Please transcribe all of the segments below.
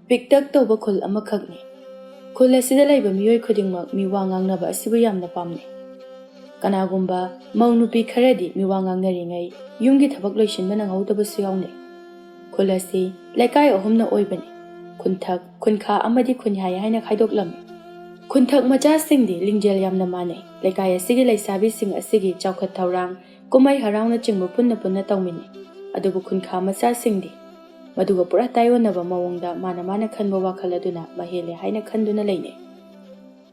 ꯄꯤꯛꯇꯛ ꯇꯧꯕ ꯈꯨꯜ ꯑꯃꯈꯛꯅꯤ꯫ ꯈꯨꯜ ꯑꯁꯤꯗ ꯂꯩꯕ ꯃꯤꯑꯣꯏ ꯈꯨꯗꯤꯡꯃꯛ ꯃꯤꯋꯥ ꯉꯥꯡꯅꯕ ꯑꯁꯤꯕꯨ ꯌꯥꯝꯅ ꯄꯥꯝꯅꯩ꯫ ꯀꯅꯥꯒꯨꯝꯕ ꯃꯧ ꯅꯨꯄꯤ ꯈꯔꯗꯤ ꯃꯤꯋꯥ ꯉꯥꯡꯅꯔꯤꯉꯩ ꯌꯨꯝꯒꯤ ꯊꯕꯛ ꯂꯣꯏꯁꯤꯟꯕ ꯅꯪꯍꯧꯗꯕꯁꯨ ꯌꯥꯎꯅꯩ꯫ ꯈꯨꯜ ꯑꯁꯤ ꯂꯩꯀꯥꯏ ꯑꯍꯨꯝꯅ ꯑꯣꯏꯕꯅꯤ꯫ ꯈꯨꯟꯊꯛ, ꯈꯨꯟꯈꯥ ꯑꯃꯗꯤ ꯈꯨꯟꯌꯥꯏ ꯍꯥꯏꯅ ꯈꯥꯏꯗꯣꯛꯂꯝꯃꯤ꯫ ꯈꯨꯟꯊꯛ ꯃꯆꯥꯁꯤꯡꯗꯤ ꯂꯤꯡꯖꯦꯜ ꯌꯥꯝꯅ ꯃꯥꯟꯅꯩ꯫ ꯂꯩꯀꯥꯏ ꯑꯁꯤꯒꯤ ꯂꯩꯁꯥꯕꯤꯁꯤꯡ ꯑꯁꯤꯒꯤ ꯆꯥꯎꯈꯠ ꯊꯧꯔꯥꯡ, ꯀꯨꯝꯍꯩ ꯍꯔꯥꯎꯅꯆꯤꯡꯕ ꯄꯨꯟꯅ ꯇꯧꯃꯤꯟꯅꯩ꯫ ꯑꯗꯨꯕꯨ ꯈꯨꯟꯈꯥ ꯃꯆꯥꯁꯤꯡꯗꯤ ꯃꯗꯨꯒ ꯄꯨꯔꯥ ꯇꯥꯏꯑꯣꯟꯅꯕ ꯃꯑꯣꯡꯗ ꯃꯥꯅ ꯈꯟꯕ ꯋꯥꯈꯜ ꯑꯗꯨꯅ ꯃꯍꯦꯜꯂꯦ ꯍꯥꯏꯅ ꯈꯟꯗꯨꯅ ꯂꯩꯅꯩ꯫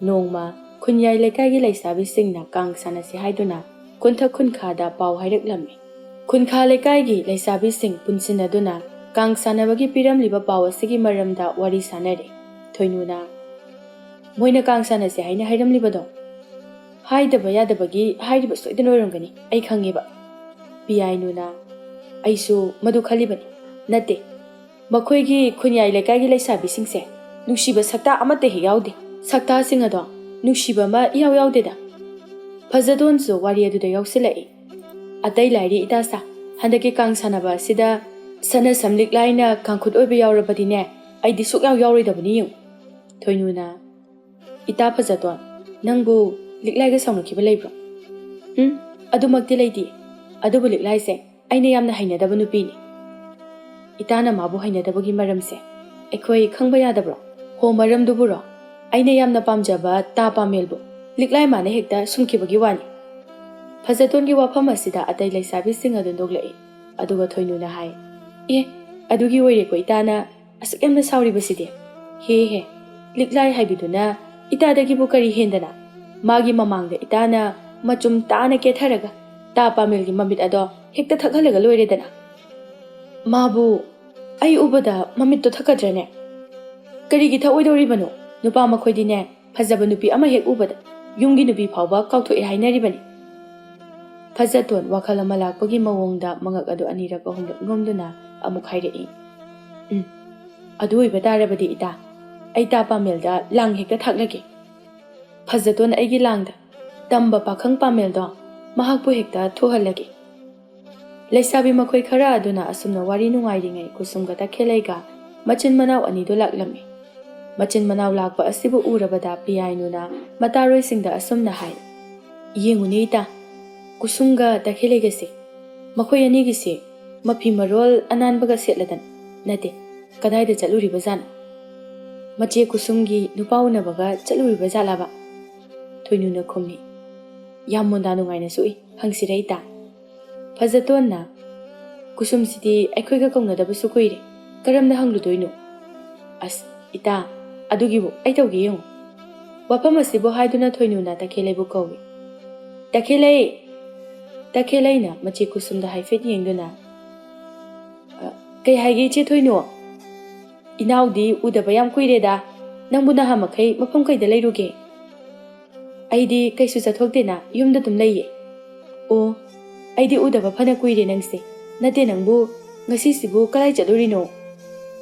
ꯅꯣꯡꯃ ꯈꯨꯟꯌꯥꯏ ꯂꯩꯀꯥꯏꯒꯤ ꯂꯩꯁꯥꯕꯤꯁꯤꯡꯅ ꯀꯥꯡ ꯁꯥꯟꯅꯁꯤ ꯍꯥꯏꯗꯨꯅ ꯈꯨꯟꯊꯛ ꯈꯨꯟꯈꯥꯗ ꯄꯥꯎ ꯍꯥꯏꯔꯛꯂꯝꯃꯤ꯫ ꯈꯨꯟꯈꯥ ꯂꯩꯀꯥꯏꯒꯤ ꯂꯩꯁꯥꯕꯤꯁꯤꯡ ꯄꯨꯟꯁꯤꯟꯅꯗꯨꯅ ꯀꯥꯡ ꯁꯥꯟꯅꯕꯒꯤ ꯄꯤꯔꯝꯂꯤꯕ ꯄꯥꯎ ꯑꯁꯤꯒꯤ ꯃꯔꯝꯗ ꯋꯥꯔꯤ ꯁꯥꯅꯔꯤ꯫ ꯊꯣꯏꯅꯨꯅ "ꯃꯣꯏꯅ ꯀꯥꯡ ꯁꯥꯟꯅꯁꯤ ꯍꯥꯏꯅ ꯍꯥꯏꯔꯝꯂꯤꯕꯗꯣ ꯍꯥꯏꯗꯕ ꯌꯥꯗꯕꯒꯤ ꯍꯥꯏꯔꯤꯕ ꯁꯣꯏꯗꯅ ꯑꯣꯏꯔꯝꯒꯅꯤ, ꯑꯩ ꯈꯪꯉꯦꯕ꯫ ꯄꯤꯌꯥꯏꯅꯨꯅ "ꯑꯩꯁꯨ ꯃꯗꯨ ꯈꯜꯂꯤꯕꯅꯤ꯫ ꯅꯠꯇꯦ, ꯃꯈꯣꯏꯒꯤ ꯈꯨꯟꯌꯥꯏ ꯂꯩꯀꯥꯏꯒꯤ ꯂꯩꯁꯥꯕꯤꯁꯤꯡꯁꯦ ꯅꯨꯡꯁꯤꯕ ꯁꯛꯇꯥ ꯑꯃꯠꯇ ꯍꯦꯛ ꯌꯥꯎꯗꯦ꯫ ꯁꯛꯇꯥꯁꯤꯡ ꯑꯗꯣ ꯅꯨꯡꯁꯤꯕ ꯑꯃ ꯏꯌꯥꯎ ꯌꯥꯎꯗꯦꯗ꯫ ꯐꯖꯗꯣꯟꯁꯨ ꯋꯥꯔꯤ ꯑꯗꯨꯗ ꯌꯥꯎꯁꯤꯜꯂꯛꯏ꯫ ꯑꯇꯩ ꯂꯥꯏꯔꯤ ꯏꯇꯥꯆꯥ, ꯍꯟꯗꯛꯀꯤ ꯀꯥꯡ ꯁꯥꯟꯅꯕ ꯑꯁꯤꯗ ꯁꯅꯁꯝ ꯂꯤꯛꯂꯥꯏꯅ ꯀꯥꯡꯈꯨꯠ ꯑꯣꯏꯕ ꯌꯥꯎꯔꯕꯗꯤꯅꯦ, ꯑꯩꯗꯤ ꯁꯨꯛꯌꯥꯎ ꯌꯥꯎꯔꯣꯏꯗꯕꯅꯤ ꯌꯦꯡꯉꯨ꯫ ꯊꯣꯏꯅꯨꯅ "ꯏꯇꯥ ꯐꯖꯗꯣꯟ, ꯅꯪꯕꯨ ꯂꯤꯛꯂꯥꯏꯒ ꯁꯥꯎꯅꯈꯤꯕ ꯂꯩꯕ꯭ꯔꯣ?" "ꯑꯗꯨꯃꯛꯇꯤ ꯂꯩꯇꯦ꯫ ꯑꯗꯨꯕꯨ ꯂꯤꯛꯂꯥꯏꯁꯦ ꯑꯩꯅ ꯌꯥꯝꯅ ꯍꯩꯅꯗꯕ ꯅꯨꯄꯤꯅꯤ." "ꯏꯇꯥꯅ ꯃꯥꯕꯨ ꯍꯩꯅꯗꯕꯒꯤ ꯃꯔꯝꯁꯦ ꯑꯩꯈꯣꯏ ꯈꯪꯕ ꯌꯥꯗꯕ꯭ꯔꯣ?" "ꯍꯣ, ꯃꯔꯝꯗꯨꯕꯨꯔꯣ, ꯑꯩꯅ ꯌꯥꯝꯅ ꯄꯥꯝꯖꯕ ꯇꯥ ꯄꯥꯃꯦꯜꯕꯨ ꯂꯤꯛꯂꯥꯏ ꯃꯥꯅ ꯍꯦꯛꯇ ꯁꯨꯝꯈꯤꯕꯒꯤ ꯋꯥꯅꯤ꯫ ꯐꯖꯇꯣꯟꯒꯤ ꯋꯥꯐꯝ ꯑꯁꯤꯗ ꯑꯇꯩ ꯂꯩꯁꯥꯕꯤꯁꯤꯡ ꯑꯗꯨ ꯅꯣꯛꯂꯛꯏ꯫ ꯑꯗꯨꯒ ꯊꯣꯏꯅꯨꯅ ꯍꯥꯏ, "ꯑꯦ, ꯑꯗꯨꯒꯤ ꯑꯣꯏꯔꯦꯀꯣ ꯏꯇꯥꯅ ꯑꯁꯨꯛ ꯌꯥꯝꯅ ꯁꯥꯎꯔꯤꯕꯁꯤꯗꯤ꯫ ꯍꯦ, ꯂꯤꯛꯂꯥꯏ ꯍꯥꯏꯕꯤꯗꯨꯅ ꯏꯇꯥꯗꯒꯤꯕꯨ ꯀꯔꯤ ꯍꯦꯟꯗꯅ? ꯃꯥꯒꯤ ꯃꯃꯥꯡꯗ ꯏꯇꯥꯅ ꯃꯆꯨꯝ ꯇꯥꯅ ꯀꯦꯊꯔꯒ ꯇꯥ ꯄꯥꯃꯦꯜꯒꯤ ꯃꯃꯤꯠ ꯑꯗꯣ ꯍꯦꯛꯇ ꯊꯛꯍꯜꯂꯒ ꯂꯣꯏꯔꯦꯗꯅ꯫ ꯃꯥꯕꯨ ꯑꯩ ꯎꯕꯗ ꯃꯃꯤꯠꯇꯣ ꯊꯛꯀꯗ꯭ꯔꯅꯦ? ꯀꯔꯤꯒꯤ ꯊꯛꯑꯣꯏꯗꯧꯔꯤꯕꯅꯣ? ꯅꯨꯄꯥ ꯃꯈꯣꯏꯗꯤꯅꯦ, ꯐꯖꯕ ꯅꯨꯄꯤ ꯑꯃ ꯍꯦꯛ ꯎꯕꯗ ꯌꯨꯝꯒꯤ ꯅꯨꯄꯤ ꯐꯥꯎꯕ ꯀꯥꯎꯊꯣꯛꯑꯦ ꯍꯥꯏꯅꯔꯤꯕꯅꯤ." ꯐꯖꯇꯣꯟ ꯋꯥꯈꯜ ꯑꯃ ꯂꯥꯛꯄꯒꯤ ꯃꯑꯣꯡꯗ ꯃꯉꯛ ꯑꯗꯨ ꯑꯅꯤꯔꯛ ꯑꯍꯨꯝꯂꯛ ꯅꯣꯝꯗꯨꯅ ꯑꯃꯨꯛ ꯍꯥꯏꯔꯛꯏ, "ꯑꯗꯨ ꯑꯣꯏꯕ ꯇꯥꯔꯕꯗꯤ ꯏꯇꯥ, ꯑꯩ ꯇꯥ ꯄꯥꯃꯦꯜꯗ ꯂꯥꯡ ꯍꯦꯛꯇ ꯊꯥꯛꯂꯒꯦ꯫ ꯐꯖꯇꯣꯟ ꯑꯩꯒꯤ ꯂꯥꯡꯗ ꯇꯝꯕ ꯄꯥꯈꯪ ꯄꯥꯃꯦꯜꯗꯣ ꯃꯍꯥꯛꯄꯨ ꯍꯦꯛꯇ ꯊꯣꯛꯍꯜꯂꯒꯦ." ꯂꯩꯁꯥꯕꯤ ꯃꯈꯣꯏ ꯈꯔ ꯑꯗꯨꯅ ꯑꯁꯨꯝꯅ ꯋꯥꯔꯤ ꯅꯨꯡꯉꯥꯏꯔꯤꯉꯩ ꯀꯨꯁꯨꯝꯒ ꯇꯈꯦꯜꯂꯩꯒ ꯃꯆꯤꯟ ꯃꯅꯥꯎ ꯑꯅꯤꯗꯨ ꯂꯥꯛꯂꯝꯃꯤ꯫ ꯃꯆꯤꯟ ꯃꯅꯥꯎ ꯂꯥꯛꯄ ꯑꯁꯤꯕꯨ ꯎꯔꯕꯗ ꯄꯤꯌꯥꯏꯅꯨꯅ ꯃꯇꯥꯔꯣꯏꯁꯤꯡꯗ ꯑꯁꯨꯝꯅ ꯍꯥꯏ, "ꯌꯦꯡꯉꯨꯅꯦ ꯏꯇꯥ, ꯀꯨꯁꯨꯝꯒ ꯇꯈꯦꯜꯂꯩꯒꯁꯦ, ꯃꯈꯣꯏ ꯑꯅꯤꯒꯤꯁꯦ ꯃꯐꯤ ꯃꯔꯣꯜ ꯑꯅꯥꯟꯕꯒ ꯁꯦꯠꯂꯗꯅ ꯅꯠꯇꯦ, ꯀꯗꯥꯏꯗ ꯆꯠꯂꯨꯔꯤꯕꯖꯥꯠꯅꯣ? ꯃꯆꯦ ꯀꯨꯁꯨꯝꯒꯤ ꯅꯨꯄꯥ ꯎꯅꯕꯒ ꯆꯠꯂꯨꯔꯤꯕ ꯖꯥꯠꯂꯕ?" ꯊꯣꯏꯅꯨꯅ ꯈꯨꯝꯃꯤ, "ꯌꯥꯝ ꯃꯣꯟꯗꯥ ꯅꯨꯡꯉꯥꯏꯅꯁꯨ ꯎꯏ, ꯍꯪꯁꯤꯔ ꯏꯇꯥ?" ꯐꯖꯇꯣꯟꯅ "ꯀꯨꯁꯨꯝꯁꯤꯗꯤ ꯑꯩꯈꯣꯏꯒ ꯀꯧꯅꯗꯕꯁꯨ ꯀꯨꯏꯔꯦ, ꯀꯔꯝꯅ ꯍꯪꯂꯨꯗꯣꯏꯅꯣ?" "ꯑꯁ ꯏꯇꯥ, ꯑꯗꯨꯒꯤꯕꯨ ꯑꯩ ꯇꯧꯒꯦ ꯌꯦꯡꯉꯨ." ꯋꯥꯐꯝ ꯑꯁꯤꯕꯨ ꯍꯥꯏꯗꯨꯅ ꯊꯣꯏꯅꯨꯅ ꯇꯈꯦꯜꯂꯩꯕꯨ ꯀꯧꯏ꯫ "ꯇꯈꯦꯜꯂꯩ!" ꯇꯈꯦꯜꯂꯩꯅ ꯃꯆꯦ ꯀꯨꯁꯨꯝꯗ ꯍꯥꯏꯐꯦꯠ ꯌꯦꯡꯗꯨꯅ, "ꯀꯩ ꯍꯥꯏꯒꯦ ꯏꯆꯦ ꯊꯣꯏꯅꯨ? ꯏꯅꯥꯎꯗꯤ ꯎꯗꯕ ꯌꯥꯝ ꯀꯨꯏꯔꯦꯗ, ꯅꯪꯕꯨ ꯅꯍꯥꯟ ꯃꯈꯩ ꯃꯐꯝ ꯀꯩꯗ ꯂꯩꯔꯨꯒꯦ?" "ꯑꯩꯗꯤ ꯀꯩꯁꯨ ꯆꯠꯊꯣꯛꯇꯦꯅ, ꯌꯨꯝꯗ ꯑꯗꯨꯝ ꯂꯩꯌꯦ." "ꯑꯣ, ꯑꯩꯗꯤ ꯎꯗꯕ ꯐꯅ ꯀꯨꯏꯔꯦ ꯅꯪꯁꯦ꯫ ꯅꯠꯇꯦ, ꯅꯪꯕꯨ ꯉꯁꯤꯁꯤꯕꯨ ꯀꯗꯥꯏ ꯆꯠꯂꯨꯔꯤꯅꯣ?"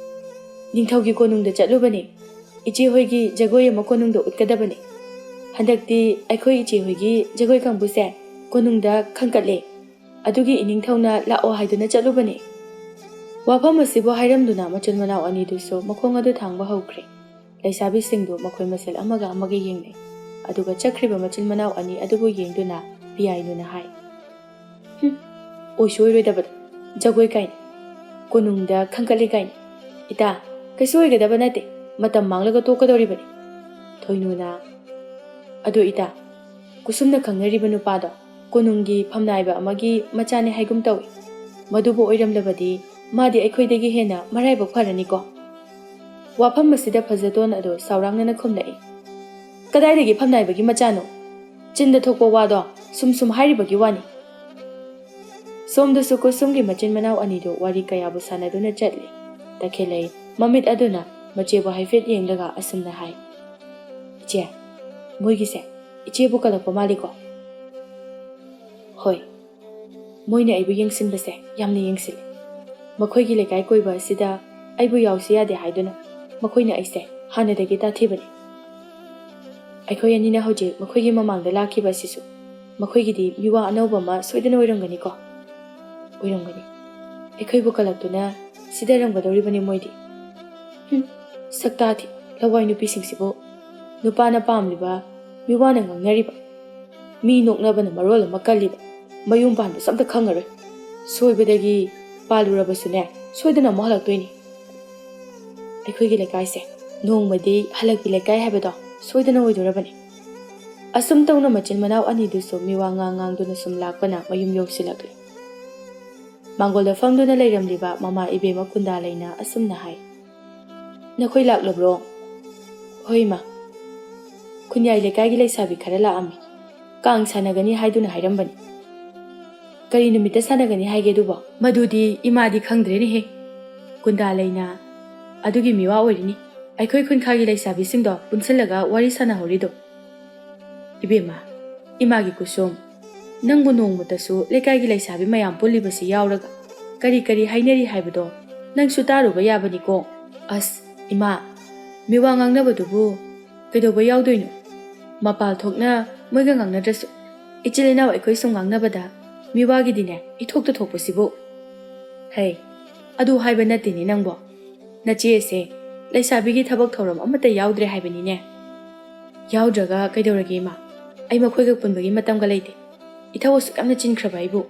"ꯅꯤꯡꯊꯧꯒꯤ ꯀꯣꯅꯨꯡꯗ ꯆꯠꯂꯨꯕꯅꯦ꯫ ꯏꯆꯦꯍꯣꯏꯒꯤ ꯖꯒꯣꯏ ꯑꯃ ꯀꯣꯅꯨꯡꯗ ꯎꯠꯀꯗꯕꯅꯦ꯫ ꯍꯟꯗꯛꯇꯤ ꯑꯩꯈꯣꯏ ꯏꯆꯦꯍꯣꯏꯒꯤ ꯖꯒꯣꯏ ꯀꯥꯡꯕꯨꯁꯦ ꯀꯣꯅꯨꯡꯗ ꯈꯟꯀꯠꯂꯦ꯫ ꯑꯗꯨꯒꯤ ꯏꯅꯤꯡꯊꯧꯅ ꯂꯥꯛꯑꯣ ꯍꯥꯏꯗꯨꯅ ꯆꯠꯂꯨꯕꯅꯦ." ꯋꯥꯐꯝ ꯑꯁꯤꯕꯨ ꯍꯥꯏꯔꯝꯗꯨꯅ machun manau ꯑꯅꯤꯗꯨꯁꯨ ꯃꯈꯣꯡ ꯑꯗꯨ ꯊꯥꯡꯕ ꯍꯧꯈ꯭ꯔꯦ꯫ ꯂꯩꯁꯥꯕꯤꯁꯤꯡꯗꯨ ꯃꯈꯣꯏ ꯃꯁꯦꯜ ꯑꯃꯒ ꯌꯦꯡꯅꯩ꯫ ꯑꯗꯨꯒ ꯆꯠꯈ꯭ꯔꯤꯕ machun manau ꯑꯅꯤ ꯑꯗꯨꯕꯨ ꯌꯦꯡꯗꯨꯅ ꯄꯤꯌꯥꯏꯅꯨꯅ ꯍꯥꯏ, "ꯑꯣꯏꯁꯨ ꯑꯣꯏꯔꯣꯏꯗꯕꯗ ꯖꯒꯣꯏ ꯀꯥꯏꯅ, ꯀꯣꯅꯨꯡꯗ ꯈꯟꯀꯠꯂꯤ ꯀꯥꯏꯅ. ꯏꯇꯥ, ꯀꯩꯁꯨ ꯑꯣꯏꯒꯗꯕ ꯅꯠꯇꯦ, ꯃꯇꯝ ꯃꯥꯡꯂꯒ ꯇꯣꯛꯀꯗꯧꯔꯤꯕꯅꯤ." ꯊꯣꯏꯅꯨꯅ "ꯑꯗꯣ ꯏꯇꯥ, ꯀꯨꯁꯨꯝꯅ ꯈꯪꯅꯔꯤꯕ ꯅꯨꯄꯥꯗꯣ ꯀꯣꯅꯨꯡꯒꯤ ꯐꯝꯅꯥꯏꯕ ꯑꯃꯒꯤ ꯃꯆꯥꯅꯦ ꯍꯥꯏꯒꯨꯝ ꯇꯧꯏ꯫ ꯃꯗꯨꯕꯨ ꯑꯣꯏꯔꯝꯂꯕꯗꯤ ꯃꯥꯗꯤ ꯑꯩꯈꯣꯏꯗꯒꯤ ꯍꯦꯟꯅ ꯃꯔꯥꯏꯕꯛ ꯐꯔꯅꯤꯀꯣ." ꯋꯥꯐꯝ ꯑꯁꯤꯗ ꯐꯖꯇꯣꯟ ꯑꯗꯨ ꯁꯥꯎꯔꯥꯡꯅꯅ ꯈꯨꯝꯂꯛꯏ, "ꯀꯗꯥꯏꯗꯒꯤ ꯐꯝꯅꯥꯏꯕꯒꯤ ꯃꯆꯥꯅꯣ? ꯆꯤꯟꯗ ꯊꯣꯛꯄ ꯋꯥꯗꯣ ꯁꯨꯝ ꯍꯥꯏꯔꯤꯕꯒꯤ ꯋꯥꯅꯤ." ꯁꯣꯝꯗꯁꯨ ꯀꯨꯁꯨꯝꯒꯤ machun manau ꯑꯅꯤꯗꯨ ꯋꯥꯔꯤ ꯀꯌꯥꯕꯨ ꯁꯥꯅꯗꯨꯅ ꯆꯠꯂꯤ꯫ ꯇꯈꯦꯜꯂꯩ ꯃꯃꯤꯠ ꯑꯗꯨꯅ ꯃꯆꯦꯕꯨ ꯍꯥꯏꯐꯦꯠ ꯌꯦꯡꯂꯒ ꯑꯁꯨꯝꯅ ꯍꯥꯏ, "ꯏꯆꯦ, ꯃꯣꯏꯒꯤꯁꯦ ꯏꯆꯦꯕꯨ ꯀꯜꯂꯛꯄ ꯃꯥꯜꯂꯤꯀꯣ?" "ꯍꯣꯏ, ꯃꯣꯏꯅ ꯑꯩꯕꯨ ꯌꯦꯡꯁꯤꯟꯕꯁꯦ ꯌꯥꯝꯅ ꯌꯦꯡꯁꯤꯜꯂꯤ꯫ ꯃꯈꯣꯏꯒꯤ ꯂꯩꯀꯥꯏ ꯀꯣꯏꯕ ꯑꯁꯤꯗ ꯑꯩꯕꯨ ꯌꯥꯎꯁꯤ ꯌꯥꯗꯦ ꯍꯥꯏꯗꯨꯅ ꯃꯈꯣꯏꯅ ꯑꯩꯁꯦ ꯍꯥꯟꯅꯗꯒꯤ ꯇꯥꯊꯤꯕꯅꯤ꯫ ꯑꯩꯈꯣꯏ ꯑꯅꯤꯅ ꯍꯧꯖꯤꯛ ꯃꯈꯣꯏꯒꯤ ꯃꯃꯥꯡꯗ ꯂꯥꯛꯈꯤꯕ ꯑꯁꯤꯁꯨ ꯃꯈꯣꯏꯒꯤꯗꯤ ꯃꯤꯋꯥ ꯑꯅꯧꯕ ꯑꯃ ꯁꯣꯏꯗꯅ ꯑꯣꯏꯔꯝꯒꯅꯤꯀꯣ?" "ꯑꯣꯏꯔꯝꯒꯅꯤ꯫ ꯑꯩꯈꯣꯏꯕꯨ ꯀꯜꯂꯛꯇꯨꯅ ꯁꯤꯗꯔꯝꯒꯗꯧꯔꯤꯕꯅꯤ ꯃꯣꯏꯗꯤ." ꯁꯛꯇꯥꯊꯤ ꯂꯋꯥꯏ ꯅꯨꯄꯤꯁꯤꯡꯁꯤꯕꯨ ꯅꯨꯄꯥꯅ ꯄꯥꯝꯂꯤꯕ ꯃꯤꯋꯥꯅ ꯉꯥꯡꯅꯔꯤꯕ ꯃꯤ ꯅꯣꯛꯅꯕꯅ ꯃꯔꯣꯜ ꯑꯃ ꯀꯜꯂꯤꯕ ꯃꯌꯨꯝ ꯄꯥꯟꯕꯁꯨ ꯑꯝꯇ ꯈꯪꯉꯔꯣꯏ ꯁꯣꯏꯕꯗꯒꯤ ꯄꯥꯜꯂꯨꯔꯕꯁꯨꯅꯦ ꯁꯣꯏꯗꯅ ꯑꯃꯨꯛ ꯍꯜꯂꯛꯇꯣꯏꯅꯤ ꯑꯩꯈꯣꯏꯒꯤ ꯂꯩꯀꯥꯏꯁꯦ ꯅꯣꯡꯃꯗꯤ ꯍꯜꯂꯛꯄꯤ ꯂꯩꯀꯥꯏ ꯍꯥꯏꯕꯗꯣ ꯁꯣꯏꯗꯅ ꯑꯣꯏꯗꯣꯔꯕꯅꯤ ꯑꯁꯨꯝ ꯇꯧꯅ ꯃꯆꯤꯟ ꯃꯅꯥꯎ ꯑꯅꯤꯗꯨꯁꯨ ꯃꯤꯋꯥ ꯉꯥꯡꯗꯨꯅ ꯁꯨꯝ ꯂꯥꯛꯄꯅ ꯃꯌꯨꯝ ꯌꯧꯁꯤꯜꯂꯛꯂꯦ ꯃꯥꯡꯒꯣꯜꯗ ꯐꯝꯗꯨꯅ ꯂꯩꯔꯝꯂꯤꯕ ꯃꯃꯥ ꯏꯕꯦꯝꯃ ꯀꯨꯟꯗꯥꯂꯩꯅ ꯑꯁꯨꯝꯅ ꯍꯥꯏ ꯅꯈꯣꯏ ꯂꯥꯛꯂꯕ꯭ꯔꯣ ꯍꯣꯏ ꯏꯃꯥ ꯈꯨꯟꯌꯥꯏ ꯂꯩꯀꯥꯏꯒꯤ ꯂꯩꯁꯥꯕꯤ ꯈꯔ ꯂꯥꯛꯑꯝꯃꯤ ꯀꯥꯡ ꯁꯥꯟꯅꯒꯅꯤ ꯍꯥꯏꯗꯨꯅ ꯍꯥꯏꯔꯝꯕꯅꯤ ꯀꯔꯤ ꯅꯨꯃꯤꯠꯇ ꯁꯥꯟꯅꯒꯅꯤ ꯍꯥꯏꯒꯦ ꯑꯗꯨꯕꯣ ꯃꯗꯨꯗꯤ ꯏꯃꯥꯗꯤ ꯈꯪꯗ꯭ꯔꯦꯅꯦꯍꯦ ꯀꯨꯟꯗꯥꯂꯩꯅ ꯑꯗꯨꯒꯤ ꯃꯤꯋꯥ ꯑꯣꯏꯔꯤꯅꯤ ꯑꯩꯈꯣꯏ ꯈꯨꯟꯈꯥꯒꯤ ꯂꯩꯁꯥꯕꯤꯁꯤꯡꯗꯣ ꯄꯨꯟꯁꯤꯜꯂꯒ ꯋꯥꯔꯤ ꯁꯥꯟꯅꯍꯧꯔꯤꯗꯣ ꯏꯕꯦꯝꯃ ꯏꯃꯥꯒꯤ ꯀꯨꯁꯨꯝ ꯅꯪꯕꯨ ꯅꯣꯡꯃꯇꯁꯨ ꯂꯩꯀꯥꯏꯒꯤ ꯂꯩꯁꯥꯕꯤ ꯃꯌꯥꯝ ꯄꯨꯜꯂꯤꯕꯁꯤ ꯌꯥꯎꯔꯒ ꯀꯔꯤ ꯀꯔꯤ ꯍꯥꯏꯅꯔꯤ ꯍꯥꯏꯕꯗꯣ ꯅꯪꯁꯨ ꯇꯥꯔꯨꯕ ꯌꯥꯕꯅꯤꯀꯣ ꯑꯁ ꯏꯃꯥ ꯃꯤꯋꯥ ꯉꯥꯡꯅꯕꯗꯨꯕꯨ ꯀꯩꯗꯧꯕ ꯌꯥꯎꯗꯣꯏꯅꯣ ꯃꯄꯥꯜ ꯊꯣꯛꯅ ꯃꯣꯏꯒ ꯉꯥꯡꯅꯗ꯭ꯔꯁꯨ ꯏꯆꯤꯜ ꯏꯅꯥꯎ ꯑꯩꯈꯣই ꯁꯨꯝ ꯉꯥꯡꯅꯕꯗ ꯃꯤꯋꯥꯒꯤꯗꯤꯅꯦ ꯏꯊꯣꯛꯇ ꯊꯣꯛꯄꯁꯤꯕꯨ ꯍꯩ ꯑꯗꯨ ꯍꯥꯏꯕ ꯅꯠꯇꯦꯅꯦ ꯅꯪꯕꯣ ꯅꯆꯦꯁꯦ ꯂꯩꯁꯥꯕꯤꯒꯤ ꯊꯕꯛ ꯊꯧꯔꯝ ꯑꯃꯠꯇ ꯌꯥꯎꯗ꯭ꯔꯦ ꯍꯥꯏꯕꯅꯤꯅꯦ ꯌꯥꯎꯗ꯭ꯔꯒ ꯀꯩꯗꯧꯔꯒꯦ ꯏꯃꯥ ꯑꯩ ꯃꯈꯣꯏꯒ ꯄꯨꯟꯕꯒꯤ ꯃꯇꯝꯒ ꯂꯩꯇꯦ ꯏꯊꯧ ꯑꯁꯨꯛ ꯌꯥꯝꯅ ꯆꯤꯟꯈ꯭ꯔꯕ ꯑꯩꯕꯨ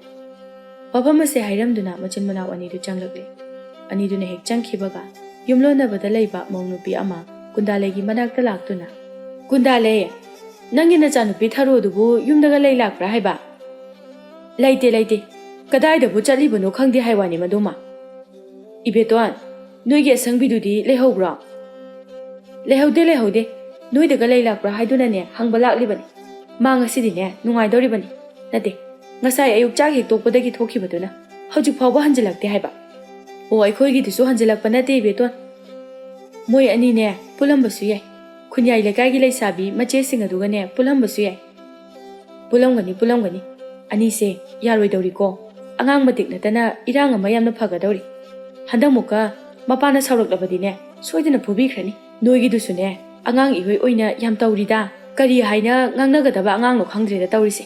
ꯋꯥꯐꯝ ꯑꯁꯦ ꯍꯥꯏꯔꯝꯗꯨꯅ ꯃꯆꯤꯟ ꯃꯅꯥꯎ ꯑꯅꯤꯗꯨ ꯆꯪꯂꯛꯂꯦ ꯑꯅꯤꯗꯨꯅ ꯍꯦꯛ ꯆꯪꯈꯤꯕꯒ ꯌꯨꯝꯂꯣꯟꯅꯕꯗ ꯂꯩꯕ ꯃꯧ ꯅꯨꯄꯤ ꯑꯃ ꯀꯨꯟꯗꯥꯂꯩꯒꯤ ꯃꯅꯥꯛꯇ ꯂꯥꯛꯇꯨꯅ ꯀꯨꯟꯗꯥꯂꯩ ꯅꯪꯒꯤ ꯅꯆꯥꯅꯨꯄꯤ ꯊꯔꯣꯗꯨꯕꯨ ꯌꯨꯝꯗꯒ ꯂꯩ ꯂꯥꯛꯄ꯭ꯔꯥ ꯍꯥꯏꯕ ꯂꯩꯇꯦ ꯀꯗꯥꯏꯗꯕꯨ ꯆꯠꯂꯤꯕꯅꯣ ꯈꯪꯗꯦ ꯍꯥꯏꯋꯥꯅꯤ ꯃꯗꯨꯃ ꯏꯕꯦꯇꯣꯟ ꯅꯣꯏꯒꯤ ꯑꯁꯪꯕꯤꯗꯨꯗꯤ ꯂꯩꯍꯧꯕ꯭ꯔꯣ ꯂꯩꯍꯧꯗꯦ ꯅꯣꯏꯗꯒ ꯂꯩ ꯂꯥꯛꯄ꯭ꯔꯥ ꯍꯥꯏꯗꯨꯅꯅꯦ ꯍꯪꯕ ꯂꯥꯛꯂꯤꯕꯅꯤ ꯃꯥ ꯉꯁꯤꯗꯤꯅꯦ ꯅꯨꯡꯉꯥꯏꯗꯧꯔꯤꯕꯅꯤ ꯅꯠꯇꯦ ꯉꯁꯥꯏ ꯑꯌꯨꯛ ꯆꯥꯛ ꯍꯦꯛ ꯇꯣꯛꯄꯗꯒꯤ ꯊꯣꯛꯈꯤꯕꯗꯨꯅ ꯍꯧꯖꯤꯛ ꯐꯥꯎꯕ ꯍꯟꯖꯤꯜꯂꯛꯇꯦ ꯍꯥꯏꯕ ꯑꯣ ꯑꯩꯈꯣꯏꯒꯤꯗꯨꯁꯨ ꯍꯟꯖꯤꯜꯂꯛꯄ ꯅꯠꯇꯦ ꯏꯕꯦꯇꯣꯟ ꯃꯣꯏ ꯑꯅꯤꯅꯦ ꯄꯨꯜꯂꯝꯕꯁꯨ ꯌꯥꯏ ꯈꯨꯟꯌꯥꯏ ꯂꯩꯀꯥꯏꯒꯤ ꯂꯩꯁꯥꯕꯤ ꯃꯆꯦꯁꯤꯡ ꯑꯗꯨꯒꯅꯦ ꯄꯨꯜꯂꯝꯕꯁꯨ ꯌꯥꯏ ꯄꯨꯜꯂꯝꯒꯅꯤ ꯑꯅꯤꯁꯦ ꯌꯥꯔꯣꯏꯗꯧꯔꯤꯀꯣ ꯑꯉꯥꯡ ꯃꯇꯤꯛ ꯅꯠꯇꯅ ꯏꯔꯥꯡ ꯑꯃ ꯌꯥꯝꯅ ꯐꯒꯗꯧꯔꯤ ꯍꯟꯗꯛꯃꯨꯛꯀ ꯃꯄꯥꯅ ꯁꯥꯎꯔꯛꯂꯕꯗꯤꯅꯦ ꯁꯣꯏꯗꯅ ꯐꯨꯕꯤꯈ꯭ꯔꯅꯤ ꯅꯣꯏꯒꯤꯗꯨꯁꯨꯅꯦ ꯑꯉꯥꯡ ꯏꯍꯣꯏ ꯑꯣꯏꯅ ꯌꯥꯝ ꯇꯧꯔꯤꯗ ꯀꯔꯤ ꯍꯥꯏꯅ ꯉꯥꯡꯅꯒꯗꯕ ꯑꯉꯥꯡꯅꯣ ꯈꯪꯗ꯭ꯔꯦꯗ ꯇꯧꯔꯤꯁꯦ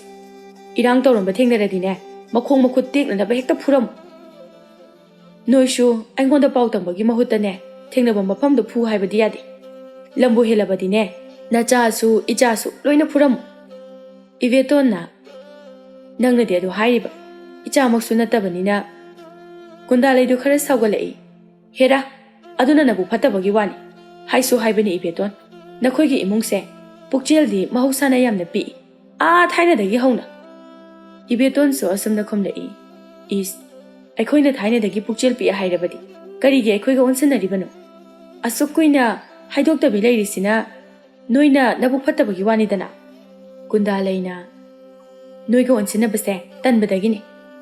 ꯏꯔꯥꯡ ꯇꯧꯔꯝꯕ ꯊꯦꯡꯅꯔꯗꯤꯅꯦ ꯃꯈꯣꯡ ꯃꯈꯨꯠ ꯇꯦꯛꯅꯅꯕ ꯍꯦꯛꯇ ꯐꯨꯔꯝꯃꯨ ꯅꯣꯏꯁꯨ ꯑꯩꯉꯣꯟꯗ ꯄꯥꯎ ꯇꯝꯕꯒꯤ ꯃꯍꯨꯠꯇꯅꯦ ꯊꯦꯡꯅꯕ ꯃꯐꯝꯗ ꯐꯨ ꯍꯥꯏꯕꯗꯤ ꯌꯥꯗꯦ ꯂꯝꯕꯨ ꯍꯦꯜꯂꯕꯗꯤꯅꯦ ꯅꯆꯥꯁꯨ ꯏꯆꯥꯁꯨ ꯂꯣꯏꯅ ꯐꯨꯔꯝꯃꯨ ꯏꯕꯦꯇꯣꯟꯅ ꯅꯪꯅꯗꯤ ꯑꯗꯨ ꯍꯥꯏꯔꯤꯕ ꯏꯆꯥꯃꯛꯁꯨ ꯅꯠꯇꯕꯅꯤꯅ ꯀꯨꯟꯗꯥꯂꯩꯗꯨ ꯈꯔ ꯁꯥꯎꯒꯠꯂꯛꯏ ꯍꯦꯔꯥ ꯑꯗꯨꯅ ꯅꯕꯨ ꯐꯠꯇꯕꯒꯤ ꯋꯥꯅꯤ ꯍꯥꯏꯁꯨ ꯍꯥꯏꯕꯅꯤ ꯏꯕꯦꯇꯣꯟ ꯅꯈꯣꯏꯒꯤ ꯏꯃꯨꯡꯁꯦ ꯄꯨꯛꯆꯦꯜꯗꯤ ꯃꯍꯧꯁꯥꯅ ꯌꯥꯝꯅ ꯄꯤꯛꯏ ꯊꯥꯏꯅꯗꯒꯤ ꯍꯧꯅ ꯏꯕꯦꯇꯣꯟꯁꯨ ꯑꯁꯨꯝꯅ ꯈꯨꯝꯂꯛꯏ ꯏꯁ ꯑꯩꯈꯣꯏꯅ ꯊꯥꯏꯅꯗꯒꯤ ꯄꯨꯛꯆꯦꯜ ꯄꯤꯛꯑꯦ ꯍꯥꯏꯔꯕꯗꯤ ꯀꯔꯤꯒꯤ ꯑꯩꯈꯣꯏꯒ ꯑꯣꯟꯁꯤꯟꯅꯔꯤꯕꯅꯣ ꯑꯁꯨꯛ ꯀꯨꯏꯅ ꯍꯥꯏꯗꯣꯛꯇꯕꯤ ꯂꯩꯔꯤꯁꯤꯅ ꯅꯣꯏꯅ ꯅꯕꯨꯛ ꯐꯠꯇꯕꯒꯤ ꯋꯥꯅꯤꯗꯅ ꯀꯨꯟꯗꯥꯂꯩꯅ ꯅꯣꯏꯒ ꯑꯣꯟꯁꯤꯟꯅꯕꯁꯦ ꯇꯟꯕꯗꯒꯤꯅꯤ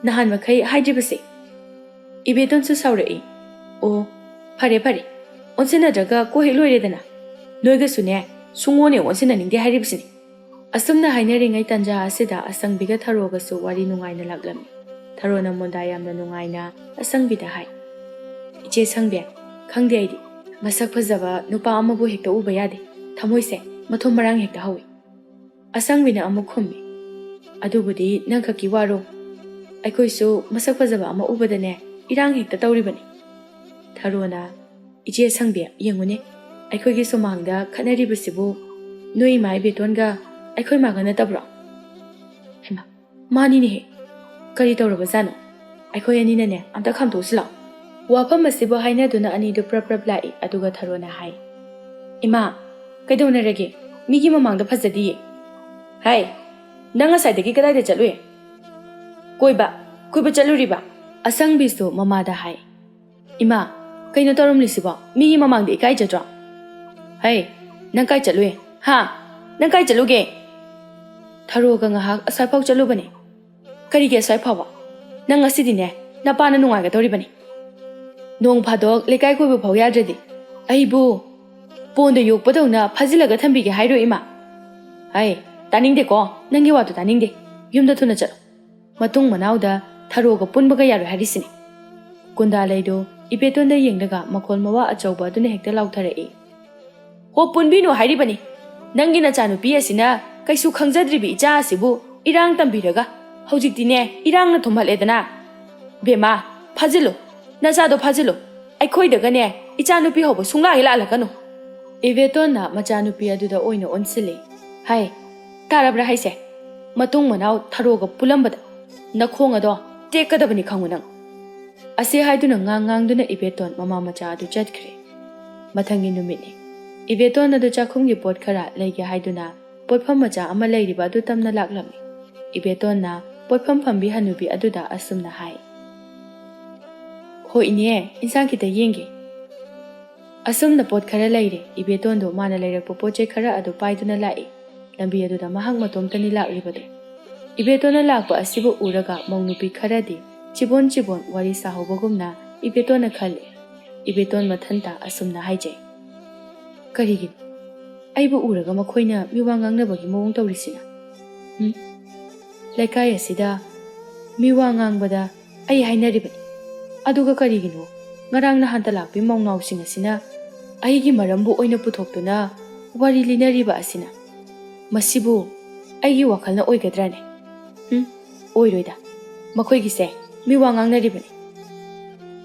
ꯅꯍꯥꯟ ꯃꯈꯩ ꯍꯥꯏꯗ꯭ꯔꯤꯕꯁꯦ ꯏꯕꯦꯇꯣꯟꯁꯨ ꯁꯥꯎꯔꯛꯏ ꯑꯣ ꯐꯔꯦ ꯑꯣꯟꯁꯤꯟꯅꯗ꯭ꯔꯒ ꯀꯣꯍꯦꯛ ꯂꯣꯏꯔꯦꯗꯅ ꯅꯣꯏꯒꯁꯨꯅꯦ ꯁꯨꯡꯉꯣꯅꯦ ꯑꯣꯟꯁꯤꯟꯅꯅꯤꯡꯗꯦ ꯍꯥꯏꯔꯤꯕꯁꯤꯅꯤ ꯑꯁꯨꯝꯅ ꯍꯥꯏꯅꯔꯤꯉꯩ ꯇꯟꯖꯥ ꯑꯁꯤꯗ ꯑꯁꯪꯕꯤꯒ ꯊꯔꯣꯒꯁꯨ ꯋꯥꯔꯤ ꯅꯨꯡꯉꯥꯏꯅ ꯂꯥꯛꯂꯝꯃꯤ ꯊꯔꯣꯅ ꯃꯣꯟꯗꯥ ꯌꯥꯝꯅ ꯅꯨꯡꯉꯥꯏꯅ ꯑꯁꯪꯕꯤꯗ ꯍꯥꯏ ꯏꯆꯦ ꯁꯪꯕꯤ ꯈꯪꯗꯦ ꯑꯩꯗꯤ ꯃꯁꯛ ꯐꯖꯕ ꯅꯨꯄꯥ ꯑꯃꯕꯨ ꯍꯦꯛꯇ ꯎꯕ ꯌꯥꯗꯦ ꯊꯃꯣꯏꯁꯦ ꯃꯊꯨꯝ ꯃꯔꯥꯡ ꯍꯦꯛꯇ ꯍꯧꯏ ꯑꯁꯪꯕꯤꯅ ꯑꯃꯨꯛ ꯈꯨꯝꯃꯤ ꯑꯗꯨꯕꯨꯗꯤ ꯅꯪ ꯈꯛꯀꯤ ꯋꯥꯔꯣ ꯑꯩꯈꯣꯏꯁꯨ ꯃꯁꯛ ꯐꯖꯕ ꯑꯃ ꯎꯕꯗꯅꯦ ꯏꯔꯥꯡ ꯍꯦꯛꯇ ꯇꯧꯔꯤꯕꯅꯤ ꯊꯔꯣꯅ ꯏꯆꯦ ꯁꯪꯕꯤ ꯌꯦꯡꯉꯨꯅꯦ ꯑꯩꯈꯣꯏꯒꯤ ꯁꯨꯃꯥꯡꯗ ꯈꯠꯅꯔꯤꯕꯁꯤꯕꯨ ꯅꯣꯏ ꯏꯃꯥ ꯏꯕꯦꯇꯣꯟꯒ ꯑꯩꯈꯣꯏ ꯃꯥꯒ ꯅꯠꯇꯕ꯭ꯔꯣ ꯍꯩꯃꯥ ꯃꯥꯅꯤꯅꯦꯍꯦ ꯀꯔꯤ ꯇꯧꯔꯕꯖꯥꯠꯅꯣ ꯑꯩꯈꯣꯏ ꯑꯅꯤꯅꯅꯦ ꯑꯝꯇ ꯈꯥꯝꯗꯣꯛꯁꯤ ꯂꯥꯛꯑꯣ ꯋꯥꯐꯝ ꯑꯁꯤꯕꯨ ꯍꯥꯏꯅꯗꯨꯅ ꯑꯅꯤꯗꯨ ꯄ꯭ꯔꯞ ꯂꯥꯛꯏ ꯑꯗꯨꯒ ꯊꯔꯣꯅ ꯍꯥꯏ ꯏꯃꯥ ꯀꯩꯗꯧꯅꯔꯒꯦ ꯃꯤꯒꯤ ꯃꯃꯥꯡꯗ ꯐꯖꯗꯤꯌꯦ ꯍꯥꯏ ꯅꯪ ꯉꯁꯥꯏꯗꯒꯤ ꯀꯗꯥꯏꯗ ꯆꯠꯂꯨꯏ ꯀꯣꯏꯕ ꯆꯠꯂꯨꯔꯤꯕ ꯑꯁꯪꯕꯤꯁꯨ ꯃꯃꯥꯗ ꯍꯥꯏ ꯏꯃꯥ ꯀꯩꯅꯣ ꯇꯧꯔꯝꯂꯤꯁꯤꯕꯣ ꯃꯤꯒꯤ ꯃꯃꯥꯡꯗ ꯏꯀꯥꯏꯖꯗ꯭ꯔꯣ ꯍꯩ ꯅꯪ ꯀꯥꯏ ꯆꯠꯂꯨꯏ ꯅꯪ ꯀꯥꯏ ꯆꯠꯂꯨꯒꯦ ꯊꯔꯣꯒ ꯉꯥꯏꯍꯥꯛ ꯑꯁ꯭ꯋꯥꯏꯐꯥꯎ ꯆꯠꯂꯨꯕꯅꯦ ꯀꯔꯤꯒꯤ ꯑꯁ꯭ꯋꯥꯏ ꯐꯥꯎꯕ ꯅꯪ ꯉꯁꯤꯗꯤꯅꯦ ꯅꯄꯥꯅ ꯅꯨꯡꯉꯥꯏꯒꯗꯧꯔꯤꯕꯅꯤ ꯅꯣꯡ ꯐꯥꯗꯣꯛ ꯂꯩꯀꯥꯏ ꯀꯣꯏꯕ ꯐꯥꯎ ꯌꯥꯗ꯭ꯔꯗꯤ ꯑꯩꯕꯨ ꯄꯣꯟꯗ ꯌꯣꯛꯄꯗꯧꯅ ꯐꯥꯖꯤꯜꯂꯒ ꯊꯝꯕꯤꯒꯦ ꯍꯥꯏꯔꯣ ꯏꯃꯥ ꯍꯩ ꯇꯥꯅꯤꯡꯗꯦꯀꯣ ꯅꯪꯒꯤ ꯋꯥꯗꯨ ꯇꯥꯅꯤꯡꯗꯦ ꯌꯨꯝꯗ ꯊꯨꯅ ꯆꯠꯂꯣ ꯃꯇꯨꯡ ꯃꯅꯥꯎꯗ ꯊꯔꯣꯒ ꯄꯨꯟꯕꯒ ꯌꯥꯔꯣꯏ ꯍꯥꯏꯔꯤꯁꯤꯅꯤ ꯀꯨꯟꯗꯥꯂꯩꯗꯨ ꯏꯕꯦꯇꯣꯟꯗ ꯌꯦꯡꯂꯒ ꯃꯈꯣꯜ ꯃꯋꯥ ꯑꯆꯧꯕ ꯑꯗꯨꯅ ꯍꯦꯛꯇ ꯂꯥꯎꯊꯔꯛꯏ ꯍꯣ ꯄꯨꯟꯕꯤꯅꯨ ꯍꯥꯏꯔꯤꯕꯅꯤ ꯅꯪꯒꯤ ꯅꯆꯥꯅꯨꯄꯤ ꯑꯁꯤꯅ ꯀꯩꯁꯨ ꯈꯪꯖꯗ꯭ꯔꯤꯕꯤ ꯏꯆꯥ ꯑꯁꯤꯕꯨ ꯏꯔꯥꯡ ꯇꯝꯕꯤꯔꯒ ꯍꯧꯖꯤꯛꯇꯤꯅꯦ ꯏꯔꯥꯡꯅ ꯊꯨꯝꯍꯠꯂꯦꯗꯅ ꯕꯦꯝꯃ ꯐꯥꯖꯤꯜꯂꯨ ꯅꯆꯥꯗꯣ ꯐꯥꯖꯤꯜꯂꯨ ꯑꯩꯈꯣꯏꯗꯒꯅꯦ ꯏꯆꯥꯅꯨꯄꯤ ꯍꯧꯕ ꯁꯨꯡꯂꯥꯛ ꯂꯥꯛꯂꯛꯀꯅꯨ ꯏꯕꯦꯇꯣꯟꯅ ꯃꯆꯥꯅꯨꯄꯤ ꯑꯗꯨꯗ ꯑꯣꯏꯅ ꯑꯣꯟꯁꯤꯜꯂꯤ꯫ ꯍꯥꯏ ꯇꯥꯔꯕ꯭ꯔꯥ ꯍꯥꯏꯁꯦ ꯃꯇꯨꯡ ꯃꯅꯥꯎ ꯊꯔꯣꯒ ꯄꯨꯜꯂꯝꯕꯗ ꯅꯈꯣꯡ ꯑꯗꯣ ꯇꯦꯛꯀꯗꯕꯅꯤ ꯈꯪꯉꯨ ꯅꯪ꯫ ꯑꯁꯤ ꯍꯥꯏꯗꯨꯅ ꯉꯥꯡꯗꯨꯅ ꯏꯕꯦꯇꯣꯟ ꯃꯃꯥ ꯃꯆꯥ ꯑꯗꯨ ꯆꯠꯈ꯭ꯔꯦ꯫ ꯃꯊꯪꯒꯤ ꯅꯨꯃꯤꯠꯅꯤ꯫ ꯏꯕꯦꯇꯣꯟ ꯑꯗꯨ ꯆꯥꯛꯈꯨꯝꯒꯤ ꯄꯣꯠ ꯈꯔ ꯂꯩꯒꯦ ꯍꯥꯏꯗꯨꯅ ꯄꯣꯠꯐꯝ ꯃꯆꯥ ꯑꯃ ꯂꯩꯔꯤꯕ ꯑꯗꯨ ꯇꯝꯅ ꯂꯥꯛꯂꯝꯃꯤ꯫ ꯏꯕꯦꯇꯣꯟꯅ ꯄꯣꯠꯐꯝ ꯐꯝꯕꯤ ꯍꯅꯨꯕꯤ ꯑꯗꯨꯗ ꯑꯁꯨꯝꯅ ꯍꯥꯏ꯫ ꯍꯣ ꯏꯅꯦ, ꯏꯟꯁꯥꯡ ꯈꯤꯇ ꯌꯦꯡꯒꯦ꯫ ꯑꯁꯨꯝꯅ ꯄꯣꯠ ꯈꯔ ꯂꯩꯔꯦ꯫ ꯏꯕꯦꯇꯣꯟꯗꯣ ꯃꯥꯅ ꯂꯩꯔꯛꯄ ꯄꯣꯠꯆꯩ ꯈꯔ ꯑꯗꯨ ꯄꯥꯏꯗꯨꯅ ꯂꯥꯛꯏ꯫ ꯂꯝꯕꯤ ꯑꯗꯨꯗ ꯃꯍꯥꯛ ꯃꯇꯣꯝꯇꯅꯤ ꯂꯥꯛꯂꯤꯕꯗꯨ꯫ ꯏꯕꯦꯇꯣꯟꯅ ꯂꯥꯛꯄ ꯑꯁꯤꯕꯨ ꯎꯔꯒ ꯃꯧ ꯅꯨꯄꯤ ꯈꯔꯗꯤ ꯆꯤꯕꯣꯟ ꯋꯥꯔꯤ ꯁꯥꯍꯧꯕꯒꯨꯝꯅ ꯏꯕꯦꯇꯣꯟꯅ ꯈꯜꯂꯤ꯫ ꯏꯕꯦꯇꯣꯟ ꯃꯊꯟꯇ ꯑꯁꯨꯝꯅ ꯍꯥꯏꯖꯩ꯫ ꯀꯔꯤꯒꯤꯅꯣ ꯑꯩꯕꯨ ꯎꯔꯒ ꯃꯈꯣꯏꯅ ꯃꯤꯋꯥ ꯉꯥꯡꯅꯕꯒꯤ ꯃꯑꯣꯡ ꯇꯧꯔꯤꯁꯤꯅ? ꯂꯩꯀꯥꯏ ꯑꯁꯤꯗ ꯃꯤꯋꯥ ꯉꯥꯡꯕꯗ ꯑꯩ ꯍꯥꯏꯅꯔꯤꯕꯅꯤ, ꯑꯗꯨꯒ ꯀꯔꯤꯒꯤꯅꯣ ꯉꯔꯥꯡ ꯅꯍꯥꯟꯇ ꯂꯥꯛꯄꯤ ꯃꯧꯅꯥꯎꯁꯤꯡ ꯑꯁꯤꯅ ꯑꯩꯒꯤ ꯃꯔꯝꯕꯨ ꯑꯣꯏꯅ ꯄꯨꯊꯣꯛꯇꯨꯅ ꯋꯥꯔꯤ ꯂꯤꯅꯔꯤꯕ ꯑꯁꯤꯅ? ꯃꯁꯤꯕꯨ ꯑꯩꯒꯤ ꯋꯥꯈꯜꯅ ꯑꯣꯏꯒꯗ꯭ꯔꯥꯅꯦ? ꯑꯣꯏꯔꯣꯏꯗ, ꯃꯈꯣꯏꯒꯤꯁꯦ ꯃꯤꯋꯥ ꯉꯥꯡꯅꯔꯤꯕꯅꯤ꯫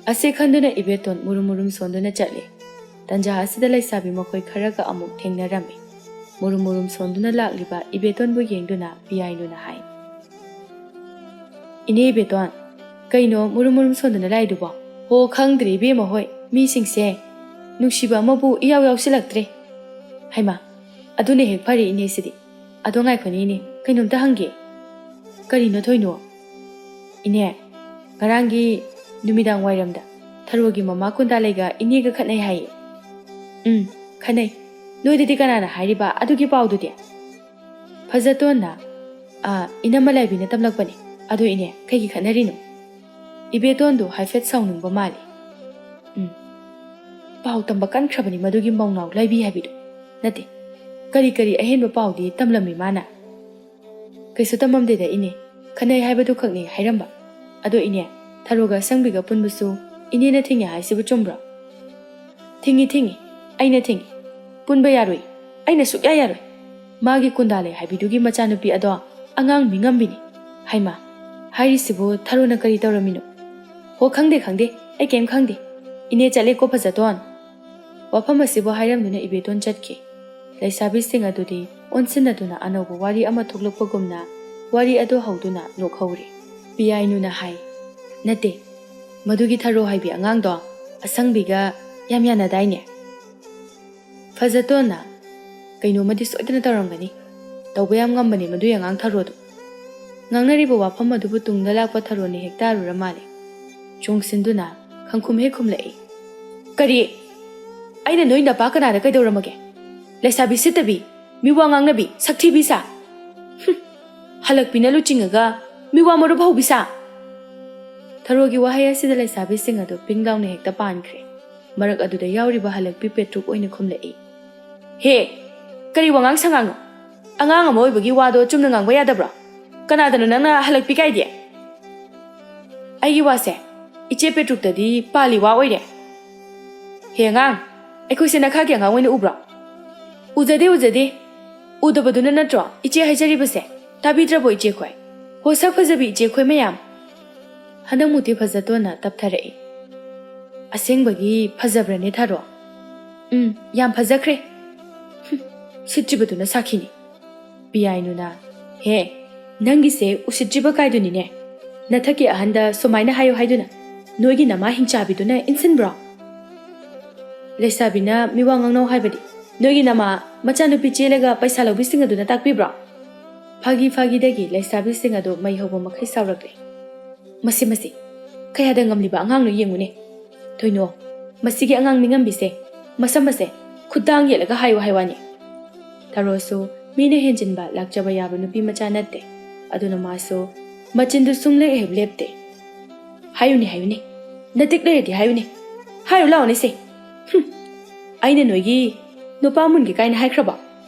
ꯑꯁꯤ ꯈꯟꯗꯨꯅ ꯏꯕꯦꯇꯣꯟ ꯃꯨꯔꯨꯝ ꯁꯣꯟꯗꯨꯅ ꯆꯠꯂꯤ꯫ ꯇꯟꯖꯥ ꯑꯁꯤꯗ ꯂꯩꯁꯥꯕꯤ ꯃꯈꯣꯏ ꯈꯔꯒ ꯑꯃꯨꯛ ꯊꯦꯡꯅꯔꯝꯃꯤ꯫ ꯃꯨꯔꯨꯝ ꯁꯣꯟꯗꯨꯅ ꯂꯥꯛꯂꯤꯕ ꯏꯕꯦꯇꯣꯟꯕꯨ ꯌꯦꯡꯗꯨꯅ ꯄꯤꯌꯥꯏꯅꯨꯅ ꯍꯥꯏ꯫ ꯏꯅꯦ ꯏꯕꯦꯇꯣꯟ, ꯀꯩꯅꯣ ꯃꯨꯔꯨꯝ ꯁꯣꯟꯗꯨꯅ ꯂꯥꯛꯏꯗꯨꯕꯣ? ꯍꯣ ꯈꯪꯗ꯭ꯔꯤ ꯏꯕꯦꯝꯃ ꯍꯣꯏ, ꯃꯤꯁꯤꯡꯁꯦ ꯅꯨꯡꯁꯤꯕ ꯑꯃꯕꯨ ꯏꯌꯥꯎ ꯌꯥꯎꯁꯤꯜꯂꯛꯇ꯭ꯔꯦ꯫ ꯍꯩꯃꯥ, ꯑꯗꯨꯅ ꯍꯦꯛ ꯐꯔꯦ ꯏꯅꯦꯁꯤꯗꯤ꯫ ꯑꯗꯣ ꯉꯥꯏꯈꯣꯅꯦ ꯏꯅꯦ, ꯀꯩꯅꯣꯝꯇ ꯍꯪꯒꯦ꯫ ꯀꯔꯤꯅꯣ ꯊꯣꯏꯅꯣ? ꯏꯅꯦ, ꯉꯔꯥꯡꯒꯤ ꯅꯨꯃꯤꯗꯥꯡ ꯋꯥꯏꯔꯝꯗ ꯊꯔꯣꯒꯤ ꯃꯃꯥ ꯀꯨꯟꯗꯥꯂꯩꯒ ꯏꯅꯦꯒ ꯈꯠꯅꯩ ꯍꯥꯏꯌꯦ꯫ ꯈꯠꯅꯩ꯫ ꯅꯣꯏꯗꯗꯤ ꯀꯅꯥꯅ ꯍꯥꯏꯔꯤꯕ ꯑꯗꯨꯒꯤ ꯄꯥꯎꯗꯨꯗꯤ? ꯐꯖꯇꯣꯟꯅ ꯏꯅꯝꯃ ꯂꯥꯏꯕꯤꯅ ꯇꯝꯂꯛꯄꯅꯤ꯫ ꯑꯗꯨ ꯏꯅꯦ, ꯀꯩꯒꯤ ꯈꯠꯅꯔꯤꯅꯣ? ꯏꯕꯦꯇꯣꯟꯗꯨ ꯍꯥꯏꯐꯦꯠ ꯁꯥꯎꯅꯤꯡꯕ ꯃꯥꯜꯂꯤ꯫ ꯄꯥꯎ ꯇꯝꯕ ꯀꯟꯈ꯭ꯔꯕꯅꯤ ꯃꯗꯨꯒꯤ ꯃꯧꯅꯥꯎ ꯂꯥꯏꯕꯤ ꯍꯥꯏꯕꯤꯗꯨ꯫ ꯅꯠꯇꯦ, ꯀꯔꯤ ꯑꯍꯦꯟꯕ ꯄꯥꯎꯗꯤ ꯇꯝꯂꯝꯃꯤ ꯃꯥꯅ? ꯀꯩꯁꯨ ꯇꯝꯃꯝꯗꯦꯗ ꯏꯅꯦ, ꯈꯠꯅꯩ ꯍꯥꯏꯕꯗꯨ ꯈꯛꯅꯤ ꯍꯥꯏꯔꯝꯕ꯫ ꯑꯗꯣ ꯏꯅꯦ, ꯊꯔꯣꯒ ꯑꯁꯪꯕꯤꯒ ꯄꯨꯟꯕꯁꯨ ꯏꯅꯦꯅ ꯊꯤꯡꯉꯦ ꯍꯥꯏꯁꯤꯕꯨ ꯆꯨꯝꯕ꯭ꯔꯣ? ꯊꯤꯡꯉꯤ, ꯑꯩꯅ ꯊꯤꯡꯉꯤ꯫ ꯄꯨꯟꯕ ꯌꯥꯔꯣꯏ, ꯑꯩꯅ ꯁꯨꯛꯌꯥ ꯌꯥꯔꯣꯏ꯫ ꯃꯥꯒꯤ ꯀꯨꯟꯗꯥꯂꯩ ꯍꯥꯏꯕꯤꯗꯨꯒꯤ ꯃꯆꯥꯅꯨꯄꯤ ꯑꯗꯣ ꯑꯉꯥꯡ ꯃꯤꯉꯝꯕꯤꯅꯤ꯫ ꯍꯩꯃꯥ, ꯍꯥꯏꯔꯤꯁꯤꯕꯨ ꯊꯔꯣꯅ ꯀꯔꯤ ꯇꯧꯔꯝꯃꯤꯅꯣ? ꯍꯣ ꯈꯪꯗꯦ, ꯑꯩ ꯀꯩꯝ ꯈꯪꯗꯦ꯫ ꯏꯅꯦ ꯆꯠꯂꯦꯀꯣ ꯐꯖꯇꯣꯟ꯫ ꯋꯥꯐꯝ ꯑꯁꯤꯕꯨ ꯍꯥꯏꯔꯝꯗꯨꯅ ꯏꯕꯦꯇꯣꯟ ꯆꯠꯈꯤ꯫ ꯂꯩꯁꯥꯕꯤꯁꯤꯡ ꯑꯗꯨꯗꯤ ꯑꯣꯟꯁꯤꯟꯅꯗꯨꯅ ꯑꯅꯧꯕ ꯋꯥꯔꯤ ꯑꯃ ꯊꯣꯛꯂꯛꯄꯒꯨꯝꯅ ꯋꯥꯔꯤ ꯑꯗꯨ ꯍꯧꯗꯨꯅ ꯅꯣꯛꯍꯧꯔꯤ꯫ ꯄꯤꯌꯥꯏꯅꯨꯅ ꯍꯥꯏ꯫ ꯅꯠꯇꯦ, ꯃꯗꯨꯒꯤ ꯊꯔꯣ ꯍꯥꯏꯕꯤ ꯑꯉꯥꯡꯗꯣ ꯑꯁꯪꯕꯤꯒ ꯌꯥꯝ ꯌꯥꯅꯗꯥꯏꯅꯦ? ꯐꯖꯇꯣꯟꯅ ꯀꯩꯅꯣꯃꯗꯤ ꯁꯣꯏꯗꯅ ꯇꯧꯔꯝꯒꯅꯤ꯫ ꯇꯧꯕ ꯌꯥꯝ ꯉꯝꯕꯅꯤ ꯃꯗꯨꯒꯤ ꯑꯉꯥꯡ ꯊꯔꯣꯗꯨ꯫ ꯉꯥꯡꯅꯔꯤꯕ ꯋꯥꯐꯝ ꯑꯗꯨꯕꯨ ꯇꯨꯡꯗ ꯂꯥꯛꯄ ꯊꯔꯣꯅ ꯍꯦꯛ ꯇꯥꯔꯨꯔ ꯃꯥꯜꯂꯦ꯫ ꯆꯣꯡꯁꯤꯟꯗꯨꯅ ꯈꯪꯈꯨꯝ ꯍꯦꯛ ꯈꯨꯝꯂꯛꯏ꯫ ꯀꯔꯤ? ꯑꯩꯅ ꯅꯣꯏ ꯅꯄꯥ ꯀꯅꯥꯗ ꯀꯩꯗꯧꯔꯝꯃꯒꯦ? ꯂꯩꯁꯥꯕꯤ ꯁꯤꯠꯇꯕꯤ, ꯃꯤꯋꯥ ꯉꯥꯡꯅꯕꯤ, ꯁꯛꯊꯤꯕꯤ ꯁꯥ! ꯍꯜꯂꯛꯄꯤꯅ ꯂꯨꯆꯤꯡꯉꯒ ꯃꯤꯋꯥ ꯃꯔꯨꯞ ꯍꯧꯕꯤ ꯁꯥ! ꯊꯔꯣꯒꯤ ꯋꯥꯍꯩ ꯑꯁꯤꯗ ꯂꯩꯁꯥꯕꯤꯁꯤꯡ ꯑꯗꯨ ꯄꯤꯡ ꯂꯥꯎꯅ ꯍꯦꯛꯇ ꯄꯥꯟꯈ꯭ꯔꯦ꯫ ꯃꯔꯛ ꯑꯗꯨꯗ ꯌꯥꯎꯔꯤꯕ ꯍꯜꯂꯛꯄꯤ ꯄꯦꯇ꯭ꯔꯨꯛ ꯑꯣꯏꯅ ꯈꯨꯝꯂꯛꯏ꯫ ꯍꯦ, ꯀꯔꯤ ꯋꯥꯉꯥꯡ ꯁꯉꯥꯡꯅꯣ? ꯑꯉꯥꯡ ꯑꯃ ꯑꯣꯏꯕꯒꯤ ꯋꯥꯗꯣ ꯆꯨꯝꯅ ꯉꯥꯡꯕ ꯌꯥꯗꯕ꯭ꯔꯣ? ꯀꯅꯥꯗꯅꯣ ꯅꯪꯅ ꯍꯜꯂꯛꯄꯤ ꯀꯥꯏꯗꯤ? ꯑꯩꯒꯤ ꯋꯥꯁꯦ ꯏꯆꯦ ꯄꯦꯇ꯭ꯔꯨꯛꯇꯗꯤ ꯄꯥꯜꯂꯤ ꯋꯥ ꯑꯣꯏꯔꯦ꯫ ꯍꯦ ꯑꯉꯥꯡ, ꯑꯩꯈꯣꯏꯁꯦ ꯅꯈꯥꯒꯤ ꯑꯉꯥꯡ ꯑꯣꯏꯅ ꯎꯕ꯭ꯔꯣ? ꯎꯖꯗꯦ꯫ ꯎꯗꯕꯗꯨꯅ ꯅꯠꯇ꯭ꯔꯣ ꯏꯆꯦ ꯍꯥꯏꯖꯔꯤꯕꯁꯦ? ꯇꯥꯕꯤꯗ꯭ꯔꯕꯣ ꯏꯆꯦꯈꯣꯏ? ꯍꯣ ꯁꯛ ꯐꯖꯕꯤ ꯏꯆꯦꯈꯣꯏ ꯃꯌꯥꯝ! ꯍꯟꯗꯛꯃꯨꯛꯇꯤ ꯐꯖꯇꯣꯟꯅ ꯇꯞꯊꯔꯛꯏ꯫ ꯑꯁꯦꯡꯕꯒꯤ ꯐꯖꯕ꯭ꯔꯅꯦ ꯊꯔꯣ? ꯌꯥꯝ ꯐꯖꯈ꯭ꯔꯦ꯫ ꯁꯤꯠꯇ꯭ꯔꯤꯕꯗꯨꯅ ꯁꯥꯈꯤꯅꯤ꯫ ꯄꯤꯌꯥꯏꯅꯨꯅ ꯍꯦ, ꯅꯪꯒꯤꯁꯦ ꯎꯁꯤꯠꯇ꯭ꯔꯤꯕ ꯀꯥꯏꯗꯨꯅꯤꯅꯦ꯫ ꯅꯊꯛꯀꯤ ꯑꯍꯟꯗ ꯁꯨꯃꯥꯏꯅ ꯍꯥꯏꯌꯨ ꯍꯥꯏꯗꯨꯅ ꯅꯣꯏꯒꯤ ꯅꯃꯥ ꯍꯤꯡꯆꯥꯕꯤꯗꯨꯅ ꯏꯟꯁꯤꯟꯕ꯭ꯔꯣ? ꯂꯩꯁꯥꯕꯤꯅ ꯃꯤꯋꯥ ꯉꯥꯡꯅꯧ ꯍꯥꯏꯕꯗꯤ ꯅꯣꯏꯒꯤ ꯅꯃꯥ ꯃꯆꯥꯅꯨꯄꯤ ꯆꯦꯜꯂꯒ ꯄꯩꯁꯥ ꯂꯧꯕꯤꯁꯤꯡ ꯑꯗꯨꯅ ꯇꯥꯛꯄꯤꯕ꯭ꯔꯣ? ꯐꯥꯒꯤꯗꯒꯤ ꯂꯩꯁꯥꯕꯤꯁꯤꯡ ꯑꯗꯨ ꯃꯩ ꯍꯧꯕ ꯃꯈꯩ ꯁꯥꯎꯔꯛꯂꯦ꯫ ꯃꯁꯤ ꯀꯌꯥꯗ ꯉꯝꯂꯤꯕ ꯑꯉꯥꯡꯅꯣ ꯌꯦꯡꯉꯨꯅꯦ꯫ ꯊꯣꯏꯅꯣ, ꯃꯁꯤꯒꯤ ꯑꯉꯥꯡ ꯃꯤꯉꯝꯕꯤꯁꯦ ꯃꯁꯝ ꯑꯁꯦ ꯈꯨꯠꯇꯥꯡ ꯌꯦꯠꯂꯒ ꯍꯥꯏꯌꯨ ꯍꯥꯏꯋꯥꯅꯤ꯫ ꯊꯔꯣꯁꯨ ꯃꯤꯅ ꯍꯦꯟꯖꯤꯟꯕ ꯂꯥꯛꯆꯕ ꯌꯥꯕ ꯅꯨꯄꯤ ꯃꯆꯥ ꯅꯠꯇꯦ꯫ ꯑꯗꯨꯅ ꯃꯥꯁꯨ ꯃꯆꯤꯟꯗꯨ ꯁꯨꯡꯂꯦꯞ ꯂꯦꯞꯇꯦ꯫ ꯍꯥꯏꯌꯨꯅꯦ, ꯅꯇꯤꯛ ꯂꯩꯔꯗꯤ ꯍꯥꯏꯌꯨꯅꯦ, ꯍꯥꯏꯌꯨ ꯂꯥꯛꯑꯣꯅꯦ ꯁꯦ꯫ ꯑꯩꯅ ꯅꯣꯏꯒꯤ ꯅꯨꯄꯥ ꯃꯨꯟꯒꯦ ꯀꯥꯏꯅ ꯍꯥꯏꯈ꯭ꯔꯕꯣ?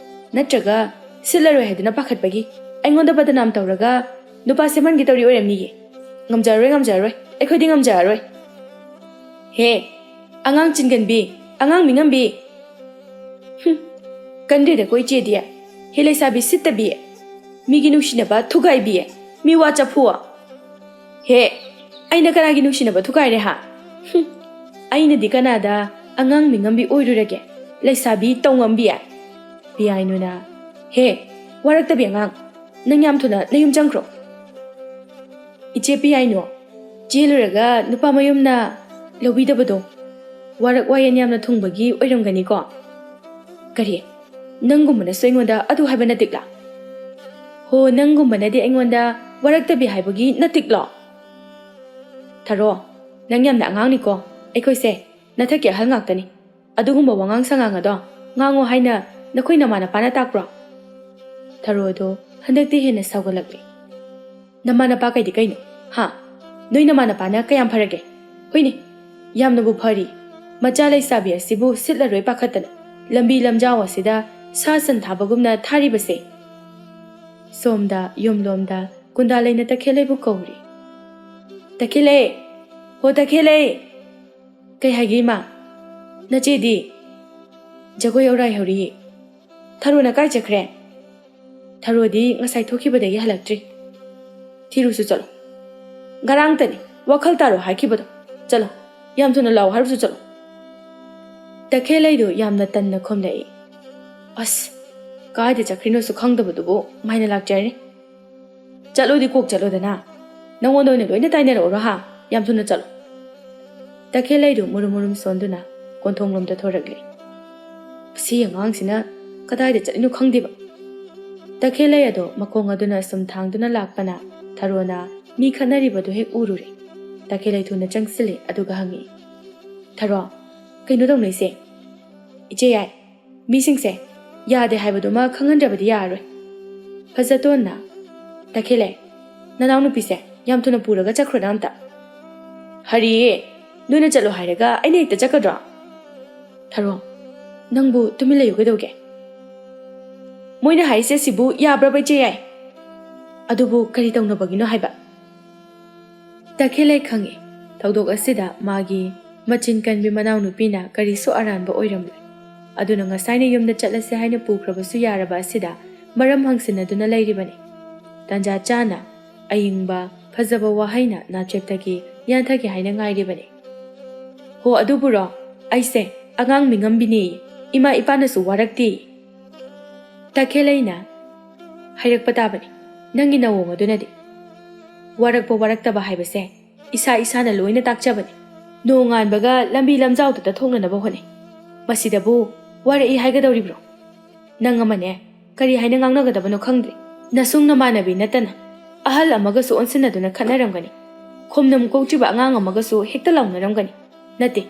ꯅꯠꯇ꯭ꯔꯒ ꯁꯤꯠꯂꯔꯣꯏ ꯍꯥꯏꯗꯨꯅ ꯄꯥꯈꯠꯄꯒꯤ ꯑꯩꯉꯣꯟꯗ ꯕꯗꯅꯥꯝ ꯇꯧꯔꯒ ꯅꯨꯄꯥ ꯁꯦꯝꯍꯟꯒꯦ ꯇꯧꯔꯤ ꯑꯣꯏꯔꯝꯅꯤꯌꯦ꯫ ꯉꯝꯖꯔꯔꯣꯏ, ꯑꯩꯈꯣꯏꯗꯤ ꯉꯝꯖꯔꯔꯣꯏ꯫ ꯍꯦ, ꯑꯉꯥꯡ ꯆꯤꯟꯒꯟꯕꯤ, ꯑꯉꯥꯡ ꯃꯤꯉꯝꯕꯤ! ꯀꯟꯗ꯭ꯔꯦꯗꯀꯣ ꯏꯆꯦꯗꯤ꯫ ꯍꯦ ꯂꯩꯁꯥꯕꯤ ꯁꯤꯠꯇꯕꯤ, ꯃꯤꯒꯤ ꯅꯨꯡꯁꯤꯅꯕ ꯊꯨꯒꯥꯏꯕꯤ, ꯃꯤꯋꯥ ꯆꯐꯨ! ꯍꯦ, ꯑꯩꯅ ꯀꯅꯥꯒꯤ ꯅꯨꯡꯁꯤꯅꯕ ꯊꯨꯒꯥꯏꯔꯦ ꯍꯥ? ꯑꯩꯅꯗꯤ ꯀꯅꯥꯗ ꯑꯉꯥꯡ ꯃꯤꯉꯝꯕꯤ ꯑꯣꯏꯔꯨꯔꯒꯦ ꯂꯩꯁꯥꯕꯤ ꯇꯧꯉꯝꯕꯤ ꯌꯥꯏ ꯄꯤꯌꯥꯏꯅꯨꯅ ꯍꯦ ꯋꯥꯔꯛꯇꯕꯤ ꯑꯉꯥꯡ ꯅꯪ ꯌꯥꯝ ꯊꯨꯅ ꯅꯌꯨꯝ ꯆꯪꯈ꯭ꯔꯣ ꯏꯆꯦ ꯄꯤꯌꯥꯏꯅꯨ ꯆꯦꯜꯂꯨꯔꯒ ꯅꯨꯄꯥ ꯃꯌꯨꯝꯅ ꯂꯧꯕꯤꯗꯕꯗꯣ ꯋꯥꯔꯛ ꯋꯥꯌꯦꯟ ꯌꯥꯝꯅ ꯊꯨꯡꯕꯒꯤ ꯑꯣꯏꯔꯝꯒꯅꯤꯀꯣ ꯀꯔꯤ ꯅꯪꯒꯨꯝꯕꯅꯁꯨ ꯑꯩꯉꯣꯟꯗ ꯑꯗꯨ ꯍꯥꯏꯕ ꯅꯠꯇꯤꯛꯂꯥ ꯍꯣ ꯅꯪꯒꯨꯝꯕꯅꯗꯤ ꯑꯩꯉꯣꯟꯗ ꯋꯥꯔꯛꯇꯕꯤ ꯍꯥꯏꯕꯒꯤ ꯅꯠꯇꯤꯛꯂꯣ ꯊꯔꯣ ꯅꯪ ꯌꯥꯝꯅ ꯑꯉꯥꯡꯅꯤꯀꯣ ꯑꯩꯈꯣꯏꯁꯦ ꯅꯊꯛꯀꯤ ꯑꯍꯜ ꯉꯥꯛꯇꯅꯤ ꯑꯗꯨꯒꯨꯝꯕ ꯋꯥꯉꯥꯡ ꯁꯉꯥꯡ ꯑꯗꯣ ꯉꯥꯡꯉꯣ ꯍꯥꯏꯅ ꯅꯈꯣꯏ ꯅꯃꯥ ꯅꯄꯥꯅ ꯇꯥꯛꯄ꯭ꯔꯣ ꯊꯔꯣꯗꯣ ꯍꯟꯗꯛꯇꯤ ꯍꯦꯟꯅ ꯁꯥꯎꯒꯠꯂꯛꯂꯤ ꯅꯃꯥ ꯅꯄꯥ ꯀꯩꯗꯤ ꯀꯩꯅꯣ ꯍꯥ ꯅꯣꯏ ꯅꯃꯥ ꯅꯄꯥꯅ ꯀꯌꯥꯝ ꯐꯔꯒꯦ ꯍꯣꯏꯅꯦ ꯌꯥꯝꯅꯕꯨ ꯐꯔꯤ ꯃꯆꯥ ꯂꯩꯁꯥꯕꯤ ꯑꯁꯤꯕꯨ ꯁꯤꯠꯂꯔꯣꯏ ꯄꯥꯈꯠꯇꯅ ꯂꯝꯕꯤ ꯂꯝꯖꯥꯎ ꯑꯁꯤꯗ ꯁꯥ ꯁꯟ ꯊꯥꯕꯒꯨꯝꯅ ꯊꯥꯔꯤꯕꯁꯦ ꯁꯣꯝꯗ ꯌꯨꯝꯂꯣꯝꯗ ꯀꯨꯟꯗꯥꯂꯩꯅ ꯇꯈꯦꯜꯂꯩꯕꯨ ꯀꯧꯔꯤ ꯇꯈꯦꯜꯂꯩ ꯍꯣ ꯇꯈꯦꯜꯂꯩ ꯀꯩ ꯍꯥꯏꯒꯦ ꯏꯃꯥ ꯅꯆꯦꯗꯤ ꯖꯒꯣꯏ ꯑꯧꯔꯥꯏ ꯍꯧꯔꯤ ꯊꯔꯣꯅ ꯀꯥꯏ ꯆꯠꯈ꯭ꯔꯦ ꯊꯔꯣꯗꯤ ꯉꯁꯥꯏ ꯊꯣꯛꯈꯤꯕꯗꯒꯤ ꯍꯜꯂꯛꯇ꯭ꯔꯤ ꯊꯤꯔꯨꯁꯨ ꯆꯠꯂꯣ ꯉꯔꯥꯡꯇꯅꯤ ꯋꯥꯈꯜ ꯇꯥꯔꯣ ꯍꯥꯏꯈꯤꯕꯗꯣ ꯆꯠꯂꯣ ꯌꯥꯝ ꯊꯨꯅ ꯂꯥꯛꯑꯣ ꯍꯥꯏꯔꯁꯨ ꯆꯠꯂꯣ ꯇꯈꯦꯜꯂꯩꯗꯨ ꯌꯥꯝꯅ ꯇꯟꯅ ꯈꯨꯝꯂꯛꯏ ꯑꯁ ꯀꯥꯏꯗ ꯆꯠꯈ꯭ꯔꯤꯅꯣꯁꯨ ꯈꯪꯗꯕꯗꯨꯕꯨ ꯃꯥꯏꯅ ꯂꯥꯛꯆꯔꯅꯤ ꯆꯠꯂꯣꯗꯤ ꯀꯣꯛ ꯆꯠꯂꯣꯗꯅ ꯅꯪꯉꯣꯟꯗ ꯑꯣꯏꯅ ꯂꯣꯏꯅ ꯇꯥꯏꯅꯔꯛꯎꯔꯣ ꯍꯥ ꯌꯥꯝ ꯊꯨꯅ ꯆꯠꯂꯣ ꯇꯈꯦꯜꯂꯩꯗꯨ ꯃꯨꯔꯨꯝ ꯃꯨꯔꯨꯝ ꯁꯣꯟꯗꯨꯅ ꯀꯣꯟꯊꯣꯡꯂꯣꯝꯗ ꯊꯣꯔꯛꯂꯤ ꯁꯤ ꯑꯉꯥꯡꯁꯤꯅ ꯀꯗꯥꯏꯗ ꯆꯠꯂꯤꯅꯣ ꯈꯪꯗꯦꯕ ꯇꯈꯦꯜꯂꯩ ꯑꯗꯣ ꯃꯈꯣꯡ ꯑꯗꯨꯅ ꯁꯨꯝ ꯊꯥꯡꯗꯨꯅ ꯂꯥꯛꯄꯅ ꯊꯔꯣꯅ ꯃꯤ ꯈꯠꯅꯔꯤꯕꯗꯨ ꯍꯦꯛ ꯎꯔꯨꯔꯦ ꯇꯈꯦꯜꯂꯩ ꯊꯨꯅ ꯆꯪꯁꯤꯜꯂꯤ ꯑꯗꯨꯒ ꯍꯪꯉꯤ ꯊꯔꯣ ꯀꯩꯅꯣ ꯇꯧꯅꯩꯁꯦ ꯏꯆꯦ ꯌꯥꯏ ꯃꯤꯁꯤꯡꯁꯦ ꯌꯥꯗꯦ ꯍꯥꯏꯕꯗꯨꯃ ꯈꯪꯍꯟꯗ꯭ꯔꯕꯗꯤ ꯌꯥꯔꯔꯣꯏ ꯐꯖꯇꯣꯟꯅ ꯇꯈꯦꯜꯂꯩ ꯅꯅꯥꯎ ꯅꯨꯄꯤꯁꯦ ꯌꯥꯝ ꯊꯨꯅ ꯄꯨꯔꯒ ꯆꯠꯈ꯭ꯔꯣꯅ ꯑꯝꯇ ꯍꯔꯤꯌꯦ ꯅꯣꯏꯅ ꯆꯠꯂꯣ ꯍꯥꯏꯔꯒ ꯑꯩꯅ ꯍꯦꯛꯇ ꯆꯠꯀꯗ꯭ꯔꯣ ꯊꯔꯣ ꯅꯪꯕꯨ ꯇꯨꯃꯤꯟ ꯂꯩꯌꯨ ꯀꯩꯗꯧꯒꯦ ꯃꯣꯏꯅ ꯍꯥꯏꯔꯤꯁꯦ ꯁꯤꯕꯨ ꯌꯥꯕ꯭ꯔꯕ ꯏꯆꯦ ꯌꯥꯏ ꯑꯗꯨꯕꯨ ꯀꯔꯤ ꯇꯧꯅꯕꯒꯤꯅꯣ ꯍꯥꯏꯕ ꯇꯈꯦꯜꯂꯩ ꯈꯪꯉꯤ ꯊꯧꯗꯣꯛ ꯑꯁꯤꯗ ꯃꯥꯒꯤ ꯃꯆꯤꯟ ꯀꯟꯕꯤ ꯃꯅꯥꯎꯅꯨꯄꯤꯅ ꯀꯔꯤꯁꯨ ꯑꯔꯥꯟꯕ ꯑꯣꯏꯔꯝꯂꯣꯏ ꯑꯗꯨꯅ ꯉꯁꯥꯏꯅ ꯌꯨꯝꯗ ꯆꯠꯂꯁꯦ ꯍꯥꯏꯅ ꯄꯨꯈ꯭ꯔꯕꯁꯨ ꯌꯥꯔꯕ ꯑꯁꯤꯗ ꯃꯔꯝ ꯍꯪꯁꯤꯟꯅꯗꯨꯅ ꯂꯩꯔꯤꯕꯅꯤ ꯇꯟꯖꯥ ꯆꯥꯅ ꯑꯏꯪꯕ ꯐꯖꯕ ꯋꯥꯍꯩꯅ ꯅꯥꯆꯦꯞꯇꯒꯤ ꯌꯥꯟꯊꯒꯦ ꯍꯥꯏꯅ ꯉꯥꯏꯔꯤꯕꯅꯤ ꯍꯣ ꯑꯗꯨꯕꯨꯔꯣ ꯑꯩꯁꯦ ꯑꯉꯥꯡ ꯃꯤꯉꯝꯕꯤꯅꯤ ꯏꯃꯥ ꯏꯄꯥꯅꯁꯨ ꯋꯥꯔꯛꯇꯦ ꯇꯈꯦꯜꯂꯩꯅ ꯍꯥꯏꯔꯛꯄ ꯇꯥꯕꯅꯤ ꯅꯪꯒꯤ ꯅꯋꯣꯡ ꯑꯗꯨꯅꯗꯤ ꯋꯥꯔꯛꯄ ꯋꯥꯔꯛꯇꯕ ꯍꯥꯏꯕꯁꯦ ꯏꯁꯥ ꯏꯁꯥꯅ ꯂꯣꯏꯅ ꯇꯥꯛꯆꯕꯅꯤ ꯅꯣꯡꯉꯥꯟꯕꯒ ꯂꯝꯕꯤ ꯂꯝꯖꯥꯎꯗꯨꯗ ꯊꯣꯛꯅꯅꯕ ꯍꯣꯠꯅꯩ ꯃꯁꯤꯗꯕꯨ ꯋꯥꯔꯛꯏ ꯍꯥꯏꯒꯗꯧꯔꯤꯕ꯭ꯔꯣ ꯅꯪ ꯑꯃꯅꯦ ꯀꯔꯤ ꯍꯥꯏꯅ ꯉꯥꯡꯅꯒꯗꯕꯅꯣ ꯈꯪꯗ꯭ꯔꯤ ꯅꯁꯨꯡ ꯅꯃꯥꯟꯅꯕꯤ ꯅꯠꯇꯅ ꯑꯍꯜ ꯑꯃꯒꯁꯨ ꯑꯣꯟꯁꯤꯟꯅꯗꯨꯅ ꯈꯠꯅꯔꯝꯒꯅꯤ ꯈꯣꯝꯅꯝ ꯀꯣꯛꯇ꯭ꯔꯤꯕ ꯑꯉꯥꯡ ꯑꯃꯒꯁꯨ ꯍꯦꯛꯇ ꯂꯥꯎꯅꯔꯝꯒꯅꯤ ꯅꯠꯇꯦ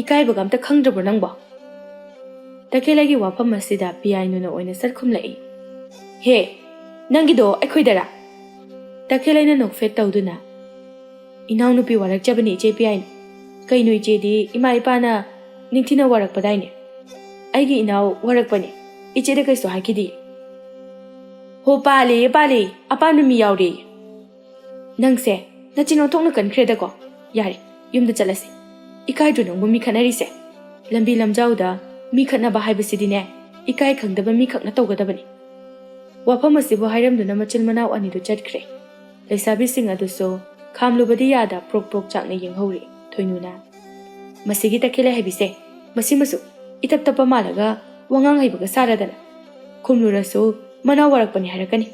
ꯏꯀꯥꯏꯕꯒ ꯑꯝꯇ ꯈꯪꯗ꯭ꯔꯕ꯭ꯔꯣ ꯅꯪꯕꯣ ꯇꯈꯦꯜꯂꯩꯒꯤ ꯋꯥꯐꯝ ꯑꯁꯤꯗ ꯄꯤꯌꯥꯏꯅꯨꯅ ꯑꯣꯏꯅ ꯁꯠꯈꯨꯝꯂꯛꯏ ꯍꯦ ꯅꯪꯒꯤꯗꯣ ꯑꯩꯈꯣꯏꯗꯔꯥ ꯇꯈꯦꯜꯂꯩꯅ ꯅꯣꯛꯐꯦꯠ ꯇꯧꯗꯨꯅ ꯏꯅꯥꯎꯅꯨꯄꯤ ꯋꯥꯔꯛꯆꯕꯅꯤ ꯏꯆꯦ ꯄꯤꯌꯥꯏꯅꯨ ꯀꯩꯅꯣ ꯏꯆꯦꯗꯤ ꯏꯃꯥ ꯏꯄꯥꯅ ꯅꯤꯡꯊꯤꯅ ꯋꯥꯔꯛꯄꯗꯥꯏꯅꯦ ꯑꯩꯒꯤ ꯏꯅꯥꯎ ꯋꯥꯔꯛꯄꯅꯤ ꯏꯆꯦꯗ ꯀꯩꯁꯨ ꯍꯥꯏꯈꯤꯗꯦ ꯍꯣ ꯄꯥꯜꯂꯦ ꯑꯄꯥꯝꯕ ꯃꯤ ꯌꯥꯎꯔꯦ ꯅꯪꯁꯦ ꯅꯆꯤꯟ ꯑꯣꯟꯊꯣꯛꯅ ꯀꯟꯈ꯭ꯔꯦꯗꯀꯣ ꯌꯥꯔꯦ ꯌꯨꯝꯗ ꯆꯠꯂꯁꯤ ꯏꯀꯥꯏꯗ꯭ꯔꯣ ꯅꯪꯕꯨ ꯃꯤ ꯈꯠꯅꯔꯤꯁꯦ ꯂꯝꯕꯤ ꯂꯝꯖꯥꯎꯗ ꯃꯤ ꯈꯠꯅꯕ ꯍꯥꯏꯕꯁꯤꯗꯤꯅꯦ ꯏꯀꯥꯏ ꯈꯪꯗꯕ ꯃꯤꯈꯛꯅ ꯇꯧꯒꯗꯕꯅꯤ ꯋꯥꯐꯝ ꯑꯁꯤꯕꯨ ꯍꯥꯏꯔꯝꯗꯨꯅ ꯃꯆꯤꯟ ꯃꯅꯥꯎ ꯑꯅꯤꯗꯨ ꯆꯠꯈ꯭ꯔꯦ ꯂꯩꯁꯥꯕꯤꯁꯤꯡ ꯑꯗꯨꯁꯨ ꯈꯥꯝꯂꯨꯕꯗꯤ ꯌꯥꯗ ꯄ꯭ꯔꯣꯛ ꯄ꯭ꯔꯣꯛ ꯆꯥꯛꯅ ꯌꯦꯡꯍꯧꯔꯤ ꯊꯣꯏꯅꯨꯅ ꯃꯁꯤꯒꯤ ꯇꯈꯦꯜꯂꯩ ꯍꯥꯏꯕꯤꯁꯦ ꯃꯁꯤꯃꯁꯨ ꯏꯇꯞ ꯇꯞꯄ ꯃꯥꯜꯂꯒ ꯋꯥꯉꯥꯡ ꯍꯩꯕꯒ ꯁꯥꯔꯗꯅ ꯈꯨꯝꯂꯨꯔꯁꯨ ꯃꯅꯥꯎ ꯋꯥꯔꯛꯄꯅꯤ ꯍꯥꯏꯔꯛꯀꯅꯤ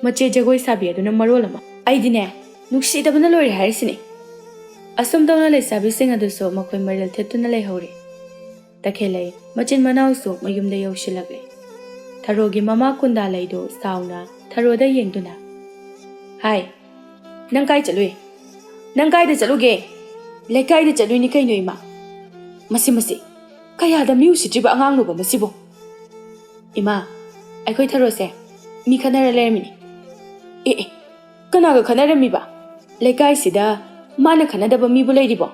ꯃꯆꯦ ꯖꯒꯣꯏ ꯁꯥꯕꯤ ꯑꯗꯨꯅ ꯃꯔꯣꯜ ꯑꯃ ꯑꯩꯗꯤꯅꯦ ꯅꯨꯡꯁꯤꯗꯕꯅ ꯂꯣꯏꯔꯦ ꯍꯥꯏꯔꯤꯁꯤꯅꯤ ꯑꯁꯨꯝ ꯇꯧꯅ ꯂꯩꯁꯥꯕꯤꯁꯤꯡ ꯑꯗꯨꯁꯨ ꯃꯈꯣꯏ ꯃꯔꯦꯜ ꯊꯦꯠꯇꯨꯅ ꯂꯩꯍꯧꯔꯤ ꯇꯈꯦꯜꯂꯩ ꯃꯆꯤꯟ ꯃꯅꯥꯎꯁꯨ ꯃꯌꯨꯝꯗ ꯌꯧꯁꯤꯜꯂꯛꯂꯤ ꯊꯔꯣꯒꯤ ꯃꯃꯥ ꯀꯨꯟꯗꯥꯂꯩꯗꯨ ꯁꯥꯎꯅ ꯊꯔꯣꯗ ꯌꯦꯡꯗꯨꯅ ꯍꯥꯏ ꯅꯪ ꯀꯥꯏ ꯆꯠꯂꯨꯏ ꯅꯪ ꯀꯥꯏꯗ ꯆꯠꯂꯨꯒꯦ ꯂꯩꯀꯥꯏꯗ ꯆꯠꯂꯨꯏꯅꯤ ꯀꯩꯅꯣ ꯏꯃꯥ ꯃꯁꯤ ꯀꯌꯥꯗ ꯃꯤ ꯎꯁꯤꯠꯇ꯭ꯔꯤꯕ ꯑꯉꯥꯡꯅꯣꯕ ꯃꯁꯤꯕꯨ ꯏꯃꯥ ꯑꯩꯈꯣꯏ ꯊꯔꯣꯁꯦ ꯃꯤ ꯈꯠꯅꯔ ꯂꯩꯔꯝꯃꯤꯅꯤ ꯑꯦ ꯀꯅꯥꯒ ꯈꯠꯅꯔꯝꯃꯤꯕ ꯂꯩꯀꯥꯏꯁꯤꯗ ꯃꯥꯅ ꯈꯠꯅꯗꯕ ꯃꯤꯕꯨ ꯂꯩꯔꯤꯕꯣ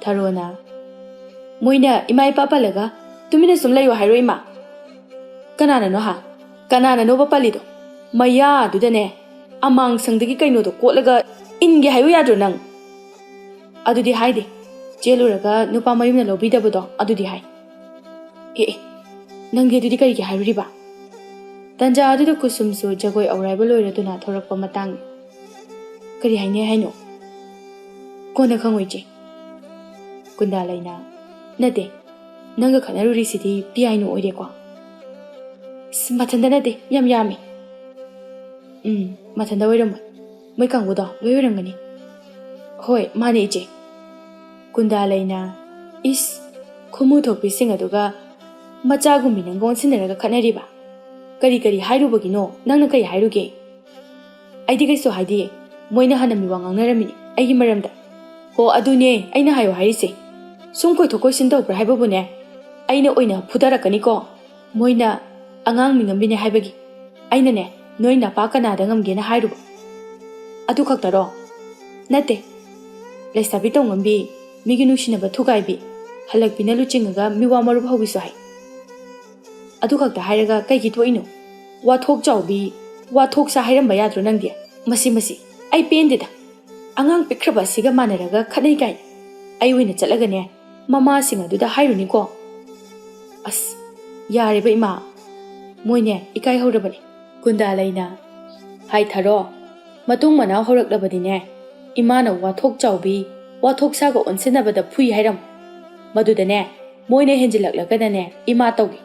ꯊꯔꯣꯅ ꯃꯣꯏꯅ ꯏꯃꯥ ꯏꯄꯥ ꯄꯜꯂꯒ ꯇꯨꯃꯤꯟꯅ ꯁꯨꯝ ꯂꯩꯌꯣ ꯍꯥꯏꯔꯣ ꯏꯃꯥ ꯀꯅꯥꯅꯅꯣ ꯀꯅꯥꯅꯅꯣꯕ ꯄꯜꯂꯤꯗꯣ ꯃꯌꯥꯗꯨꯗꯅꯦ ꯑꯃꯥꯡꯁꯪꯗꯒꯤ ꯀꯩꯅꯣꯗꯣ ꯀꯣꯠꯂꯒ ꯏꯟꯒꯦ ꯍꯥꯏꯌꯨ ꯌꯥꯗ꯭ꯔꯣ ꯅꯪ ꯑꯗꯨꯗꯤ ꯍꯥꯏꯗꯦ ꯆꯦꯜꯂꯨꯔꯒ ꯅꯨꯄꯥ ꯃꯌꯨꯝꯅ ꯂꯧꯕꯤꯗꯕꯗꯣ ꯑꯗꯨꯗꯤ ꯍꯥꯏ ꯑꯦ ꯅꯪꯗꯤ ꯑꯗꯨꯗꯤ ꯀꯔꯤꯒꯤ ꯍꯥꯏꯔꯨꯔꯤꯕ ꯇꯟꯖꯥ ꯑꯗꯨꯗ ꯀꯨꯁꯨꯝꯁꯨ ꯖꯒꯣꯏ ꯑꯧꯔꯥꯏꯕ ꯂꯣꯏꯔꯗꯨꯅ ꯊꯣꯔꯛꯄ ꯃꯇꯥꯡꯅꯤ ꯀꯔꯤ ꯍꯥꯏꯅꯩ ꯍꯥꯏꯅꯣ ꯀꯣꯟꯅ ꯈꯪꯉꯣꯏ ꯏꯆꯦ ꯀꯨꯟꯗꯥꯂꯩꯅ Nate, nanga khanaruri sidi piano oireko. Mathanda nate, yam yami. Mathanda oiram. Moi kangbudo, loi oiramgani. Hoi, mani iche. Kundalaina, is, kumu thokpi sing aduga, machagumbi nangon sinaraga khanariba. Kari hairubagino, nangna kai hairuge. Aidi kaiso haidi, moina hana miwang angnaramini, aigi maramda. Ho adune, aina hayo hairise. Sungkoi thokoi sindau haibabune, aina oina pudarakani ko. Moina angang mingambine haibagi. Aina ne, noina pakanada ngamgena hairuba. Adu khaktaro. Nate. Laisabi tongambi, migi nushinaba thugaibi. Halakpina luchingaga miwa maruba hobiso hai. Adu khakta hairaga kaigi toino. Wathok chawbi, wathok sa hairamba yadro nangdi. Masi, ai pendida. Angang pikraba siga manaraga khanai kai. Ai wina chalagane, mama singa duda hairuni ko. As, yareba ima. Moine ikai horabani. Kundalaina. Hai tharo. Matung mana horak labadine. Imana wathok chawbi, wathok saga onsinabada phui hairam. Madudane, moine henjilak lagadane, ima tawgi.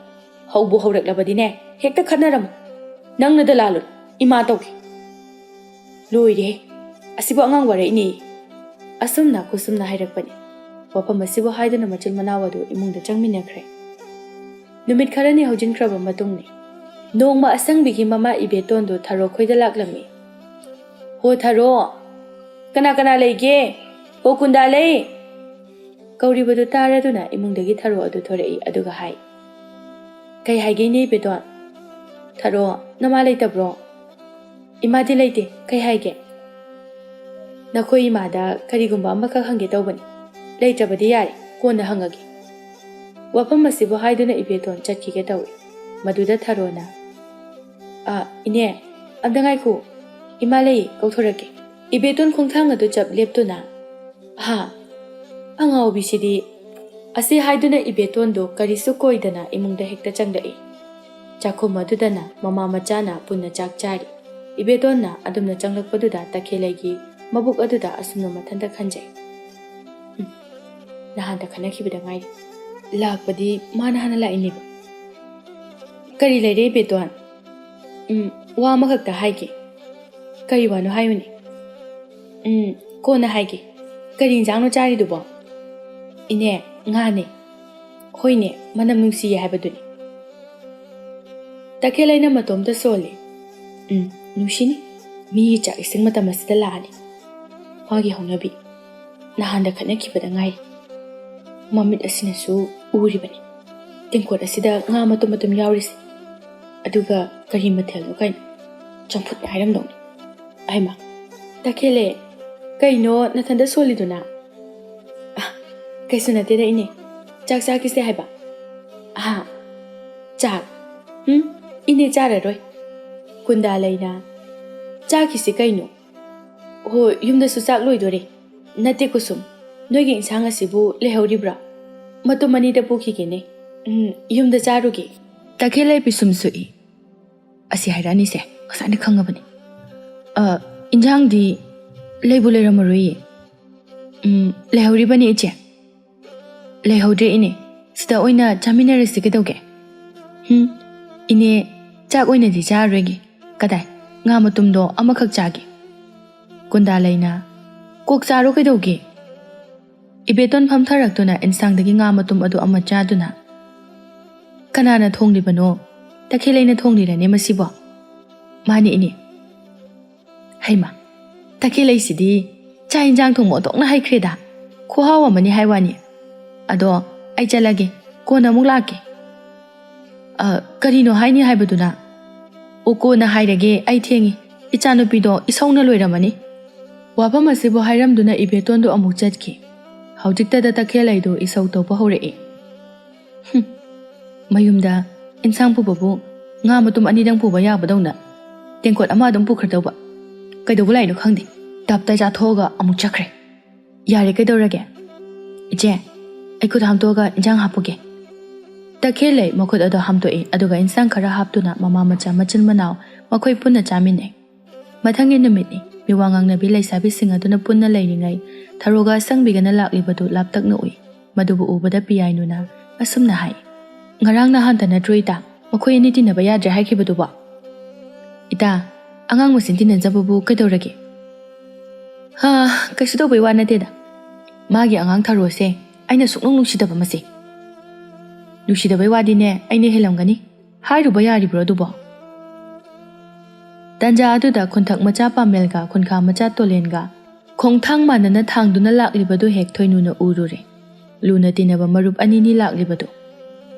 Haubu horak labadine, hekta khanaram. Nang nadalalun, ima tawgi. Loire, asibu angang wara ini. Asumna kusumna hairakpani. Wapam asibu haidana machil manawadu imungda changminakre. Numit kharani haujinkraba matungni. Nongma asangbigi mama ibetondo tharo khoida laklami. Ho tharo, kana leige, ho kundalei. Kauribadu taraduna imungdagi tharo adu thorei aduga hai. Kai haige ne beton. Tharo, nama leitabro. Imadi leite, kai haige. Nakoi imada karigumba amakak hange tawbani. Leitabadi yari, kona hangagi. Wapam masibu haiduna ibeton chatkige tawi. Maduda tharo na. Ine, amdangai ko. Imalei kauthorake. Ibeton khongthang adu chap leptuna. Ha. Angau bisidi. Asi haiduna ibeton do karisu koidana imungda hekta changdai. Chakho madudana mama machana punna chak chari. Ibeton na adumna changlakpaduda takhelegi mabuk aduda asumna mathanda khanjai. Nahanda khanakibida ngai. Lakpadi mana hana la iniba. Kari leire ibeton. Wa amakakta haige. Kari wano hayuni. Kona haige. Kari injangno chari dubo. Ine, ngane. Hoine, manam nungsiye haibaduni. Takelaina matomda soli. Nushini. Mi chak ising matamasida laani. Magi hongnabi. Nahanda khanakibida ngai. Mamit asinasu uribani. Tingkot asida nga matum yaurisi. Aduga kari mathel no kain. Champut na hairam dong. Aima. Takele. Kaino nathanda soliduna. Kaisu natira ine. Chak kise haiba. Chak. Ine chara roi. Kundalaina. Chak kisi kaino. Ho yumda su chak loi dore. Nate kusum. Noigi insang asibu lehauribra. Matumani da puki gene. Yumda charugi. Takele pisum sui. Asi hairani se. Kasani khangabani. Injang di leibu leiramarui. Lehauribani iche. Lehaudre ine. Sida oina chamina resikidauge. Ine chak oina di charregi. Kadai. Nga matumdo amakak chagi. Kundalaina. Kok charo kidauge. Ibeton phamtharaktuna insangdagi nga matum adu ama chaduna. Kanana thonglibano. Takhelaina thonglirane masibo. Mani ini. Haima. Takhelai sidi cha injang thongmo tokna haikreda. Khuhawa mani haiwani. Ado ai chalage kona muk lake. Karino haini haibaduna. Oko na hairage ai thengi. Ichanupido isongna loiramani. Wapam asibo hairamduna ibetondo amuk chatki. Haujiktada takhelaido isau topa horei. Mayumda insang pubabu nga matum anidang puba yabadawna. Tengkot ama adum pukhardawba. Kaidawulai no khangdi. Tapta jathoga amuk chakre. Yare kaidawrage. Ije, aikut hamtoga injang hapuge. Takhelai makut ado hamtoi aduga insang khara haptuna mama macha machin manaw makhoi punna chamine. Mathangi numitni miwangang nabi laisabi singa duna punna lairingai tharoga sangbigana laklibadu laptakna ui. ꯃꯗꯨꯕꯨ ꯎꯕꯗ ꯄꯤꯌꯥꯏꯅꯨꯅ ꯑꯁꯨꯝꯅ ꯍꯥꯏ, ꯉꯔꯥꯡ ꯅꯍꯥꯟꯇ ꯅꯠꯇ꯭ꯔꯣ ꯏꯇꯥ ꯃꯈꯣꯏ ꯑꯅꯤ ꯇꯤꯟꯅꯕ ꯌꯥꯗ꯭ꯔꯦ ꯍꯥꯏꯈꯤꯕꯗꯨꯕꯣ? ꯏꯇꯥ, ꯑꯉꯥꯡ ꯃꯁꯦꯟ ꯇꯤꯟꯅꯖꯕꯕꯨ ꯀꯩꯗꯧꯔꯒꯦ? ꯀꯩꯁꯨ ꯇꯧꯕꯩ ꯋꯥ ꯅꯠꯇꯦꯗ. ꯃꯥꯒꯤ ꯑꯉꯥꯡ ꯊꯔꯣꯁꯦ ꯑꯩꯅ ꯁꯨꯛꯅꯨꯡ ꯅꯨꯡꯁꯤꯗꯕ ꯃꯁꯦ. ꯅꯨꯡꯁꯤꯗꯕꯩ ꯋꯥꯗꯤꯅꯦ ꯑꯩꯅ ꯍꯦꯜꯂꯝꯒꯅꯤ. ꯍꯥꯏꯔꯨꯕ ꯌꯥꯔꯤꯕ꯭ꯔꯣ ꯑꯗꯨꯕꯣ? ꯇꯟꯖꯥ ꯑꯗꯨꯗ ꯈꯨꯟꯊꯛ ꯃꯆꯥ ꯄꯥꯃꯦꯜꯒ ꯈꯨꯟꯈꯥ ꯃꯆꯥ ꯇꯣꯂꯦꯟꯒ ꯈꯣꯡꯊꯥꯡ ꯃꯥꯟꯅꯅ ꯊꯥꯡꯗꯨꯅ ꯂꯥꯛꯂꯤꯕꯗꯨ ꯍꯦꯛ ꯊꯣꯏꯅꯨꯅ ꯎꯔꯨꯔꯦ. ꯂꯨꯅ ꯇꯤꯟꯅꯕ ꯃꯔꯨꯞ ꯑꯅꯤꯅꯤ ꯂꯥꯛꯂꯤꯕꯗꯨ.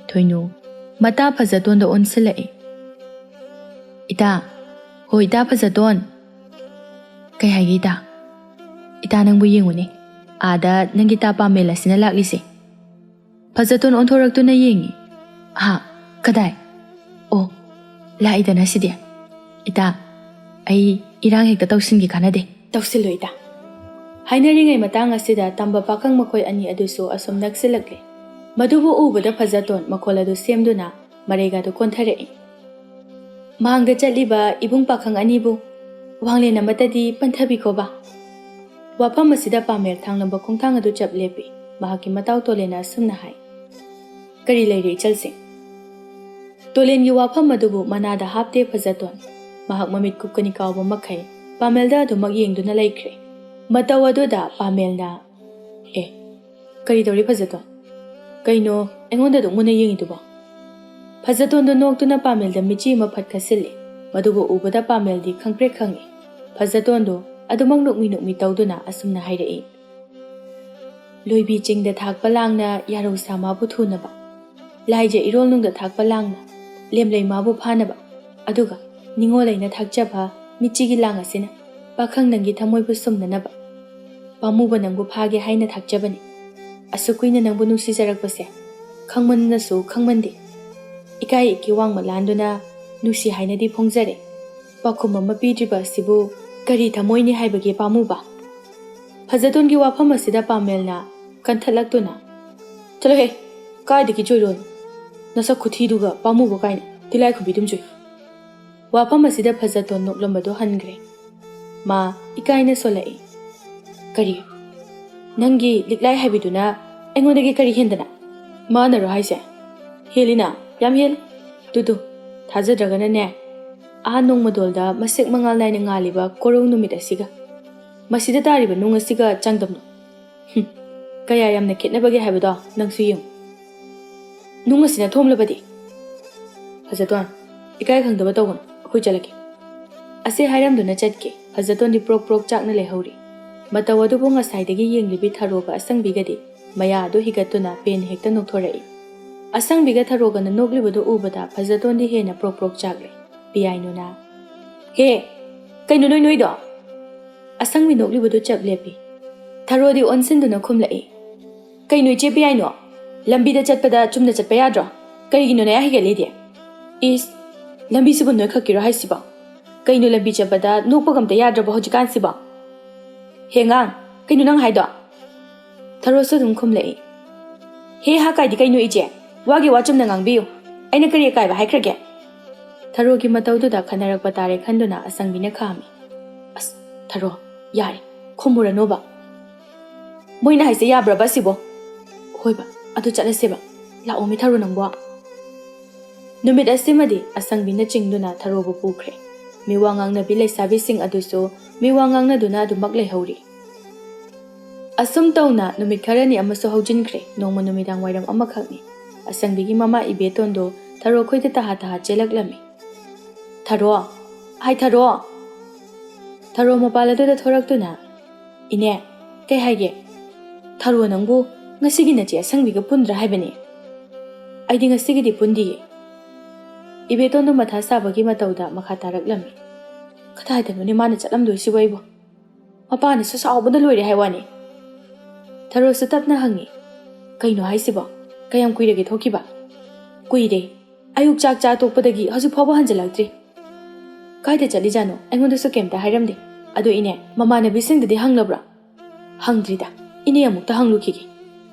ꯊꯣꯏꯅꯨ ꯃꯇꯥ ꯐꯖꯇꯣꯟꯗ ꯑꯣꯟꯁꯤꯜꯂꯛꯏ. ꯏꯇꯥ, ꯍꯣ ꯏꯇꯥ ꯐꯖꯇꯣꯟ. ꯀꯩ ꯍꯥꯏꯒꯦ ꯏꯇꯥ? ꯏꯇꯥ ꯅꯪꯕꯨ ꯌꯦꯡꯉꯨꯅꯦ, ꯑꯥꯗ ꯅꯪꯒꯤ ꯇꯥ ꯄꯥꯃꯦꯜ ꯑꯁꯤꯅ ꯂꯥꯛꯂꯤꯁꯦ. ꯐꯖꯇꯣꯟ ꯑꯣꯟꯊꯣꯔꯛꯇꯨꯅ ꯌꯦꯡꯉꯤ. ꯀꯗꯥꯏ? ꯑꯣ, ꯂꯥꯛꯏꯗꯅ ꯁꯤꯗꯤ. ꯏꯇꯥ, ꯑꯩ ꯏꯔꯥꯡ ꯍꯦꯛꯇ ꯇꯧꯁꯤꯟꯒꯦ ꯀꯥꯟꯅꯗꯦ. ꯇꯧꯁꯤꯜꯂꯨ ꯏꯇꯥ. ꯍꯥꯏꯅꯔꯤꯉꯩ ꯃꯇꯥꯡ ꯑꯁꯤꯗ ꯇꯝꯕ ꯄꯥꯈꯪ ꯃꯈꯣꯏ ꯑꯅꯤ ꯑꯗꯨꯁꯨ ꯑꯁꯨꯝ ꯅꯛꯁꯤꯜꯂꯛꯂꯦ. ꯃꯗꯨꯕꯨ ꯎꯕꯗ ꯐꯖꯇꯣꯟ ꯃꯈꯣꯜ ꯑꯗꯨ ꯁꯦꯝꯗꯨꯅ ꯃꯔꯩꯒꯗꯨ ꯀꯣꯟꯊꯔꯛꯏ. ꯃꯥꯡꯗ ꯆꯠꯂꯤꯕ ꯏꯕꯨꯡ ꯄꯥꯈꯪ ꯑꯅꯤꯕꯨ ꯋꯥꯡꯂꯦꯟ ꯑꯃꯠꯇꯗꯤ ꯄꯟꯊꯕꯤꯈꯣꯕ. ꯋꯥꯐꯝ ꯑꯁꯤꯗ ꯄꯥꯃꯦꯜ ꯊꯥꯡꯂꯝꯕ ꯈꯣꯡꯊꯥꯡ ꯑꯗꯨ ꯆꯞ ꯂꯦꯞꯄꯤ. ꯃꯍꯥꯛꯀꯤ ꯃꯇꯥꯎ ꯇꯣꯂꯦꯟꯅ ꯑꯁꯨꯝꯅ ꯍꯥꯏ, ꯀꯔꯤ ꯂꯩꯔꯦ ꯏꯆꯜꯁꯤꯡ? ꯇꯣꯂꯦꯟꯒꯤ ꯋꯥꯐꯝ ꯑꯗꯨꯕꯨ ꯃꯅꯥꯗ ꯍꯥꯞꯇꯦ ꯐꯖꯇꯣꯟ. ꯃꯍꯥꯛ ꯃꯃꯤꯠ ꯀꯨꯞꯀꯅꯤ ꯀꯥꯎꯕ ꯃꯈꯩ ꯄꯥꯃꯦꯜꯗ ꯑꯗꯨꯃꯛ ꯌꯦꯡꯗꯨꯅ ꯂꯩꯈ꯭ꯔꯦ. ꯃꯇꯧ ꯑꯗꯨꯗ ꯄꯥꯃꯦꯜꯅ, ꯀꯔꯤ ꯇꯧꯔꯤ ꯐꯖꯇꯣꯟ? ꯀꯩꯅꯣ ꯑꯩꯉꯣꯟꯗ ꯑꯗꯨꯛ ꯃꯨꯟꯅ ꯌꯦꯡꯉꯤꯗꯨꯕꯣ? ꯐꯖꯇꯣꯟꯗꯣ ꯅꯣꯛꯇꯨꯅ ꯄꯥꯃꯦꯜꯗ ꯃꯤꯆꯤ ꯑꯃ ꯐꯠ ꯈꯠꯆꯤꯜꯂꯤ. ꯃꯗꯨꯕꯨ ꯎꯕꯗ ꯄꯥꯃꯦꯜꯗꯤ ꯈꯪꯄ꯭ꯔꯦꯛ ꯈꯪꯏ. ꯐꯖꯇꯣꯟꯗꯣ ꯑꯗꯨꯃꯛ ꯅꯣꯛꯃꯤ ꯇꯧꯗꯨꯅ ꯑꯁꯨꯝꯅ ꯍꯥꯏꯔꯛꯏ, ꯂꯣꯏꯕꯤ ꯆꯤꯡꯗ ꯊꯥꯛꯄ ꯂꯥꯡꯅ ꯌꯥꯔꯧꯁꯥ ꯃꯥꯕꯨ ꯊꯨꯅꯕ, ꯂꯥꯏꯖ ꯏꯔꯣꯜꯅꯨꯡꯗ ꯊꯥꯛꯄ ꯂꯥꯡꯅ ꯂꯦꯝꯂꯩ ꯃꯥꯕꯨ ꯐꯥꯅꯕ, ꯑꯗꯨꯒ ꯅꯤꯡꯉꯣꯜ ꯑꯩꯅ ꯊꯥꯛꯆꯕ ꯃꯤꯆꯤꯒꯤ ꯂꯥꯡ ꯑꯁꯤꯅ ꯄꯥꯈꯪ ꯅꯪꯒꯤ ꯊꯃꯣꯏꯕꯨ ꯁꯨꯝꯅꯅꯕ. ꯄꯥꯝꯃꯨꯕ ꯅꯪꯕꯨ ꯐꯥꯒꯦ ꯍꯥꯏꯅ ꯊꯥꯛꯆꯕꯅꯤ. ꯑꯁꯨꯛ ꯀꯨꯏꯅ ꯅꯪꯕꯨ ꯅꯨꯡꯁꯤꯖꯔꯛꯄꯁꯦ ꯈꯪꯃꯟꯅꯁꯨ ꯈꯪꯃꯟꯗꯦ. ꯏꯀꯥꯏ ꯏꯀꯤ ꯋꯥꯡꯃ ꯂꯥꯟꯗꯨꯅ ꯅꯨꯡꯁꯤ ꯍꯥꯏꯅꯗꯤ ꯐꯣꯡꯖꯔꯦ. ꯄꯥꯎꯈꯨꯝ ꯑꯃ ꯄꯤꯗ꯭ꯔꯤꯕ ꯑꯁꯤꯕꯨ ꯀꯔꯤ ꯊꯃꯣꯏꯅꯤ ꯍꯥꯏꯕꯒꯦ ꯄꯥꯝꯃꯨꯕ? ꯐꯖꯇꯣꯟꯒꯤ ꯋꯥꯐꯝ ꯑꯁꯤꯗ ꯄꯥꯃꯦꯜꯅ ꯀꯟꯊꯠꯂꯛꯇꯨꯅ, ꯆꯠꯂꯣꯍꯦ, ꯀꯥꯏꯗꯒꯤ ꯆꯣꯏꯔꯣꯅꯣ? ꯅꯁꯛ ꯈꯨꯊꯤꯗꯨꯒ ꯄꯥꯝꯃꯨꯕ ꯀꯥꯏꯅ ꯇꯤꯂꯥꯏ ꯈꯨꯝꯕꯤꯗꯨꯝ ꯆꯨꯏ. ꯋꯥꯐꯝ ꯑꯁꯤꯗ ꯐꯖꯇꯣꯟ ꯅꯣꯛꯂꯝꯕꯗꯨ ꯍꯟꯈ꯭ꯔꯦ. ꯃꯥ ꯏꯀꯥꯏꯅ ꯁꯣꯜꯂꯛꯏ. ꯀꯔꯤ? ꯅꯪꯒꯤ ꯂꯤꯛꯂꯥꯏ ꯍꯥꯏꯕꯤꯗꯨꯅ ꯑꯩꯉꯣꯟꯗꯒꯤ ꯀꯔꯤ ꯍꯦꯟꯗꯅ? ꯃꯥꯅꯔꯣ ꯍꯥꯏꯁꯦ? ꯍꯦꯜꯂꯤꯅ, ꯌꯥꯝ ꯍꯦꯜꯂꯤ. ꯇꯨ ꯊꯥꯖꯗ꯭ꯔꯒꯅꯅꯦ, ꯅꯣꯡꯃꯗꯣꯜꯗ ꯃꯁꯦꯛ ꯃꯉꯥꯜ ꯅꯥꯏꯅ ꯉꯥꯜꯂꯤꯕ ꯀꯣꯔꯧ ꯅꯨꯃꯤꯠ ꯑꯁꯤꯒ ꯃꯁꯤꯗ ꯇꯥꯔꯤꯕ ꯅꯨꯡ ꯑꯁꯤꯒ ꯆꯥꯡꯗꯝꯅꯣ. ꯀꯌꯥ ꯌꯥꯝꯅ ꯈꯦꯠꯅꯕꯒꯦ ꯍꯥꯏꯕꯗꯣ ꯅꯪꯁꯨ ꯌꯦꯡꯉꯨ. ꯅꯨꯡ ꯑꯁꯤꯅ ꯊꯣꯝꯂꯕꯗꯤ? ꯐꯖꯇꯣꯟ, ꯏꯀꯥꯏ ꯈꯪꯗꯕ ꯇꯧꯒꯅꯨ, ꯑꯩꯈꯣꯏ ꯆꯠꯂꯒꯦ. ꯑꯁꯤ ꯍꯥꯏꯔꯝꯗꯨꯅ ꯆꯠꯈꯤ. ꯐꯖꯇꯣꯟꯗꯤ ꯄ꯭ꯔꯣꯛ ꯆꯥꯛꯅ ꯂꯩꯍꯧꯔꯤ. ꯃꯇꯧ ꯑꯗꯨꯕꯨ ꯉꯁꯥꯏꯗꯒꯤ ꯌꯦꯡꯂꯤꯕꯤ ꯊꯔꯣꯒ ꯑꯁꯪꯕꯤꯒꯗꯤ ꯃꯌꯥ ꯑꯗꯨ ꯍꯤꯒꯠꯇꯨꯅ ꯄꯦꯟ ꯍꯦꯛꯇ ꯅꯣꯛꯊꯣꯔꯛꯏ. ꯑꯁꯪꯕꯤꯒ ꯊꯔꯣꯒꯅ ꯅꯣꯛꯂꯤꯕꯗꯨ ꯎꯕꯗ ꯐꯖꯇꯣꯟꯗꯤ ꯍꯦꯟꯅ ꯄ꯭ꯔꯣꯛ ꯆꯥꯛꯂꯦ. ꯄꯤꯌꯥꯏꯅꯨꯅ, ꯍꯦ, ꯀꯩꯅꯣ ꯅꯣꯏꯗꯣ? ꯑꯁꯪꯕꯤ ꯅꯣꯛꯂꯤꯕꯗꯨ ꯆꯞ ꯂꯦꯞꯄꯤ. ꯊꯔꯣꯗꯤ ꯑꯣꯟꯁꯤꯟꯗꯨꯅ ꯈꯨꯝꯂꯛꯏ, ꯀꯩꯅꯣ ꯏꯆꯦ ꯄꯤꯌꯥꯏꯅꯣ? ꯂꯝꯕꯤꯗ ꯆꯠꯄꯗ ꯆꯨꯝꯅ ꯆꯠꯄ ꯌꯥꯗ꯭ꯔꯣ? ꯀꯔꯤꯒꯤꯅꯣ ꯅꯌꯥ ꯍꯤꯒꯠꯂꯤꯗꯤ? ꯏꯁ, ꯂꯝꯕꯤꯁꯤꯕꯨ ꯅꯣꯏ ꯈꯛꯀꯤꯔꯣ ꯍꯥꯏꯁꯤꯕꯣ? ꯀꯩꯅꯣ ꯂꯝꯕꯤ ꯆꯠꯄꯗ ꯅꯣꯛꯄꯒ ꯑꯝꯇ ꯌꯥꯗ꯭ꯔꯕꯣ ꯍꯧꯖꯤꯛꯀꯥꯟꯁꯤꯕꯣ? ꯍꯦ ꯑꯉꯥꯡ, ꯀꯩꯅꯣ ꯅꯪ ꯍꯥꯏꯗꯣ? ꯊꯔꯣꯁꯨ ꯑꯗꯨꯝ ꯈꯨꯝꯂꯛꯏ. ꯍꯦ ꯀꯥꯏꯗꯤ ꯀꯩꯅꯣ ꯏꯆꯦ? ꯋꯥꯒꯤ ꯋꯥ ꯆꯨꯝꯅ ꯉꯥꯡꯕꯤꯌꯨ. ꯑꯩꯅ ꯀꯔꯤ ꯑꯀꯥꯏꯕ ꯍꯥꯏꯈ꯭ꯔꯒꯦ? ꯊꯔꯣꯒꯤ ꯃꯇꯧꯗꯨꯗ ꯈꯟꯅꯔꯛꯄ ꯇꯥꯔꯦ ꯈꯟꯗꯨꯅ ꯑꯁꯪꯕꯤꯅ ꯈꯥꯝꯃꯤ. ꯑꯁ, ꯊꯔꯣ, ꯌꯥꯔꯦ, ꯈꯨꯝꯃꯨꯔꯅꯣꯕ. ꯃꯣꯏꯅ ꯍꯥꯏꯁꯦ ꯌꯥꯕ꯭ꯔꯕ ꯁꯤꯕꯣ? ꯍꯣꯏꯕ, ꯑꯗꯨ ꯆꯠꯂꯁꯦꯕ. ꯂꯥꯛꯑꯣ ꯃꯤ ꯊꯔꯣ ꯅꯪꯕꯣ. ꯅꯨꯃꯤꯠ ꯑꯁꯤꯃꯗꯤ ꯑꯁꯪꯕꯤꯅ ꯆꯤꯡꯗꯨꯅ ꯊꯔꯣꯕꯨ ꯄꯨꯈ꯭ꯔꯦ. ꯃꯤꯋꯥ ꯉꯥꯡꯅꯕꯤ ꯂꯩꯁꯥꯕꯤꯁꯤꯡ ꯑꯗꯨꯁꯨ ꯃꯤꯋꯥ ꯉꯥꯡꯅꯗꯨꯅ ꯑꯗꯨꯃꯛ ꯂꯩꯍꯧꯔꯤ. ꯑꯁꯨꯝ ꯇꯧꯅ ꯅꯨꯃꯤꯠ ꯈꯔꯅꯤ ꯑꯃꯁꯨ ꯍꯧꯖꯤꯟꯈ꯭ꯔꯦ. ꯅꯣꯡꯃ ꯅꯨꯃꯤꯗꯥꯡ ꯋꯥꯏꯔꯝ ꯑꯃꯈꯛꯅꯤ. ꯑꯁꯪꯕꯤꯒꯤ ꯃꯃꯥ ꯏꯕꯦꯇꯣꯟꯗꯣ ꯊꯔꯣ ꯈꯣꯏꯗ ꯇꯍꯥ ꯆꯦꯜꯂꯛꯂꯝꯃꯤ. ꯊꯔꯣ, ꯍꯥꯏ ꯊꯔꯣ. ꯊꯔꯣ ꯃꯄꯥꯜ ꯑꯗꯨꯗ ꯊꯣꯔꯛꯇꯨꯅ, ꯏꯅꯦ, ꯀꯩ ꯍꯥꯏꯒꯦ? ꯊꯔꯣ ꯅꯪꯕꯨ ꯉꯁꯤꯒꯤ ꯅꯆꯦ ꯑꯁꯪꯕꯤꯒ ꯄꯨꯟꯗ꯭ꯔꯥ ꯍꯥꯏꯕꯅꯤ. ꯑꯩꯗꯤ ꯉꯁꯤꯒꯤꯗꯤ ꯄꯨꯟꯗꯤꯌꯦ. ꯏꯕꯦꯇꯣꯟꯗꯣ ꯃꯊꯥ ꯁꯥꯕꯒꯤ ꯃꯇꯧꯗ ꯃꯈꯥ ꯇꯥꯔꯛꯂꯝꯃꯤ. ꯀꯗꯥꯏꯗꯅꯣꯅꯦ ꯃꯥꯅ ꯆꯠꯂꯝꯗꯣꯏꯁꯤꯕꯨ ꯑꯩꯕꯨ? ꯃꯄꯥꯅꯁꯨ ꯁꯥꯎꯕꯗ ꯂꯣꯏꯔꯦ ꯍꯥꯏ ꯋꯥꯅꯤ. ꯊꯔꯣꯁꯨ ꯇꯞꯅ ꯍꯪꯉꯤ. ꯀꯩꯅꯣ ꯍꯥꯏꯁꯤꯕꯣ? ꯀꯌꯥꯝ ꯀꯨꯏꯔꯒꯦ ꯊꯣꯛꯈꯤꯕ? ꯀꯨꯏꯔꯦ. ꯑꯌꯨꯛ ꯆꯥꯛ ꯆꯥ ꯇꯣꯛꯄꯗꯒꯤ ꯍꯧꯖꯤꯛ ꯐꯥꯎꯕ ꯍꯟꯖꯤꯜꯂꯛꯇ꯭ꯔꯤ. ꯀꯥꯏꯗ ꯆꯠꯂꯤꯖꯥꯠꯅꯣ? ꯑꯩꯉꯣꯟꯗꯁꯨ ꯀꯩꯝꯇ ꯍꯥꯏꯔꯝꯗꯦ. ꯑꯗꯣ ꯏꯅꯦ, ꯃꯃꯥꯟꯅꯕꯤꯁꯤꯡꯗꯗꯤ ꯍꯪꯂꯕ꯭ꯔꯥ? ꯍꯪꯗ꯭ꯔꯤꯗ. ꯏꯅꯦ ꯑꯃꯨꯛꯇ ꯍꯪꯂꯨꯈꯤꯒꯦ.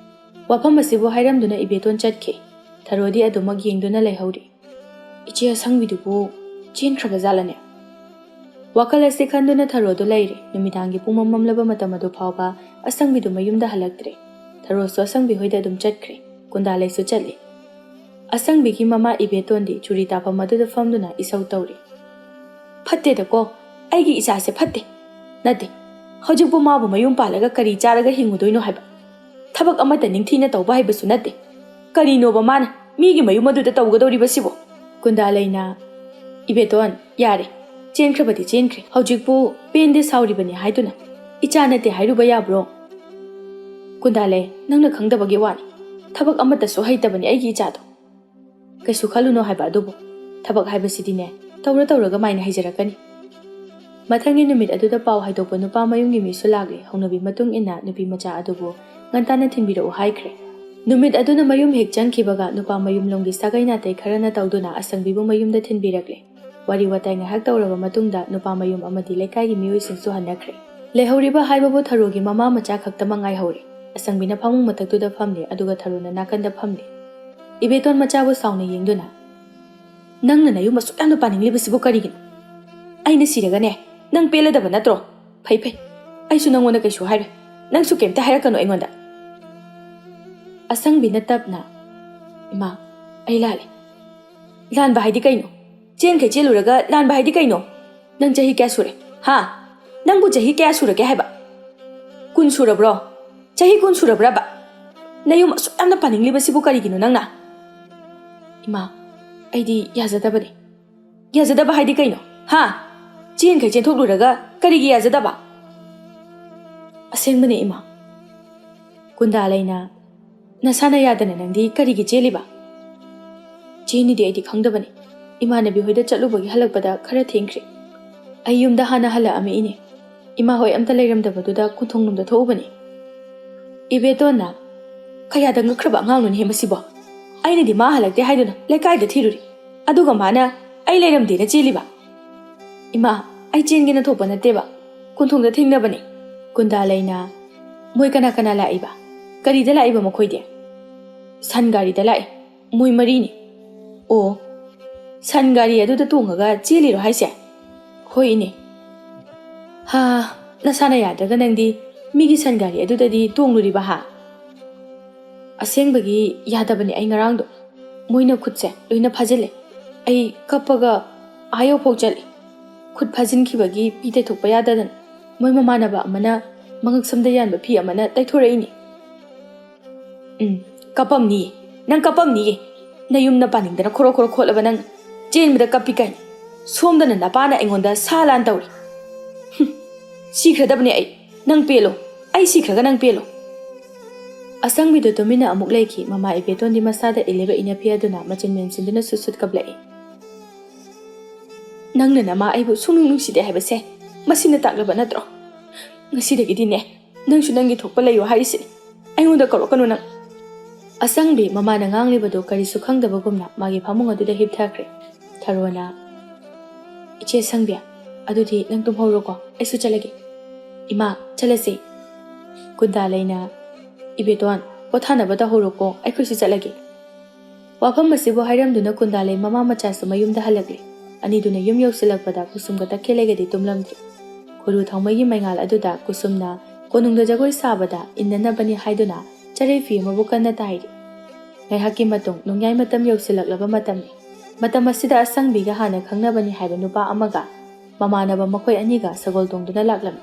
ꯋꯥꯐꯝ ꯑꯁꯤꯕꯨ ꯍꯥꯏꯔꯝꯗꯨꯅ ꯏꯕꯦꯇꯣꯟ ꯆꯠꯈꯤ. ꯊꯔꯣꯗꯤ ꯑꯗꯨꯃꯛ ꯌꯦꯡꯗꯨꯅ ꯂꯩꯍꯧꯔꯤ. ꯏꯆꯦ ꯑꯁꯪꯕꯤꯗꯨꯕꯨ ꯆꯦꯟꯈ꯭ꯔꯕ ꯖꯥꯠꯂꯅꯦ? ꯋꯥꯈꯜ ꯑꯁꯤ ꯈꯟꯗꯨꯅ ꯊꯔꯣꯗꯨ ꯂꯩꯔꯦ. ꯅꯨꯃꯤꯗꯥꯡꯒꯤ ꯄꯨꯡ ꯃꯝꯂꯕ ꯃꯇꯝ ꯑꯗꯨ ꯐꯥꯎꯕ ꯑꯁꯪꯕꯤꯗꯨ ꯃꯌꯨꯝꯗ ꯍꯜꯂꯛꯇ꯭ꯔꯦ. ꯊꯔꯣꯁꯨ ꯑꯁꯪꯕꯤ ꯍꯣꯏꯗ ꯑꯗꯨꯝ ꯆꯠꯈ꯭ꯔꯦ, ꯀꯨꯟꯗꯥꯂꯩꯁꯨ ꯆꯠꯂꯤ꯫ ꯑꯁꯪꯕꯤꯒꯤ ꯃꯃꯥ ꯏꯕꯦꯇꯣꯟꯗꯤ ꯆꯨꯔꯤ ꯇꯥꯐꯝ ꯑꯗꯨꯗ ꯐꯝꯗꯨꯅ ꯏꯁꯧ ꯇꯧꯔꯤ꯫ ꯐꯠꯇꯦꯗꯀꯣ, ꯑꯩꯒꯤ ꯏꯆꯥꯁꯦ ꯐꯠꯇꯦ꯫ ꯅꯠꯇꯦ, ꯍꯧꯖꯤꯛꯄꯨ ꯃꯥꯕꯨ ꯃꯌꯨꯝ ꯄꯥꯜꯂꯒ ꯀꯔꯤ ꯆꯥꯔꯒ ꯍꯤꯡꯉꯨꯗꯣꯏꯅꯣ ꯍꯥꯏꯕ? ꯊꯕꯛ ꯑꯃꯠꯇ ꯅꯤꯡꯊꯤꯅ ꯇꯧꯕ ꯍꯩꯕꯁꯨ ꯅꯠꯇꯦ꯫ ꯀꯔꯤꯅꯣꯕ ꯃꯥꯅ ꯃꯤꯒꯤ ꯃꯌꯨꯝ ꯑꯗꯨꯗ ꯇꯧꯒꯗꯧꯔꯤꯕꯁꯤꯕꯨ? ꯀꯨꯟꯗꯥꯂꯩꯅ, ꯏꯕꯦꯇꯣꯟ, ꯌꯥꯔꯦ, ꯆꯦꯟꯈ꯭ꯔꯕꯗꯤ ꯆꯦꯟꯈ꯭ꯔꯦ, ꯍꯧꯖꯤꯛꯄꯨ ꯄꯦꯟꯗꯦ ꯁꯥꯎꯔꯤꯕꯅꯤ ꯍꯥꯏꯗꯨꯅ ꯏꯆꯥ ꯅꯠꯇꯦ ꯍꯥꯏꯔꯨꯕ ꯌꯥꯕ꯭ꯔꯣ? ꯀꯨꯟꯗꯥꯂꯩ, ꯅꯪꯅ ꯈꯪꯗꯕꯒꯤ ꯋꯥꯅꯤ, ꯊꯕꯛ ꯑꯃꯠꯇꯁꯨ ꯍꯩꯇꯕꯅꯤ ꯑꯩꯒꯤ ꯏꯆꯥꯗꯣ꯫ ꯀꯩꯁꯨ ꯈꯜꯂꯨꯅꯣ ꯍꯥꯏꯕ ꯑꯗꯨꯕꯨ, ꯊꯕꯛ ꯍꯥꯏꯕꯁꯤꯗꯤꯅꯦ ꯇꯧꯔꯒ ꯃꯥꯏꯅ ꯍꯩꯖꯔꯛꯀꯅꯤ꯫ ꯃꯊꯪꯒꯤ ꯅꯨꯃꯤꯠ ꯑꯗꯨꯗ ꯄꯥꯎ ꯍꯥꯏꯗꯣꯛꯄ ꯅꯨꯄꯥ ꯃꯌꯨꯝꯒꯤ ꯃꯤꯁꯨ ꯂꯥꯛꯂꯦ꯫ ꯍꯧꯅꯕꯤ ꯃꯇꯨꯡ ꯏꯟꯅ ꯅꯨꯄꯤ ꯃꯆꯥ ꯑꯗꯨꯕꯨ ꯉꯟꯇꯥꯅ ꯊꯤꯟꯕꯤꯔꯛꯎ ꯍꯥꯏꯈ꯭ꯔꯦ꯫ ꯅꯨꯃꯤꯠ ꯑꯗꯨꯅ ꯃꯌꯨꯝ ꯍꯦꯛ ꯆꯪꯈꯤꯕꯒ ꯅꯨꯄꯥ ꯃꯌꯨꯝꯂꯣꯝꯒꯤ ꯁꯥꯒꯩ ꯅꯥꯇꯩ ꯈꯔꯅ ꯇꯧꯗꯨꯅ ꯑꯁꯪꯕꯤꯕꯨ ꯃꯌꯨꯝꯗ ꯊꯤꯟꯕꯤꯔꯛꯂꯦ꯫ ꯋꯥꯔꯤ ꯋꯥꯇꯥꯏ ꯉꯥꯏꯍꯥꯛ ꯇꯧꯔꯕ ꯃꯇꯨꯡꯗ ꯅꯨꯄꯥ ꯃꯌꯨꯝ ꯑꯃꯗꯤ ꯂꯩꯀꯥꯏꯒꯤ ꯃꯤꯑꯣꯏꯁꯤꯡꯁꯨ ꯍꯟꯅꯈ꯭ꯔꯦ꯫ ꯂꯩꯍꯧꯔꯤꯕ ꯍꯥꯏꯕꯕꯨ ꯊꯔꯣꯒꯤ ꯃꯃꯥ ꯃꯆꯥ ꯈꯛꯇꯃꯛ ꯉꯥꯏꯍꯧꯔꯦ꯫ ꯑꯁꯪꯕꯤꯅ ꯐꯃꯨꯡ ꯃꯊꯛꯇꯨꯗ ꯐꯝꯂꯦ, ꯑꯗꯨꯒ ꯊꯔꯣꯅ ꯅꯥꯀꯟꯗ ꯐꯝꯂꯦ꯫ ꯏꯕꯦꯇꯣꯟ ꯃꯆꯥꯕꯨ ꯁꯥꯎꯅ ꯌꯦꯡꯗꯨꯅ, ꯅꯪꯅ ꯅꯌꯨꯝ ꯑꯁꯨꯛ ꯌꯥꯝꯅ ꯄꯥꯅꯤꯡꯂꯤꯕꯁꯤꯕꯨ ꯀꯔꯤꯒꯤꯅꯣ? ꯑꯩꯅ ꯁꯤꯔꯒꯅꯦ ꯅꯪ ꯄꯦꯜꯂꯗꯕ ꯅꯠꯇ꯭ꯔꯣ? ꯐꯩ, ꯑꯩꯁꯨ ꯅꯪꯉꯣꯟꯗ ꯀꯩꯁꯨ ꯍꯥꯏꯔꯣꯏ, ꯅꯪꯁꯨ ꯀꯩꯝꯇ ꯍꯥꯏꯔꯛꯀꯅꯣ ꯑꯩꯉꯣꯟꯗ꯫ ꯑꯁꯪꯕꯤꯅ ꯇꯞꯅ, ꯏꯃꯥ, ꯑꯩ ꯂꯥꯜꯂꯦ꯫ ꯂꯥꯟꯕ ꯍꯥꯏꯗꯤ ꯀꯩꯅꯣ? ꯆꯦꯟꯈꯩ ꯆꯦꯜꯂꯨꯔꯒ ꯂꯥꯟꯕ ꯍꯥꯏꯗꯤ ꯀꯩꯅꯣ? ꯅꯪ ꯆꯍꯤ ꯀꯌꯥ ꯁꯨꯔꯦ? ꯍꯥ? ꯅꯪꯕꯨ ꯆꯍꯤ ꯀꯌꯥ ꯁꯨꯔꯒꯦ ꯍꯥꯏꯕ? 10 ꯁꯨꯔꯕ꯭ꯔꯣ? ꯆꯍꯤ 10 ꯁꯨꯔꯕ꯭ꯔꯕ? ꯅꯌꯨꯝ ꯑꯁꯨꯛ ꯌꯥꯝꯅ ꯄꯥꯅꯤꯡꯂꯤꯕꯁꯤꯕꯨ ꯀꯔꯤꯒꯤꯅꯣ ꯅꯪꯅ? ꯏꯃꯥ, ꯑꯩꯗꯤ ꯌꯥꯖꯗꯕꯅꯤ꯫ ꯌꯥꯖꯗꯕ ꯍꯥꯏꯗꯤ ꯀꯩꯅꯣ? ꯍꯥ? ꯆꯦꯟꯈꯩ ꯆꯦꯟꯊꯣꯛꯂꯨꯔꯒ ꯀꯔꯤꯒꯤ ꯌꯥꯖꯗꯕ? ꯑꯁꯦꯡꯕꯅꯦ ꯏꯃꯥ꯫ ꯀꯨꯟꯗꯥꯂꯩꯅ, ꯅꯁꯥꯅ ꯌꯥꯗꯅ ꯅꯪꯗꯤ ꯀꯔꯤꯒꯤ ꯆꯦꯜꯂꯤꯕ? ꯆꯦꯟꯅꯤꯗꯤ ꯑꯩꯗꯤ ꯈꯪꯗꯕꯅꯤ꯫ ꯏꯃꯥꯟꯅꯕꯤ ꯍꯣꯏꯗ ꯆꯠꯂꯨꯕꯒꯤ ꯍꯜꯂꯛꯄꯗ ꯈꯔ ꯊꯦꯡꯈ꯭ꯔꯦ꯫ ꯑꯩ ꯌꯨꯝꯗ ꯍꯥꯟꯅ ꯍꯜꯂꯛꯑꯝꯃꯤ ꯏꯅꯦ꯫ ꯏꯃꯥ ꯍꯣꯏ ꯑꯝꯇ ꯂꯩꯔꯝꯗꯕꯗꯨꯗ ꯀꯣꯟꯊꯣꯡꯂꯣꯝꯗ ꯊꯣꯛꯎꯕꯅꯤ꯫ ꯏꯕꯦꯇꯣꯟꯅ, ꯀꯌꯥꯗ ꯉꯛꯈ꯭ꯔꯕ ꯑꯉꯥꯡꯅꯣꯅꯦ ꯃꯁꯤꯕꯣ? ꯑꯩꯅꯗꯤ ꯃꯥ ꯍꯜꯂꯛꯇꯦ ꯍꯥꯏꯗꯨꯅ ꯂꯩꯀꯥꯏꯗ ꯊꯤꯔꯨꯔꯤ, ꯑꯗꯨꯒ ꯃꯥꯅ ꯑꯩ ꯂꯩꯔꯝꯗꯦꯅ ꯆꯦꯜꯂꯤꯕ꯫ ꯏꯃꯥ, ꯑꯩ ꯆꯦꯟꯒꯦꯅ ꯊꯣꯛꯄ ꯅꯠꯇꯦꯕ, ꯀꯣꯟꯊꯣꯡꯗ ꯊꯦꯡꯅꯕꯅꯤ꯫ ꯀꯨꯟꯗꯥꯂꯩꯅ, ꯃꯣꯏ ꯀꯅꯥ ꯀꯅꯥ ꯂꯥꯛꯏꯕ? ꯀꯔꯤꯗ ꯂꯥꯛꯏꯕ ꯃꯈꯣꯏꯗꯤ? ꯁꯟ ꯒꯥꯔꯤꯗ ꯂꯥꯛꯏ, ꯃꯣꯏ 4ꯅꯤ꯫ ꯑꯣ, ꯁꯟ ꯒꯥꯔꯤ ꯑꯗꯨꯗ ꯇꯣꯡꯉꯒ ꯆꯦꯜꯂꯤꯔꯣ ꯍꯥꯏꯁꯦ? ꯍꯣꯏ ꯏꯅꯦ꯫ ꯍꯥ, ꯅꯁꯥꯅ ꯌꯥꯗ꯭ꯔꯒ ꯅꯪꯗꯤ ꯃꯤꯒꯤ ꯁꯟ ꯒꯥꯔꯤ ꯑꯗꯨꯗꯗꯤ ꯇꯣꯡꯂꯨꯔꯤꯕ ꯍꯥ? ꯑꯁꯦꯡꯕꯒꯤ ꯌꯥꯗꯕꯅꯤ ꯑꯩ ꯉꯔꯥꯡꯗꯣ, ꯃꯣꯏꯅ ꯈꯨꯠꯁꯦ ꯂꯣꯏꯅ ꯐꯥꯖꯤꯜꯂꯦ꯫ ꯑꯩ ꯀꯞꯄꯒ ꯑꯥꯌꯧꯐꯥꯎ ꯆꯠꯂꯤ꯫ ꯈꯨꯠ ꯐꯥꯖꯤꯟꯈꯤꯕꯒꯤ ꯄꯤ ꯇꯩꯊꯣꯛꯄ ꯌꯥꯗꯗꯅ ꯃꯣꯏ ꯃꯃꯥꯟꯅꯕ ꯑꯃꯅ ꯃꯉꯛꯁꯝꯗ ꯌꯥꯟꯕ ꯐꯤ ꯑꯃꯅ ꯇꯩꯊꯣꯔꯛꯏꯅꯤ꯫ ꯀꯞꯄꯝꯅꯤꯌꯦ, ꯅꯪ ꯀꯞꯄꯝꯅꯤꯌꯦ꯫ ꯅꯌꯨꯝꯅ ꯄꯥꯅꯤꯡꯗꯅ ꯈꯣꯔꯣ ꯈꯣꯠꯂꯕ ꯅꯪ ꯆꯦꯟꯕꯗ ꯀꯞꯄꯤ ꯀꯥꯏꯅ ꯁꯣꯝꯗꯅ ꯅꯄꯥꯅ ꯑꯩꯉꯣꯟꯗ ꯁꯥ ꯂꯥꯟ ꯇꯧꯔꯤ꯫ ꯁꯤꯈ꯭ꯔꯗꯕꯅꯦ ꯑꯩ, ꯅꯪ ꯄꯦꯜꯂꯣ, ꯑꯩ ꯁꯤꯈ꯭ꯔꯒ ꯅꯪ ꯄꯦꯜꯂꯣ꯫ ꯑꯁꯪꯕꯤꯗꯨ ꯇꯨꯃꯤꯟꯅ ꯑꯃꯨꯛ ꯂꯩꯈꯤ꯫ ꯃꯃꯥ ꯏꯕꯦꯇꯣꯟꯗꯤ ꯃꯁꯥꯗ ꯏꯜꯂꯤꯕ ꯏꯅꯐꯤ ꯑꯗꯨꯅ ꯃꯆꯤꯟ ꯃꯦꯟꯁꯤꯟꯗꯨꯅ ꯁꯨꯠ ꯀꯞꯂꯛꯏ꯫ ꯅꯪꯅ ꯅꯃꯥ ꯑꯩꯕు ꯁꯨꯡꯅꯨꯡ ꯅꯨꯡꯁꯤꯗꯦ ꯍꯥꯏꯕꯁꯦ ꯃꯁꯤꯅ ꯇꯥꯛꯂꯕ ꯅꯠꯇ꯭ꯔꯣ? ꯉꯁꯤꯗꯒꯤꯗꯤꯅꯦ ꯅꯪꯁꯨ ꯅꯪꯒꯤ ꯊꯣꯛꯄ ꯂꯩꯌꯣ ꯍꯥꯏꯔꯤꯁꯤꯅꯤ, ꯑꯩꯉꯣꯟꯗ ꯀꯧꯔꯛꯀꯅꯨ ꯅꯪ꯫ ꯑꯁꯪꯕꯤ ꯃꯃꯥꯅ ꯉꯥꯡꯂꯤꯕꯗꯨ ꯀꯔꯤꯁꯨ ꯈꯪꯗꯕꯒꯨꯝꯅ ꯃꯥꯒꯤ ꯐꯃꯨꯡ ꯑꯗꯨꯗ ꯍꯤꯞꯊꯈ꯭ꯔꯦ꯫ ꯊꯔꯣꯅ, ꯏꯆꯦ ꯁꯪꯕꯤ, ꯑꯗꯨꯗꯤ ꯅꯪ ꯇꯨꯝꯍꯧꯔꯣꯀꯣ, ꯑꯩꯁꯨ ꯆꯠꯂꯒꯦ꯫ ꯏꯃꯥ, ꯆꯠꯂꯁꯤ꯫ ꯀꯨꯟꯗꯥꯂꯩꯅ, ꯏꯕꯦꯇꯣꯟ, ꯄꯣꯊꯥꯅꯕ ꯇꯧꯍꯧꯔꯣꯀꯣ, ꯑꯩꯈꯣꯏꯁꯨ ꯆꯠꯂꯒꯦ꯫ ꯋꯥꯐꯝ ꯑꯁꯤꯕꯨ ꯍꯥꯏꯔꯝꯗꯨꯅ ꯀꯨꯟꯗꯥꯂꯩ ꯃꯃꯥ ꯃꯆꯥꯁꯨ ꯃꯌꯨꯝꯗ ꯍꯜꯂꯛꯂꯦ꯫ ꯑꯅꯤꯗꯨꯅ ꯌꯨꯝ ꯌꯧꯁꯤꯜꯂꯛꯄꯗ ꯀꯨꯁꯨꯝꯒ ꯇꯈꯦꯜꯂꯩꯒꯗꯤ ꯇꯨꯝꯂꯝꯗ꯭ꯔꯦ꯫ ꯈꯨꯔꯨ ꯊꯥꯎꯃꯩꯒꯤ ꯃꯩꯉꯥꯜ ꯑꯗꯨꯗ ꯀꯨꯁꯨꯝꯅ ꯀꯣꯅꯨꯡꯗ ꯖꯒꯣꯏ ꯁꯥꯕꯗ ꯏꯟꯅꯅꯕꯅꯤ ꯍꯥꯏꯗꯨꯅ ꯆꯔꯩ ꯐꯤ ꯑꯃꯕꯨ ꯀꯟꯅ ꯇꯥꯏꯔꯤ꯫ ꯉꯥꯏꯍꯥꯛꯀꯤ ꯃꯇꯨꯡ ꯅꯣꯡꯌꯥꯏ ꯃꯇꯝ ꯌꯧꯁꯤꯜꯂꯛꯂꯕ ꯃꯇꯝꯅꯤ꯫ ꯃꯇꯝ ꯑꯁꯤꯗ ꯑꯁꯪꯕꯤꯒ ꯍꯥꯟꯅ ꯈꯪꯅꯕꯅꯤ ꯍꯥꯏꯕ ꯅꯨꯄꯥ ꯑꯃꯒ ꯃꯃꯥꯟꯅꯕ ꯃꯈꯣꯏ ꯑꯅꯤꯒ ꯁꯒꯣꯜ ꯇꯣꯡꯗꯨꯅ ꯂꯥꯛꯂꯝꯃꯤ꯫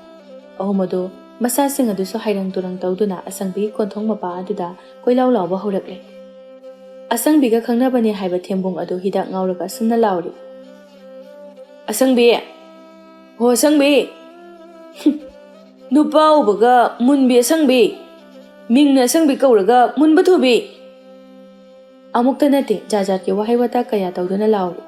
ꯑꯍꯨꯝ ꯑꯗꯨ ꯃꯆꯥꯁꯤꯡ ꯑꯗꯨꯁꯨ ꯍꯩꯔꯪ ꯇꯨꯔꯪ ꯇꯧꯗꯨꯅ ꯑꯁꯪꯕꯤꯒꯤ ꯀꯣꯟꯊꯣꯡ ꯃꯄꯥ ꯑꯗꯨꯗ ꯀꯣꯏꯂꯥꯎ ꯂꯥꯎꯕ ꯍꯧꯔꯛꯂꯦ꯫ ꯑꯁꯪꯕꯤꯒ ꯈꯪꯅꯕꯅꯤ ꯍꯥꯏꯕ ꯊꯦꯝꯕꯨꯡ ꯑꯗꯨ ꯍꯤꯗꯥꯛ ꯉꯥꯎꯔꯒ ꯑꯁꯨꯝꯅ ꯂꯥꯎꯔꯤ꯫ ꯑꯁꯪꯕꯤ, ꯍꯣ ꯑꯁꯪꯕꯤ, ꯅꯨꯄꯥ ꯎꯕꯒ ꯃꯨꯟꯕꯤ ꯑꯁꯪꯕꯤ, ꯃꯤꯡꯅ ꯑꯁꯪꯕꯤ ꯀꯧꯔꯒ ꯃꯨꯟꯕ ꯊꯨꯕꯤ꯫ ꯑꯃꯨꯛꯇ ꯅꯠꯇꯦ, ꯖꯥꯠ ꯖꯥꯠꯀꯤ ꯋꯥꯍꯩ ꯋꯥꯇꯥ ꯀꯌꯥ ꯇꯧꯗꯨꯅ ꯂꯥꯎꯔꯤ꯫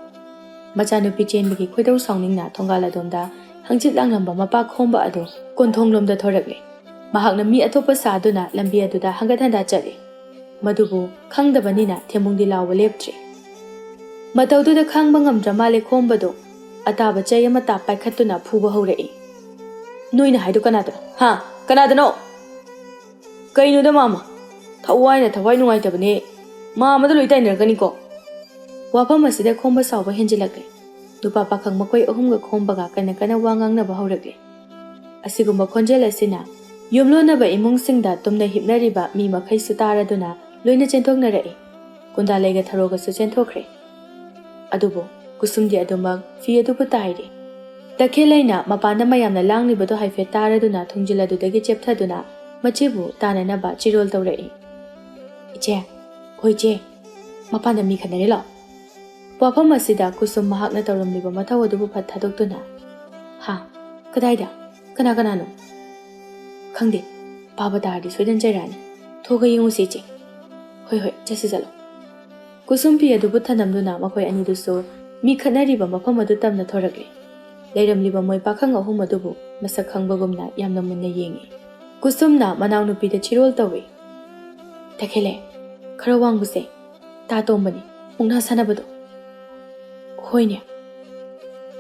ꯃꯆꯥꯅꯨꯄꯤ ꯆꯦꯟꯕꯒꯤ ꯈꯣꯏꯗꯧ ꯁꯥꯎꯅꯤꯡꯅ ꯊꯣꯡꯒꯥꯜ ꯑꯗꯣꯝꯗ ꯍꯪꯆꯤꯠ ꯂꯥꯡꯂꯝꯕ ꯃꯄꯥ ꯈꯣꯝꯕ ꯑꯗꯨ ꯀꯣꯟꯊꯣꯡꯂꯣꯝꯗ ꯊꯣꯔꯛꯂꯦ꯫ ꯃꯍꯥꯛꯅ ꯃꯤ ꯑꯇꯣꯞꯄ ꯁꯥꯗꯨꯅ ꯂꯝꯕꯤ ꯑꯗꯨꯗ ꯍꯪꯒꯠ ꯍꯟꯗꯥ ꯆꯠꯂꯤ꯫ ꯃꯗꯨꯕꯨ ꯈꯪꯗꯕꯅꯤꯅ ꯊꯦꯝꯕꯨꯡꯗꯤ ꯂꯥꯎꯕ ꯂꯦꯞꯇ꯭ꯔꯤ꯫ ꯃꯇꯧꯗꯨꯗ ꯈꯥꯡꯕ ꯉꯝꯗ꯭ꯔ ꯃꯥꯜꯂꯦ ꯈꯣꯝꯕꯗꯣ ꯑꯇꯥꯕ ꯆꯩ ꯑꯃꯇ ꯄꯥꯏꯈꯠꯇꯨꯅ ꯐꯨꯕ ꯍꯧꯔꯛꯏ꯫ ꯅꯣꯏꯅ ꯍꯥꯏꯗꯣ ꯀꯅꯥꯗꯅꯣ? ꯍꯥ? ꯀꯅꯥꯗꯅꯣ? ꯀꯩꯅꯣꯗ ꯃꯥꯃ, ꯊꯋꯥꯏ ꯅꯨꯡꯉꯥꯏꯇꯕꯅꯦ, ꯃꯥꯃꯗ ꯂꯣꯏ ꯇꯥꯏꯅꯔꯛꯀꯅꯤꯀꯣ꯫ ꯋꯥꯐꯝ ꯑꯁꯤꯗ ꯈꯣꯝꯕ ꯁꯥꯎꯕ ꯍꯦꯟꯖꯤꯜꯂꯛꯂꯦ꯫ ꯅꯨꯄꯥ ꯄꯥꯈꯪ ꯃꯈꯣꯏ ꯑꯍꯨꯝꯒ ꯈꯣꯝꯕꯒ ꯀꯟꯅ ꯋꯥ ꯉꯥꯡꯅꯕ ꯍꯧꯔꯛꯂꯦ꯫ ꯑꯁꯤꯒꯨꯝꯕ ꯈꯣꯟꯖꯦꯜ ꯑꯁꯤꯅ ꯌꯨꯝꯂꯣꯟꯅꯕ ꯏꯃꯨꯡꯁꯤꯡꯗ ꯇꯨꯝꯅ ꯍꯤꯞꯅꯔꯤꯕ ꯃꯤ ꯃꯈꯩꯁꯨ ꯇꯥꯔꯗꯨꯅ ꯂꯣꯏꯅ ꯆꯦꯟꯊꯣꯛꯅꯔꯛꯏ꯫ ꯀꯨꯟꯗꯥꯂꯩꯒ ꯊꯔꯣꯒꯁꯨ ꯆꯦꯟꯊꯣꯛꯈ꯭ꯔꯦ꯫ ꯑꯗꯨꯕꯨ ꯀꯨꯁꯨꯝꯗꯤ ꯑꯗꯨꯃꯛ ꯐꯤ ꯑꯗꯨꯕꯨ ꯇꯥꯏꯔꯤ꯫ ꯇꯈꯦꯜꯂꯩꯅ ꯃꯄꯥꯟꯗ ꯃꯌꯥꯝꯅ ꯂꯥꯡꯂꯤꯕꯗꯨ ꯍꯥꯏꯐꯦꯠ ꯇꯥꯔꯗꯨꯅ ꯊꯣꯡꯖꯤꯜ ꯑꯗꯨꯗꯒꯤ ꯆꯦꯞꯊꯗꯨꯅ ꯃꯆꯦꯕꯨ ꯇꯥꯅꯅꯕ ꯆꯤꯔꯣꯜ ꯇꯧꯔꯛꯏ꯫ ꯏꯆꯦ, ꯍꯣꯏ ꯏꯆꯦ, ꯃꯄꯥꯟꯗ ꯃꯤ ꯈꯠꯅꯔꯦ ꯂꯥꯛꯑꯣ꯫ ꯋꯥꯐꯝ ꯑꯁꯤꯗ ꯀꯨꯁꯨꯝ ꯃꯍꯥꯛꯅ ꯇꯧꯔꯝꯂꯤꯕ ꯃꯊꯧ ꯑꯗꯨꯕꯨ ꯐꯠ ꯊꯥꯗꯣꯛꯇꯨꯅ, ꯍꯥ, ꯀꯗꯥꯏꯗ? ꯀꯅꯥ ꯀꯅꯥꯅꯣ? ꯈꯪꯗꯦ, ꯄꯥꯕ ꯇꯥꯔꯗꯤ ꯁꯣꯏꯗꯅ ꯆꯩꯔꯛꯑꯅꯤ꯫ ꯊꯣꯛꯑꯒ ꯌꯦꯡꯉꯨꯁꯤ ꯏꯆꯦ꯫ ꯍꯣꯏ ꯍꯣꯏ, ꯆꯠꯁꯤ ꯆꯠꯂꯣ꯫ ꯀꯨꯁꯨꯝ ꯐꯤ ꯑꯗꯨꯕꯨ ꯊꯅꯝꯗꯨꯅ ꯃꯈꯣꯏ ꯑꯅꯤꯗꯨꯁꯨ ꯃꯤ ꯈꯠꯅꯔꯤꯕ ꯃꯐꯝ ꯑꯗꯨ ꯇꯝꯅ ꯊꯣꯔꯛꯂꯦ꯫ ꯂꯩꯔꯝꯂꯤꯕ ꯃꯣꯏ ꯄꯥꯈꯪ ꯑꯍꯨꯝ ꯑꯗꯨꯕꯨ ꯃꯁꯛ ꯈꯪꯕꯒꯨꯝꯅ ꯌꯥꯝꯅ ꯃꯨꯟꯅ ꯌꯦꯡꯉꯤ꯫ ꯀꯨꯁꯨꯝꯅ ꯃꯅꯥꯎꯅꯨꯄꯤꯗ ꯆꯤꯔꯣꯜ ꯇꯧꯏ꯫ ꯇꯈꯦꯜꯂꯩ, ꯈꯔ ꯋꯥꯡꯕꯁꯦ ꯇꯥ ꯇꯣꯝꯕꯅꯤ, ꯃꯨꯛꯅꯥ ꯁꯥꯟꯅꯕꯗꯣ꯫ ꯍꯣꯏꯅꯦ,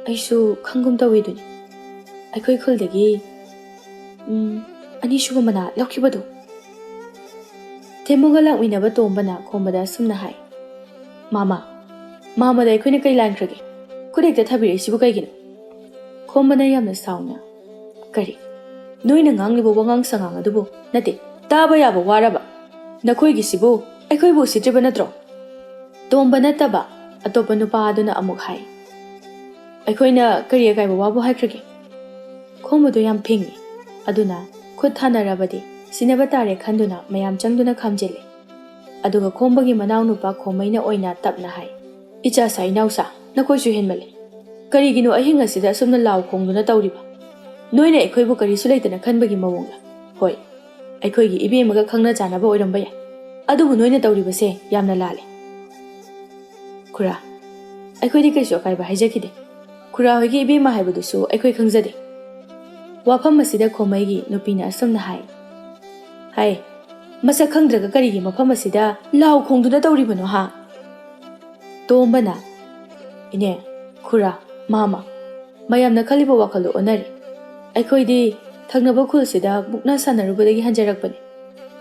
ꯑꯩꯁꯨ ꯈꯪꯒꯨꯝ ꯇꯧꯏꯗꯨꯅꯤ꯫ ꯑꯩꯈꯣꯏ ꯈꯨꯜꯗꯒꯤ ꯑꯅꯤꯁꯨꯕ ꯃꯅꯥ ꯂꯧꯈꯤꯕꯗꯣ꯫ ꯊꯦꯝꯃꯨꯒ ꯂꯥꯛꯃꯤꯟꯅꯕ ꯇꯣꯝꯕꯅ ꯈꯣꯝꯕꯗ ꯑꯁꯨꯝꯅ ꯍꯥꯏ꯫ ꯃꯥꯃꯗ ꯑꯩꯈꯣꯏꯅ ꯀꯩ ꯂꯥꯟꯈ꯭ꯔꯒꯦ? ꯈꯨꯗꯦꯛꯇ ꯊꯥꯕꯤꯔꯛꯏꯁꯤꯕꯨ ꯀꯩꯒꯤꯅꯣ? ꯈꯣꯝꯕꯅ ꯌꯥꯝꯅ ꯁꯥꯎꯅ, ꯀꯔꯤ? ꯅꯣꯏꯅ ꯉꯥꯡꯂꯤꯕ ꯋꯥꯉꯥꯡ ꯁꯉꯥꯡ ꯑꯗꯨꯕꯨ ꯅꯠꯇꯦ, ꯇꯥꯕ ꯌꯥꯕ ꯋꯥꯔꯕ? ꯅꯈꯣꯏꯒꯤꯁꯤꯕꯨ ꯑꯩꯈꯣꯏꯕꯨ ꯎꯁꯤꯠꯇ꯭ꯔꯤꯕ ꯅꯠꯇ꯭ꯔꯣ? ꯇꯣꯝꯕ ꯅꯠꯇꯕ ꯑꯇꯣꯞꯄ ꯅꯨꯄꯥ ꯑꯗꯨꯅ ꯑꯃꯨꯛ ꯍꯥꯏ꯫ ꯑꯩꯈꯣꯏꯅ ꯀꯔꯤ ꯑꯀꯥꯏꯕ ꯋꯥꯕꯨ ꯍꯥꯏꯈ꯭ꯔꯒꯦ? ꯈꯣꯝꯕꯗꯣ ꯌꯥꯝ ꯐꯤꯡꯏ꯫ ꯑꯗꯨꯅ ꯈꯨꯠ ꯊꯥꯅꯔꯕꯗꯤ ꯁꯤꯟꯅꯕ ꯇꯥꯔꯦ ꯈꯟꯗꯨꯅ ꯃꯌꯥꯝ ꯆꯪꯗꯨꯅ ꯈꯥꯝꯖꯤꯜꯂꯤ꯫ ꯑꯗꯨꯒ ꯈꯣꯝꯕꯒꯤ ꯃꯅꯥꯎꯅꯨꯄꯥ ꯈꯣꯝꯃꯩꯅ ꯑꯣꯏꯅ ꯇꯞꯅ ꯍꯥꯏ꯫ ꯏꯆꯥꯁꯥ ꯏꯅꯥꯎꯁꯥ, ꯅꯈꯣꯏꯁꯨ ꯍꯦꯟꯃꯜꯂꯤ꯫ ꯀꯔꯤꯒꯤꯅꯣ ꯑꯍꯤꯡ ꯑꯁꯤꯗ ꯑꯁꯨꯝꯅ ꯂꯥꯎ ꯈꯣꯡꯗꯨꯅ ꯇꯧꯔꯤꯕ? ꯅꯣꯏꯅ ꯑꯩꯈꯣꯏꯕꯨ ꯀꯔꯤꯁꯨ ꯂꯩꯇꯅ ꯈꯟꯕꯒꯤ ꯃꯑꯣꯡꯂ? ꯍꯣꯏ, ꯑꯩꯈꯣꯏꯒꯤ ꯏꯕꯦꯝꯃꯒ ꯈꯪꯅ ꯆꯥꯟꯅꯕ ꯑꯣꯏꯔꯝꯕ ꯌꯥꯏ꯫ ꯑꯗꯨꯕꯨ ꯅꯣꯏꯅ ꯇꯧꯔꯤꯕꯁꯦ ꯌꯥꯝꯅ ꯂꯥꯜꯂꯦ꯫ ꯈꯨꯔꯥ, ꯑꯩꯈꯣꯏꯗꯤ ꯀꯩꯁꯨ ꯑꯀꯥꯏꯕ ꯍꯥꯏꯖꯈꯤꯗꯦ꯫ ꯈꯨꯔꯥ ꯍꯣꯏꯒꯤ ꯏꯕꯦꯝꯃ ꯍꯥꯏꯕꯗꯨꯁꯨ ꯑꯩꯈꯣꯏ ꯈꯪꯖꯗꯦ꯫ ꯋꯥꯐꯝ ꯑꯁꯤꯗ ꯈꯣꯝꯃꯩꯒꯤ ꯅꯨꯄꯤꯅ ꯑꯁꯨꯝꯅ ꯍꯥꯏ꯫ ꯍꯥꯏ, ꯃꯁꯛ ꯈꯪꯗ꯭ꯔꯒ ꯀꯔꯤꯒꯤ ꯃꯐꯝ ꯑꯁꯤꯗ ꯂꯥꯎ ꯈꯣꯡꯗꯨꯅ ꯇꯧꯔꯤꯕꯅꯣ ꯍꯥ? ꯇꯣꯝꯕꯅ, ꯏꯅꯦ, ꯈꯨꯔꯥ, ꯃꯥꯃ, ꯃꯌꯥꯝꯅ ꯈꯜꯂꯤꯕ ꯋꯥꯈꯜꯗꯣ ꯑꯣꯟꯅꯔꯤ꯫ ꯑꯩꯈꯣꯏꯗꯤ ꯊꯪꯅꯕ ꯈꯨꯜꯁꯤꯗ ꯃꯨꯛꯅꯥ ꯁꯥꯟꯅꯔꯨꯕꯗꯒꯤ ꯍꯟꯖꯔꯛꯄꯅꯤ꯫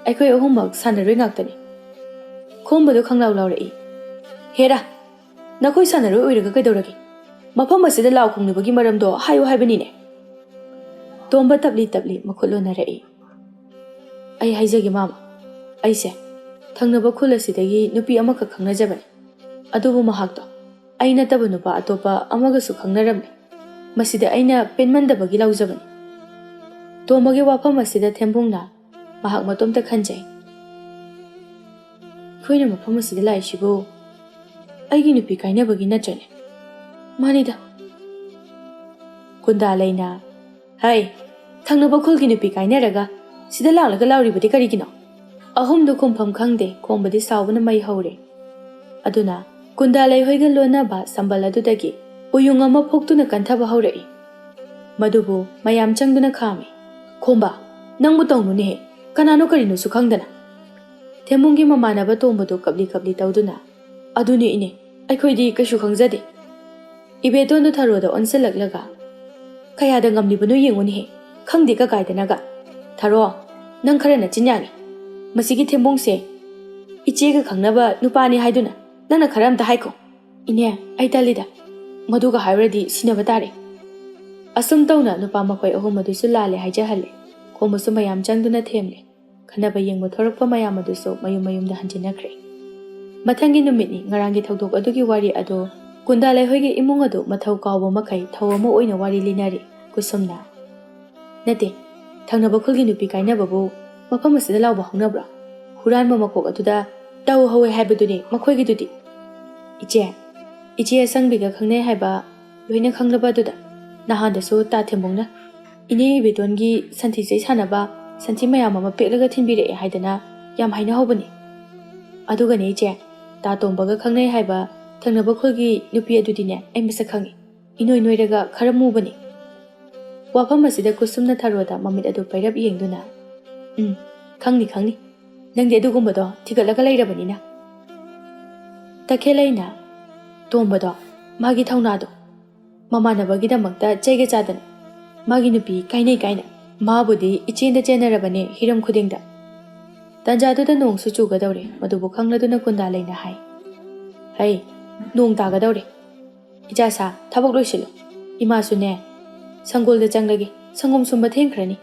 ꯑꯩꯈꯣꯏ ꯑꯍꯨꯝꯃꯛ ꯁꯥꯟꯅꯔꯣꯏ ꯉꯥꯛꯇꯅꯤ꯫ ꯈꯣꯝꯕꯗꯣ ꯈꯪꯂꯥꯎ ꯂꯥꯎꯔꯛꯏ꯫ ꯍꯦꯔꯥ, ꯅꯈꯣꯏ ꯁꯥꯟꯅꯔꯣꯏ ꯑꯣꯏꯔꯒ ꯀꯩꯗꯧꯔꯒꯦ? ꯃꯐꯝ ꯑꯁꯤꯗ ꯂꯥꯎ ꯈꯣꯡꯂꯤꯕꯒꯤ ꯃꯔꯝꯗꯣ ꯍꯥꯏꯌꯨ ꯍꯥꯏꯕꯅꯤꯅꯦ꯫ ꯇꯣꯝꯕ ꯇꯞꯂꯤ ꯇꯞꯂꯤ ꯃꯈꯨꯠ ꯂꯣꯟꯅꯔꯛꯏ꯫ ꯑꯩ ꯍꯥꯏꯖꯒꯦ ꯃꯥꯃ, ꯑꯩꯁꯦ ꯊꯪꯅꯕ ꯈꯨꯜ ꯑꯁꯤꯗꯒꯤ ꯅꯨꯄꯤ ꯑꯃꯈꯛ ꯈꯪꯅꯖꯕꯅꯤ꯫ ꯑꯗꯨꯕꯨ ꯃꯍꯥꯛꯇꯣ ꯑꯩ ꯅꯠꯇꯕ ꯅꯨꯄꯥ ꯑꯇꯣꯞꯄ ꯑꯃꯒꯁꯨ ꯈꯪꯅꯔꯝꯃꯤ꯫ ꯃꯁꯤꯗ ꯑꯩꯅ ꯄꯦꯟꯃꯟꯗꯕꯒꯤ ꯂꯧꯖꯕꯅꯤ꯫ ꯇꯣꯝꯕꯒꯤ ꯋꯥꯐꯝ ꯑꯁꯤꯗ ꯊꯦꯝꯕꯨꯡꯅ ꯃꯍꯥꯛ ꯃꯇꯣꯝꯇ ꯈꯟꯖꯩ꯫ ꯑꯩꯈꯣꯏꯅ ꯃꯐꯝ ꯑꯁꯤꯗ ꯂꯥꯛꯏꯁꯤꯕꯨ ꯑꯩꯒꯤ ꯅꯨꯄꯤ ꯀꯥꯏꯅꯕꯒꯤ ꯅꯠꯇ꯭ꯔꯅꯦ? ꯃꯥꯅꯤꯗ꯫ ꯀꯨꯟꯗꯥꯂꯩꯅ, ꯍꯩ, ꯊꯪꯅꯕ ꯈꯨꯜꯒꯤ ꯅꯨꯄꯤ ꯀꯥꯏꯅꯔꯒ ꯁꯤꯗ ꯂꯥꯛꯂꯒ ꯂꯥꯎꯔꯤꯕꯗꯤ ꯀꯔꯤꯒꯤꯅꯣ? ꯑꯍꯨꯝꯗꯨ ꯈꯨꯝꯐꯝ ꯈꯪꯗꯦ ꯈꯣꯝꯕꯗꯤ ꯁꯥꯎꯕꯅ ꯃꯩ ꯍꯧꯔꯦ꯫ ꯑꯗꯨꯅ ꯀꯨꯟꯗꯥꯂꯩ ꯍꯣꯏꯒ ꯂꯣꯟꯅꯕ ꯁꯝꯕꯜ ꯑꯗꯨꯗꯒꯤ ꯎꯌꯨꯡ ꯑꯃ ꯐꯨꯛꯇꯨꯅ ꯀꯟꯊꯕ ꯍꯧꯔꯛꯏ꯫ ꯃꯗꯨꯕꯨ ꯃꯌꯥꯝ ꯆꯪꯗꯨꯅ ꯈꯥꯝꯃꯤ꯫ ꯈꯣꯝꯕ, ꯅꯪꯕꯨ ꯇꯧꯅꯨꯅꯦꯍꯦ, ꯀꯅꯥꯅꯣ ꯀꯔꯤꯅꯣꯁꯨ ꯈꯪꯗꯅ꯫ ꯊꯦꯝꯕꯨꯡꯒꯤ ꯃꯃꯥꯟꯅꯕ ꯇꯣꯝꯕꯗꯨ ꯀꯞꯂꯤ ꯀꯞꯂꯤ ꯇꯧꯗꯨꯅ, ꯑꯗꯨꯅꯤ ꯏꯅꯦ, ꯑꯩꯈꯣꯏꯗꯤ ꯀꯩꯁꯨ ꯈꯪꯖꯗꯦ꯫ ꯏꯕꯦꯇꯣꯟꯗꯨ ꯊꯔꯣꯗ ꯑꯣꯟꯁꯤꯜꯂꯛꯂꯒ, ꯀꯌꯥꯗ ꯉꯝꯂꯤꯕꯅꯣ ꯌꯦꯡꯉꯨꯅꯦꯍꯦ, ꯈꯪꯗꯦ ꯀꯀꯥꯏꯗꯅꯒ꯫ ꯊꯔꯣ, ꯅꯪ ꯈꯔ ꯅꯆꯤꯟ ꯌꯥꯡꯉꯤ꯫ ꯃꯁꯤꯒꯤ ꯊꯦꯝꯕꯨꯡꯁꯦ ꯏꯆꯦꯒ ꯈꯪꯅꯕ ꯅꯨꯄꯥꯅꯤ ꯍꯥꯏꯗꯨꯅ ꯅꯪꯅ ꯈꯔ ꯑꯝꯇ ꯍꯥꯏꯈꯣ꯫ ꯏꯅꯦ, ꯑꯩ ꯇꯜꯂꯤꯗ, ꯃꯗꯨꯒ ꯍꯥꯏꯔꯨꯔꯗꯤ ꯁꯤꯟꯅꯕ ꯇꯥꯔꯦ꯫ ꯑꯁꯨꯝ ꯇꯧꯅ ꯅꯨꯄꯥ ꯃꯈꯣꯏ ꯑꯍꯨꯝ ꯑꯗꯨꯁꯨ ꯂꯥꯜꯂꯦ ꯍꯥꯏꯖꯍꯜꯂꯦ꯫ ꯈꯣꯝꯕꯁꯨ ꯃꯌꯥꯝ ꯆꯪꯗꯨꯅ ꯊꯦꯝꯂꯦ꯫ ꯈꯟꯅꯕ ꯌꯦꯡꯕ ꯊꯣꯔꯛꯄ ꯃꯌꯥꯝ ꯑꯗꯨꯁꯨ ꯃꯌꯨꯝ ꯃꯌꯨꯝꯗ ꯍꯟꯖꯤꯟꯅꯈ꯭ꯔꯦ꯫ ꯃꯊꯪꯒꯤ ꯅꯨꯃꯤꯠꯅꯤ ꯉꯔꯥꯡꯒꯤ ꯊꯧꯗꯣꯛ ꯑꯗꯨꯒꯤ ꯋꯥꯔꯤ ꯑꯗꯨ ꯀꯨꯟꯗꯥꯂꯩ ꯍꯣꯏꯒꯤ ꯏꯃꯨꯡ ꯑꯗꯨ ꯃꯊꯧ ꯀꯥꯎꯕ ꯃꯈꯩ ꯊꯧ ꯑꯃ ꯑꯣꯏꯅ ꯋꯥꯔꯤ ꯂꯤꯅꯔꯤ꯫ ꯀꯨꯁꯨꯝꯅ, ꯅꯠꯇꯦ, ꯊꯪꯅꯕ ꯈꯨꯜꯒꯤ ꯅꯨꯄꯤ ꯀꯥꯏꯅꯕꯕꯨ ꯃꯐꯝ ꯑꯁꯤꯗ ꯂꯥꯎꯕ ꯍꯧꯅꯕ꯭ꯔꯣ? ꯍꯨꯔꯥꯟꯕ ꯃꯀꯣꯛ ꯑꯗꯨꯗ ꯇꯧꯍꯧꯋꯦ ꯍꯥꯏꯕꯗꯨꯅꯤ ꯃꯈꯣꯏꯒꯤꯗꯨꯗꯤ꯫ ꯏꯆꯦ ꯑꯁꯪꯕꯤꯒ ꯈꯪꯅꯩ ꯍꯥꯏꯕ ꯂꯣꯏꯅ ꯈꯪꯂꯕ ꯑꯗꯨꯗ ꯅꯍꯥꯟꯗꯁꯨ ꯇꯥ ꯊꯦꯝꯕꯨꯡꯅ ꯏꯅꯦ ꯏꯕꯦꯇꯣꯟꯒꯤ ꯁꯟꯊꯤ ꯆꯩ ꯁꯥꯟꯅꯕ ꯁꯟꯊꯤ ꯃꯌꯥꯝ ꯑꯃ ꯄꯦꯛꯂꯒ ꯊꯤꯟꯕꯤꯔꯛꯑꯦ ꯍꯥꯏꯗꯅ ꯌꯥꯝ ꯍꯥꯏꯅꯍꯧꯕꯅꯤ꯫ ꯑꯗꯨꯒꯅꯦ ꯏꯆꯦ, ꯇꯥ ꯇꯣꯝꯕꯒ ꯈꯪꯅꯩ ꯍꯥꯏꯕ ꯊꯪꯅꯕ ꯈꯨꯜꯒꯤ ꯅꯨꯄꯤ ꯑꯗꯨꯗꯤꯅꯦ ꯑꯩ ꯃꯁꯛ ꯈꯪꯉꯤ꯫ ꯏꯅꯣꯏ ꯅꯣꯏꯔꯒ ꯈꯔ ꯃꯨꯕꯅꯤ꯫ ꯋꯥꯐꯝ ꯑꯁꯤꯗ ꯀꯨꯁꯨꯝꯅ ꯊꯔꯣꯗ ꯃꯃꯤꯠ ꯑꯗꯨ ꯄꯩꯔꯞ ꯌꯦꯡꯗꯨꯅ, ꯈꯪꯅꯤ, ꯅꯪꯗꯤ ꯑꯗꯨꯒꯨꯝꯕꯗꯣ ꯊꯤꯒꯠꯂꯒ ꯂꯩꯔꯕꯅꯤꯅ꯫ ꯇꯈꯦꯜꯂꯩꯅ, ꯇꯣꯝꯕꯗꯣ, ꯃꯥꯒꯤ ꯊꯧꯅꯥꯗꯣ, ꯃꯃꯥꯟꯅꯕꯒꯤꯗꯃꯛꯇ ꯆꯩꯒ ꯆꯥꯗꯅ ꯃꯥꯒꯤ ꯅꯨꯄꯤ ꯀꯥꯏꯅꯩ ꯀꯥꯏꯅ ꯃꯥꯕꯨꯗꯤ ꯏꯆꯦꯟꯗ ꯆꯦꯟꯅꯔꯕꯅꯦ ꯍꯤꯔꯝ ꯈꯨꯗꯤꯡꯗ꯫ ꯇꯟꯖꯥꯗꯨꯗ ꯅꯣꯡꯁꯨ ꯆꯨꯒꯗꯧꯔꯦ ꯃꯗꯨꯕꯨ ꯈꯪꯂꯗꯨꯅ ꯀꯨꯟꯗꯥꯂꯩꯅ ꯍꯥꯏ꯫ ꯍꯩ, ꯅꯣꯡ ꯇꯥꯒꯗꯧꯔꯦ꯫ ꯏꯆꯥꯁꯥ, ꯊꯕꯛ ꯂꯣꯏꯁꯤꯜꯂꯨ꯫ ꯏꯃꯥꯁꯨꯅꯦ ꯁꯪꯒꯣꯜꯗ ꯆꯪꯂꯒꯦ, ꯁꯪꯒꯣꯝ ꯁꯨꯝꯕ ꯊꯦꯡꯈ꯭ꯔꯅꯤ꯫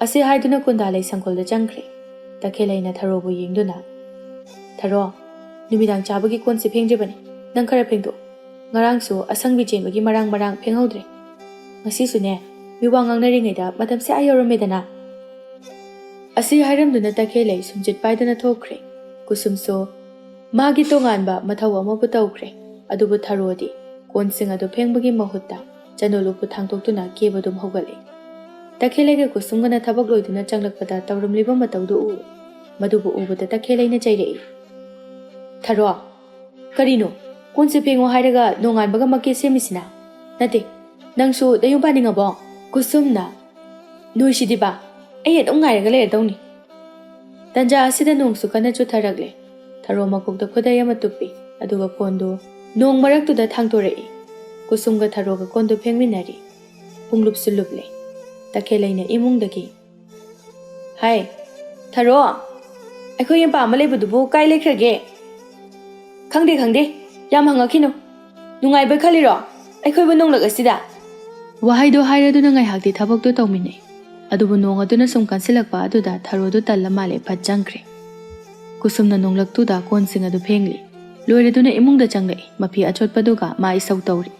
ꯑꯁꯤ ꯍꯥꯏꯗꯨꯅ ꯀꯨꯟꯗꯥꯂꯩ ꯁꯪꯒꯣꯜꯗ ꯆꯪꯈ꯭ꯔꯦ꯫ ꯇꯈꯦꯜꯂꯩꯅ ꯊꯔꯣꯕꯨ ꯌꯦꯡꯗꯨꯅ "ꯊꯔꯣ, ꯅꯨꯃꯤꯗꯥꯡ ꯆꯥꯕꯒꯤ ꯀꯣꯟꯁꯦ ꯐꯦꯡꯗ꯭ꯔꯤꯕꯅꯤ, ꯅꯪ ꯈꯔ ꯐꯦꯡꯗꯣꯛ꯫ ꯉꯔꯥꯡꯁꯨ ꯑꯁꯪꯕꯤ ꯆꯦꯟꯕꯒꯤ ꯃꯔꯥꯡ ꯐꯦꯡꯍꯧꯗ꯭ꯔꯦ꯫ ꯉꯁꯤꯁꯨꯅꯦ, ꯃꯤ ꯋꯥ ꯉꯥꯡꯅꯔꯤꯉꯩꯗ ꯃꯇꯝꯁꯦ ꯌꯧꯔꯝꯃꯦꯗꯅ"꯫ ꯑꯁꯤ ꯍꯥꯏꯔꯝꯗꯨꯅ ꯇꯈꯦꯜꯂꯩ ꯁꯨꯝꯆꯤꯠ ꯄꯥꯏꯗꯨꯅ ꯊꯣꯛꯈ꯭ꯔꯦ꯫ ꯀꯨꯁꯨꯝꯁꯨ ꯃꯥꯒꯤ ꯇꯣꯉꯥꯟꯕ ꯃꯊꯧ ꯑꯃꯕꯨ ꯇꯧꯈ꯭ꯔꯦ꯫ ꯑꯗꯨꯕꯨ ꯊꯔꯣꯗꯤ ꯀꯣꯟꯁꯤꯡ ꯑꯗꯨ ꯐꯦꯡꯕꯒꯤ ꯃꯍꯨꯠꯇ ꯆꯅꯣꯜ ꯎꯄꯨ ꯊꯥꯡꯇꯣꯛꯇꯨꯅ ꯀꯦꯕꯗꯨꯝ ꯍꯧꯒꯠꯂꯦ꯫ ꯇꯈꯦꯜꯂꯩꯒ ꯀꯨꯁꯨꯝꯒꯅ ꯊꯕꯛ ꯂꯣꯏꯗꯨꯅ ꯆꯪꯂꯛꯄꯗ ꯇꯧꯔꯝꯂꯤꯕ ꯃꯇꯧꯗꯨ ꯎꯏ꯫ ꯃꯗꯨꯕꯨ ꯎꯕꯗ ꯇꯈꯦꯜꯂꯩꯅ ꯆꯩꯔꯛꯏ꯫ "ꯊꯔꯣ, ꯀꯔꯤꯅꯣ ꯀꯣꯟꯁꯦ ꯐꯦꯡꯉꯣ ꯍꯥꯏꯔꯒ ꯅꯣꯡꯉꯥꯟꯕꯒ ꯃꯀꯦ ꯁꯦꯝꯃꯤꯁꯤꯅ? ꯅꯠꯇꯦ, ꯅꯪꯁꯨ ꯅꯌꯨꯝ ꯄꯥꯅꯤꯡꯉꯕꯣ?" ꯀꯨꯁꯨꯝꯅ "ꯅꯣꯏꯁꯤꯗꯤꯕ, ꯑꯩ ꯑꯗꯨꯝ ꯉꯥꯏꯔꯒ ꯂꯩꯔꯗꯧꯅꯤ"꯫ ꯇꯟꯖꯥ ꯑꯁꯤꯗ ꯅꯣꯡꯁꯨ ꯀꯟꯅ ꯆꯨꯊꯔꯛꯂꯦ꯫ ꯊꯔꯣ ꯃꯀꯣꯛꯇ ꯈꯨꯗꯩ ꯑꯃ ꯇꯨꯞꯄꯤ, ꯑꯗꯨꯒ ꯀꯣꯟꯗꯨ ꯅꯣꯡ ꯃꯔꯛꯇꯨꯗ ꯊꯥꯡꯇꯣꯔꯛꯏ꯫ ꯀꯨꯁꯨꯝꯒ ꯊꯔꯣꯒ ꯀꯣꯟꯗꯨ ꯐꯦꯡꯃꯤꯟꯅꯔꯤ꯫ ꯄꯨꯡꯂꯨꯞꯁꯨ ꯂꯨꯞꯂꯦ꯫ ꯇꯈꯦꯜꯂꯩꯅ ꯏꯃꯨꯡꯗꯒꯤ "ꯍꯥꯏ, ꯊꯔꯣ, ꯑꯩꯈꯣꯏ ꯌꯦꯟꯄꯥ ꯑꯃ ꯂꯩꯕꯗꯨꯕꯨ ꯀꯥꯏ ꯂꯩꯈ꯭ꯔꯒꯦ?" "ꯈꯪꯗꯦ, ꯌꯥꯝ ꯍꯪꯉꯛꯈꯤꯅꯨ꯫ ꯅꯨꯡꯉꯥꯏꯕ ꯈꯜꯂꯤꯔꯣ ꯑꯩꯈꯣꯏꯕꯨ ꯅꯣꯡꯂꯛ ꯑꯁꯤꯗ?" ꯋꯥꯍꯩꯗꯣ ꯍꯥꯏꯔꯗꯨꯅ ꯉꯥꯏꯍꯥꯛꯇꯤ ꯊꯕꯛꯇꯨ ꯇꯧꯃꯤꯟꯅꯩ꯫ ꯑꯗꯨꯕꯨ ꯅꯣꯡ ꯑꯗꯨꯅ ꯁꯨꯝ ꯀꯟꯁꯤꯜꯂꯛꯄ ꯑꯗꯨꯗ ꯊꯔꯣꯗꯨ ꯇꯜꯂ ꯃꯥꯜꯂꯦ ꯐꯠ ꯆꯪꯈ꯭ꯔꯦ꯫ ꯀꯨꯁꯨꯝꯅ ꯅꯣꯡꯂꯛꯇꯨꯗ ꯀꯣꯟꯁꯤꯡ ꯑꯗꯨ ꯐꯦꯡꯂꯤ꯫ ꯂꯣꯏꯔꯗꯨꯅ ꯏꯃꯨꯡꯗ ꯆꯪꯂꯛꯏ꯫ ꯃꯐꯤ ꯑꯆꯣꯠꯄꯗꯨꯒ ꯃꯥ ꯏꯁꯧ ꯇꯧꯔꯤ꯫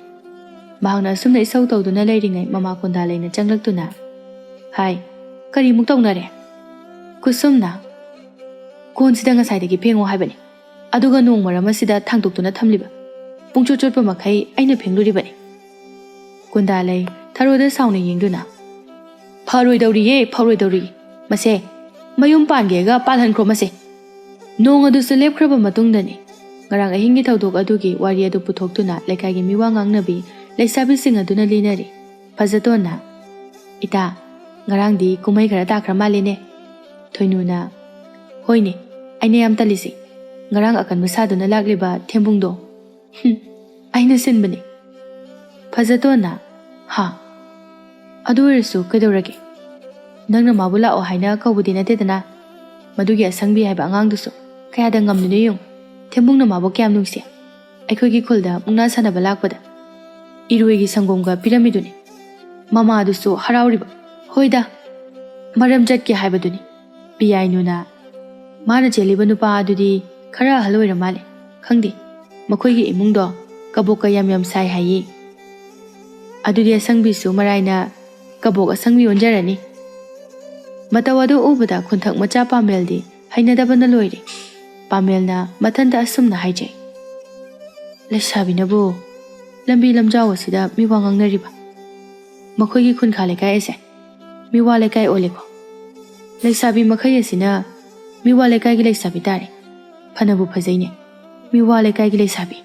ꯃꯍꯥꯛꯅ ꯑꯁꯨꯝꯅ ꯏꯁꯧ ꯇꯧꯗꯨꯅ ꯂꯩꯔꯤꯉꯩ ꯃꯃꯥ ꯀꯨꯟꯗꯥꯂꯩꯅ ꯆꯪꯂꯛꯇꯨꯅ "ꯍꯥꯏ, ꯀꯔꯤꯃꯨꯛ ꯇꯧꯅꯔꯦ?" ꯀꯨꯁꯨꯝꯅ "ꯀꯣꯟꯁꯤꯗ ꯉꯁꯥꯏꯗꯒꯤ ꯐꯦꯡꯉꯣ ꯍꯥꯏꯕꯅꯤ, ꯑꯗꯨꯒ ꯅꯣꯡ ꯃꯔꯝ ꯑꯁꯤꯗ ꯊꯥꯡꯗꯣꯛꯇꯨꯅ ꯊꯝꯂꯤꯕ? ꯄꯨꯡꯆꯣꯠ ꯆꯣꯠꯄ ꯃꯈꯩ ꯑꯩꯅ ꯐꯦꯡꯂꯨꯔꯤꯕꯅꯤ"꯫ ꯀꯨꯟꯗꯥꯂꯩ ꯊꯔꯣꯗ ꯁꯥꯎꯅ ꯌꯦꯡꯗꯨꯅ "ꯐꯔꯣꯏꯗꯧꯔꯤꯌꯦ ꯃꯁꯦ, ꯃꯌꯨꯝ ꯄꯥꯟꯒꯦꯒ ꯄꯥꯜꯍꯟꯈ꯭ꯔꯣ ꯃꯁꯦ"꯫ ꯅꯣꯡ ꯑꯗꯨꯁꯨ ꯂꯦꯞꯈ꯭ꯔꯕ ꯃꯇꯨꯡꯗꯅꯤ꯫ ꯉꯔꯥꯡ ꯑꯍꯤꯡꯒꯤ ꯊꯧꯗꯣꯛ ꯑꯗꯨꯒꯤ ꯋꯥꯔꯤ ꯑꯗꯨ ꯄꯨꯊꯣꯛꯇꯨꯅ ꯂꯩꯀꯥꯏꯒꯤ ꯃꯤꯋꯥ ꯉꯥꯡꯅꯕꯤ ꯂꯩꯁꯥꯕꯤꯁꯤꯡ ꯑꯗꯨꯅ ꯂꯤꯅꯔꯤ꯫ ꯐꯖꯇꯣꯟꯅ "ꯏꯇꯥ, ꯉꯔꯥꯡꯗꯤ ꯀꯨꯝꯍꯩ ꯈꯔ ꯇꯥꯈ꯭ꯔ ꯃꯥꯜꯂꯦꯅꯦ"꯫ ꯊꯣꯏꯅꯨꯅ "ꯍꯣꯏꯅꯦ, ꯑꯩꯅ ꯌꯥꯝ ꯇꯜꯂꯤꯁꯤ, ꯉꯔꯥꯡ ꯑꯀꯟꯕ ꯁꯥꯗꯨꯅ ꯂꯥꯛꯂꯤꯕ ꯊꯦꯝꯕꯨꯡꯗꯣ, ꯑꯩꯅ ꯁꯤꯟꯕꯅꯤ"꯫ ꯐꯖꯇꯣꯟꯅ "ꯍꯥ, ꯑꯗꯨ ꯑꯣꯏꯔꯁꯨ ꯀꯩꯗꯧꯔꯒꯦ? ꯅꯪꯅ ꯃꯥꯕꯨ ꯂꯥꯛꯑꯣ ꯍꯥꯏꯅ ꯀꯧꯕꯗꯤ ꯅꯠꯇꯦꯗꯅ? ꯃꯗꯨꯒꯤ ꯑꯁꯪꯕꯤ ꯍꯥꯏꯕ ꯑꯉꯥꯡꯗꯨꯁꯨ ꯀꯌꯥꯗ ꯉꯝꯂꯤꯅꯣ ꯌꯦꯡꯉꯨ, ꯊꯦꯝꯕꯨꯡꯅ ꯃꯥꯕꯨ ꯀꯌꯥꯝ ꯅꯨꯡꯁꯤ꯫ ꯑꯩꯈꯣꯏꯒꯤ ꯈꯨꯜꯗ ꯃꯨꯛꯅꯥ ꯁꯥꯟꯅꯕ ꯂꯥꯛꯄꯗ ꯏꯔꯣꯏꯒꯤ ꯁꯪꯒꯣꯝꯒ ꯄꯤꯔꯝꯃꯤꯗꯨꯅꯤ, ꯃꯃꯥꯗꯨꯁꯨ ꯍꯔꯥꯎꯔꯤꯕ꯫ ꯍꯣꯏꯗ, ꯃꯔꯝ ꯆꯠꯀꯦ ꯍꯥꯏꯕꯗꯨꯅꯤ"꯫ ꯄꯤꯌꯥꯏꯅꯨꯅ "ꯃꯥꯅ ꯆꯦꯜꯂꯤꯕ ꯅꯨꯄꯥ ꯑꯗꯨꯗꯤ ꯈꯔ ꯑꯍꯜ ꯑꯣꯏꯔ ꯃꯥꯜꯂꯦ, ꯈꯪꯗꯦ, ꯃꯈꯣꯏꯒꯤ ꯏꯃꯨꯡꯗꯣ ꯀꯕꯣꯛꯀ ꯌꯥꯝ ꯁꯥꯏ ꯍꯥꯏꯌꯦ꯫ ꯑꯗꯨꯗꯤ ꯑꯁꯪꯕꯤꯁꯨ ꯃꯔꯥꯏꯅ ꯀꯕꯣꯛ ꯑꯁꯪꯕꯤ ꯑꯣꯟꯖꯔꯅꯤ"꯫ ꯃꯇꯧ ꯑꯗꯨ ꯎꯕꯗ ꯈꯨꯟꯊꯛ ꯃꯆꯥ ꯄꯥꯃꯦꯜꯗꯤ ꯍꯩꯅꯗꯕꯅ ꯂꯣꯏꯔꯦ꯫ ꯄꯥꯃꯦꯜꯅ ꯃꯊꯟꯇ ꯑꯁꯨꯝꯅ ꯍꯥꯏꯖꯩ꯫ "ꯂꯩꯁꯥꯕꯤꯅꯕꯨ ꯂꯝꯕꯤ ꯂꯝꯖꯥꯎ ꯑꯁꯤꯗ ꯃꯤꯋꯥ ꯉꯥꯡꯅꯔꯤꯕ? ꯃꯈꯣꯏꯒꯤ ꯈꯨꯟꯈꯥ ꯂꯩꯀꯥꯏ ꯑꯁꯦ ꯃꯤꯋꯥ ꯂꯩꯀꯥꯏ ꯑꯣꯜꯂꯦꯀꯣ꯫ ꯂꯩꯁꯥꯕꯤ ꯃꯈꯩ ꯑꯁꯤꯅ ꯃꯤꯋꯥ ꯂꯩꯀꯥꯏꯒꯤ ꯂꯩꯁꯥꯕꯤ ꯇꯥꯔꯦ꯫ ꯐꯅꯕꯨ ꯐꯖꯩꯅꯦ, ꯃꯤꯋꯥ ꯂꯩꯀꯥꯏꯒꯤ ꯂꯩꯁꯥꯕꯤ"꯫